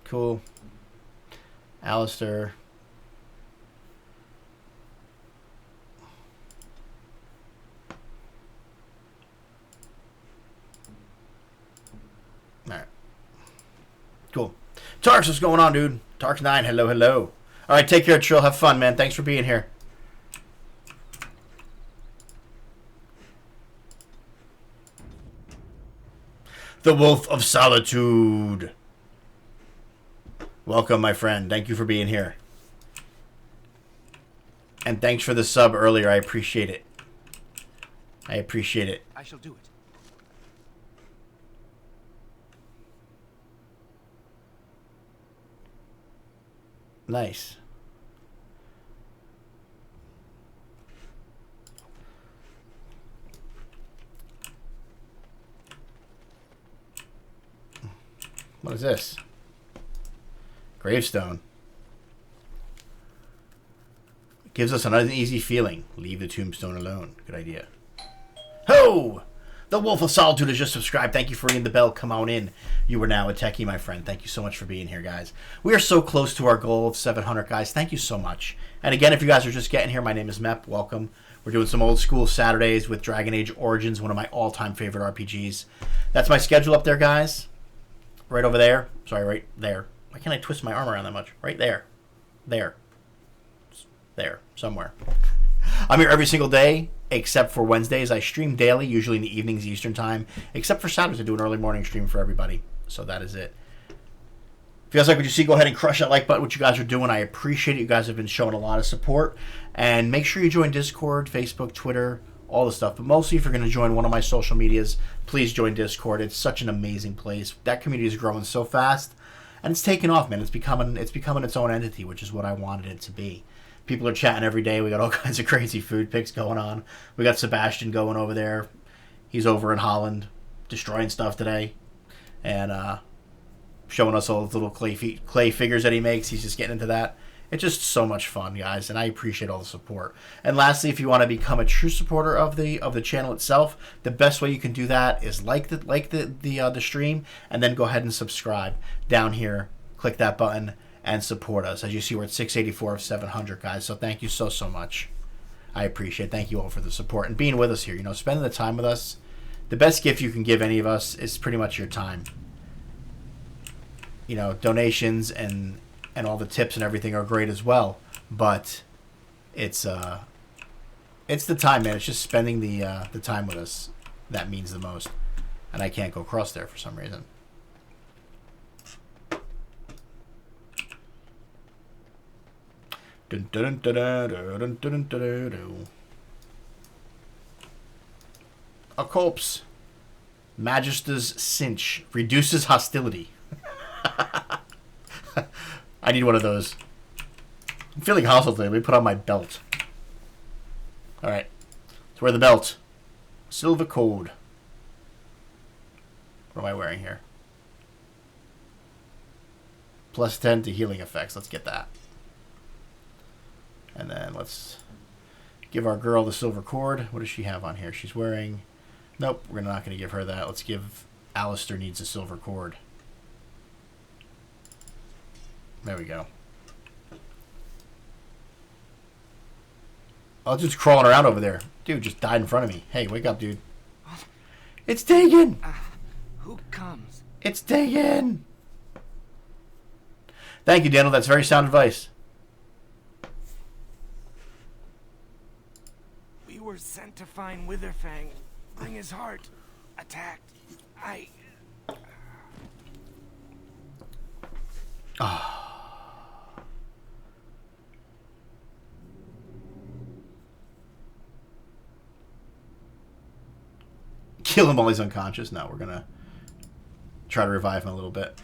Cool. Alistair. Alright. Cool. Tarks, what's going on, dude? Tarks9, hello, hello. Alright, take care, Trill. Have fun, man. Thanks for being here. The Wolf of Solitude. Welcome, my friend. Thank you for being here. And thanks for the sub earlier. I appreciate it. I appreciate it. I shall do it. Nice. What is this? Gravestone. Gives us an uneasy feeling. Leave the tombstone alone. Good idea. Ho! The Wolf of Solitude has just subscribed. Thank you for ringing the bell. Come on in. You are now a techie, my friend. Thank you so much for being here, guys. We are so close to our goal of 700, guys. Thank you so much. And again, if you guys are just getting here, my name is Mep. Welcome. We're doing some old school Saturdays with Dragon Age Origins, one of my all-time favorite RPGs. That's my schedule up there, guys. Right over there. Sorry, right there. Why can't I twist my arm around that much? Right there. There. There. Somewhere. I'm here every single day, except for Wednesdays. I stream daily, usually in the evenings Eastern time, except for Saturdays I do an early morning stream for everybody. So that is it. If you guys like what you see, go ahead and crush that like button, what you guys are doing. I appreciate it. You guys have been showing a lot of support. And make sure you join Discord, Facebook, Twitter, all the stuff. But mostly if you're going to join one of my social medias, please join Discord. It's such an amazing place. That community is growing so fast. And it's taken off, man. It's becoming its own entity, which is what I wanted it to be. People are chatting every day. We got all kinds of crazy food pics going on. We got Sebastian going over there. He's over in Holland destroying stuff today. And showing us all the little clay figures that he makes. He's just getting into that. It's just so much fun, guys, and I appreciate all the support. And lastly, if you want to become a true supporter of the channel itself, the best way you can do that is like the stream, and then go ahead and subscribe down here. Click that button and support us. As you see, we're at 684 of 700, guys. So thank you so much. I appreciate it. Thank you all for the support and being with us here. You know, spending the time with us. The best gift you can give any of us is pretty much your time. You know, donations and all the tips and everything are great as well, but it's the time, man. It's just spending the time with us that means the most. And I can't go across there for some reason. Dun, dun, dun, dun, dun, dun, dun, dun, dun. A corpse. Magister's cinch reduces hostility. I need one of those. I'm feeling hostile today. Let me put on my belt. Alright. Let's wear the belt. Silver cord. What am I wearing here? Plus 10 to healing effects. Let's get that. And then let's give our girl the silver cord. What does she have on here? She's wearing... Nope, we're not going to give her that. Let's give... Alistair needs a silver cord. There we go. Oh, dude's crawling around over there. Dude just died in front of me. Hey, wake up, dude. It's Dagon! Who comes? It's Dagon! Thank you, Daniel. That's very sound advice. We were sent to find Witherfang. Bring his heart. Attacked. Kill him while he's unconscious. No, we're gonna try to revive him a little bit.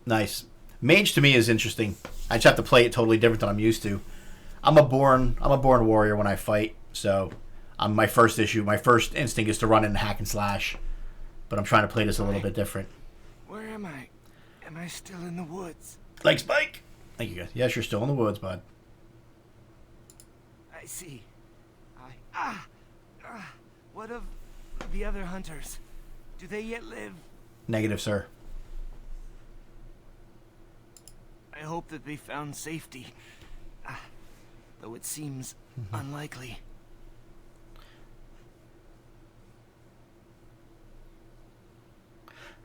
Nice. Mage to me is interesting. I just have to play it totally different than I'm used to. I'm a born warrior when I fight, so my first instinct is to run in and hack and slash. But I'm trying to play this a little bit different. Where am I? Am I still in the woods? Like Spike. Thank you, guys. Yes, you're still in the woods, bud. I see. What of the other hunters? Do they yet live? Negative, sir. I hope that they found safety. Though it seems unlikely.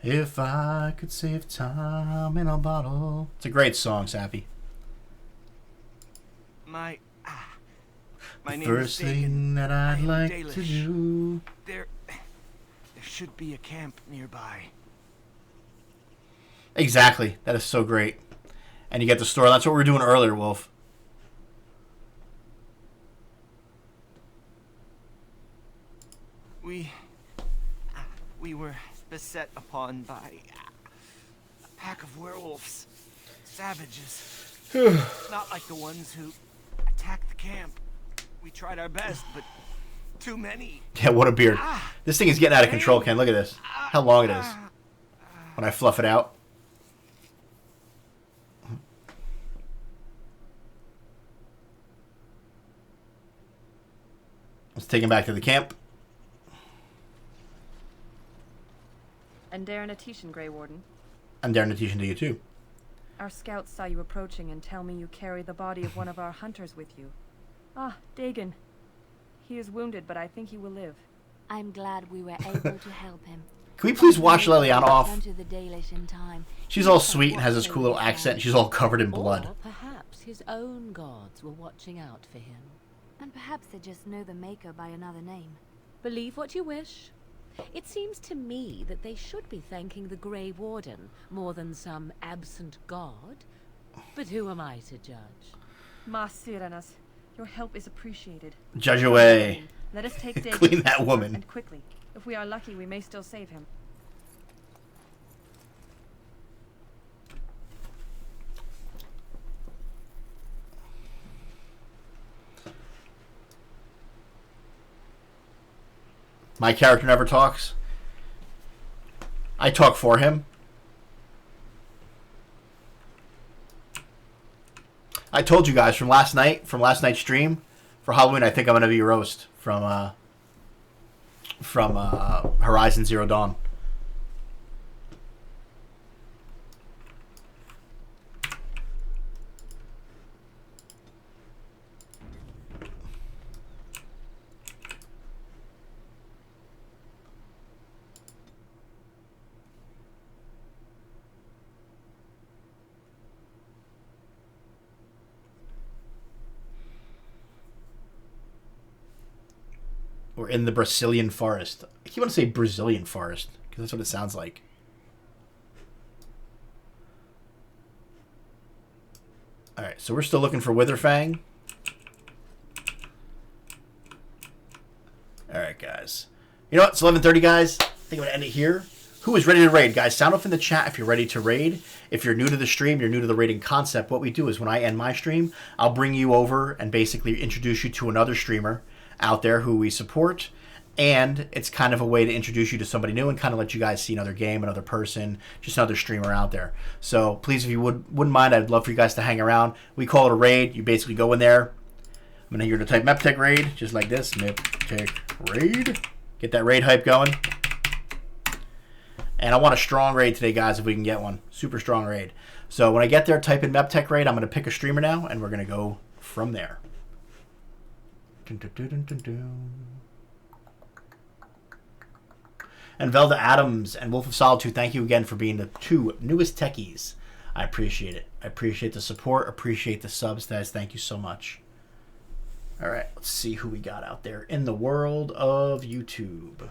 If I could save time in a bottle. It's a great song, Sappy. My the name first is Dagon. thing that I'd like Dalish. to do. There should be a camp nearby. Exactly. That is so great. And you get the store. That's what we were doing earlier, Wolf. We were beset upon by a pack of werewolves. Savages. Not like the ones who attacked the camp. We tried our best, but too many. Yeah, what a beard. This thing is getting out of control, Ken. Look at this. How long it is. When I fluff it out. Let's take him back to the camp. And Darren Atishan, Grey Warden. And Darren Atishan to you too. Our scouts saw you approaching and tell me you carry the body of one of our hunters with you. Ah, Dagon. He is wounded, but I think he will live. I'm glad we were able to help him. Can we please wash Leliana off? Gone to the Dalish in time. She's all sweet and has this cool little accent. And she's all covered in blood. Or perhaps his own gods were watching out for him. And perhaps they just know the Maker by another name. Believe what you wish. It seems to me that they should be thanking the Grey Warden more than some absent god. But who am I to judge? Ma Syranas, your help is appreciated. Judge away. Let us take Dagon. Clean that woman. And quickly. If we are lucky, we may still save him. My character never talks. I talk for him. I told you guys from last night's stream, for Halloween, I think I'm gonna be roast from Horizon Zero Dawn. We're in the Brazilian forest. I keep want to say Brazilian forest because that's what it sounds like. All right, so we're still looking for Witherfang. All right, guys. You know what? It's 11:30, guys. I think I'm gonna end it here. Who is ready to raid, guys? Sound off in the chat if you're ready to raid. If you're new to the stream, you're new to the raiding concept. What we do is when I end my stream, I'll bring you over and basically introduce you to another streamer out there who we support, and it's kind of a way to introduce you to somebody new and kind of let you guys see another game, another person, just another streamer out there. So please, if you wouldn't mind, I'd love for you guys to hang around. We call it a raid. You basically go in there. I'm gonna hear to type Meptech raid just like this. Meptech raid. Get that raid hype going. And I want a strong raid today, guys, if we can get one. Super strong raid. So when I get there, type in Meptech raid. I'm gonna pick a streamer now, and we're gonna go from there. Dun, dun, dun, dun, dun, dun. And Velda Adams and Wolf of Solitude, thank you again for being the 2 newest techies. I appreciate it. I appreciate the support. Appreciate the subs, guys. Thank you so much. All right, let's see who we got out there in the world of YouTube.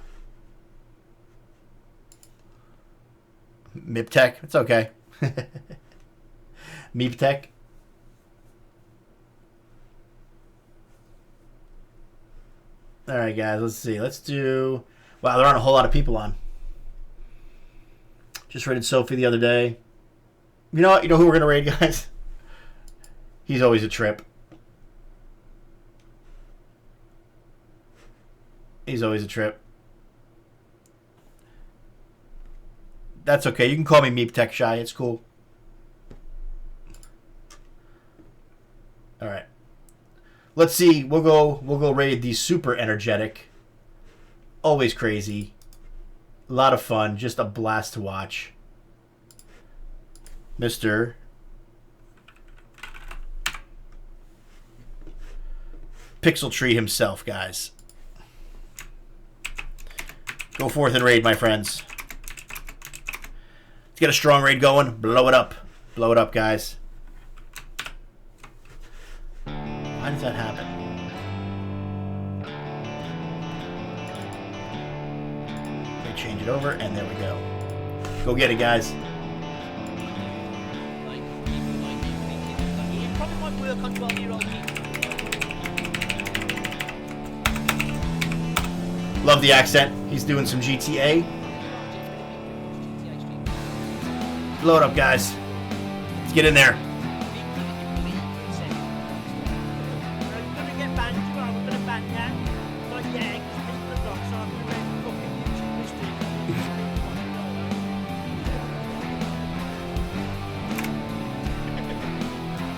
Miptech, it's okay. Meeptech. All right, guys, let's see. Let's do... Wow, there aren't a whole lot of people on. Just raided Sophie the other day. You know what? You know who we're going to raid, guys? He's always a trip. He's always a trip. That's okay. You can call me Meeptech Shy. It's cool. All right. Let's see. We'll go raid the super energetic. Always crazy. A lot of fun. Just a blast to watch. Mr. Pixel Tree himself, guys. Go forth and raid, my friends. Let's get a strong raid going. Blow it up. Blow it up, guys. Why does that happen? Okay, change it over, and there we go. Go get it, guys. It probably might work on 12-year-old people. Love the accent. He's doing some GTA. Blow it up, guys. Let's get in there.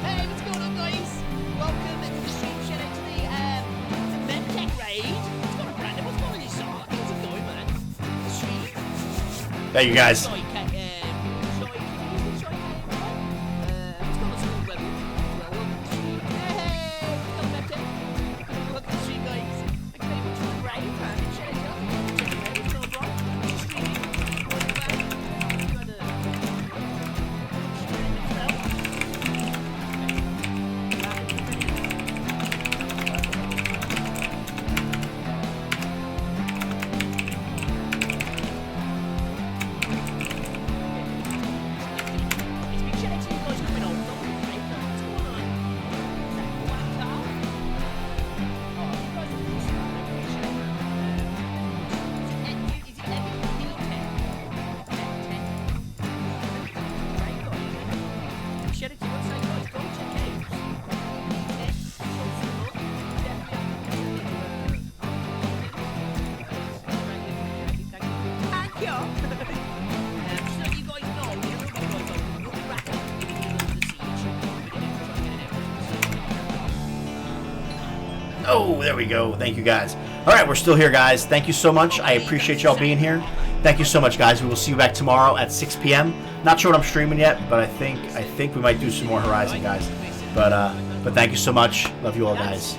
Hey, what's going on, guys? Welcome to the stream, shout out to the Medtech raid. Thank you, guys. Oh, there we go. Thank you, guys. All right, we're still here, guys. Thank you so much. I appreciate y'all being here. Thank you so much, guys. We will see you back tomorrow at 6 p.m. Not sure what I'm streaming yet, but I think we might do some more Horizon, guys. But thank you so much. Love you all, guys.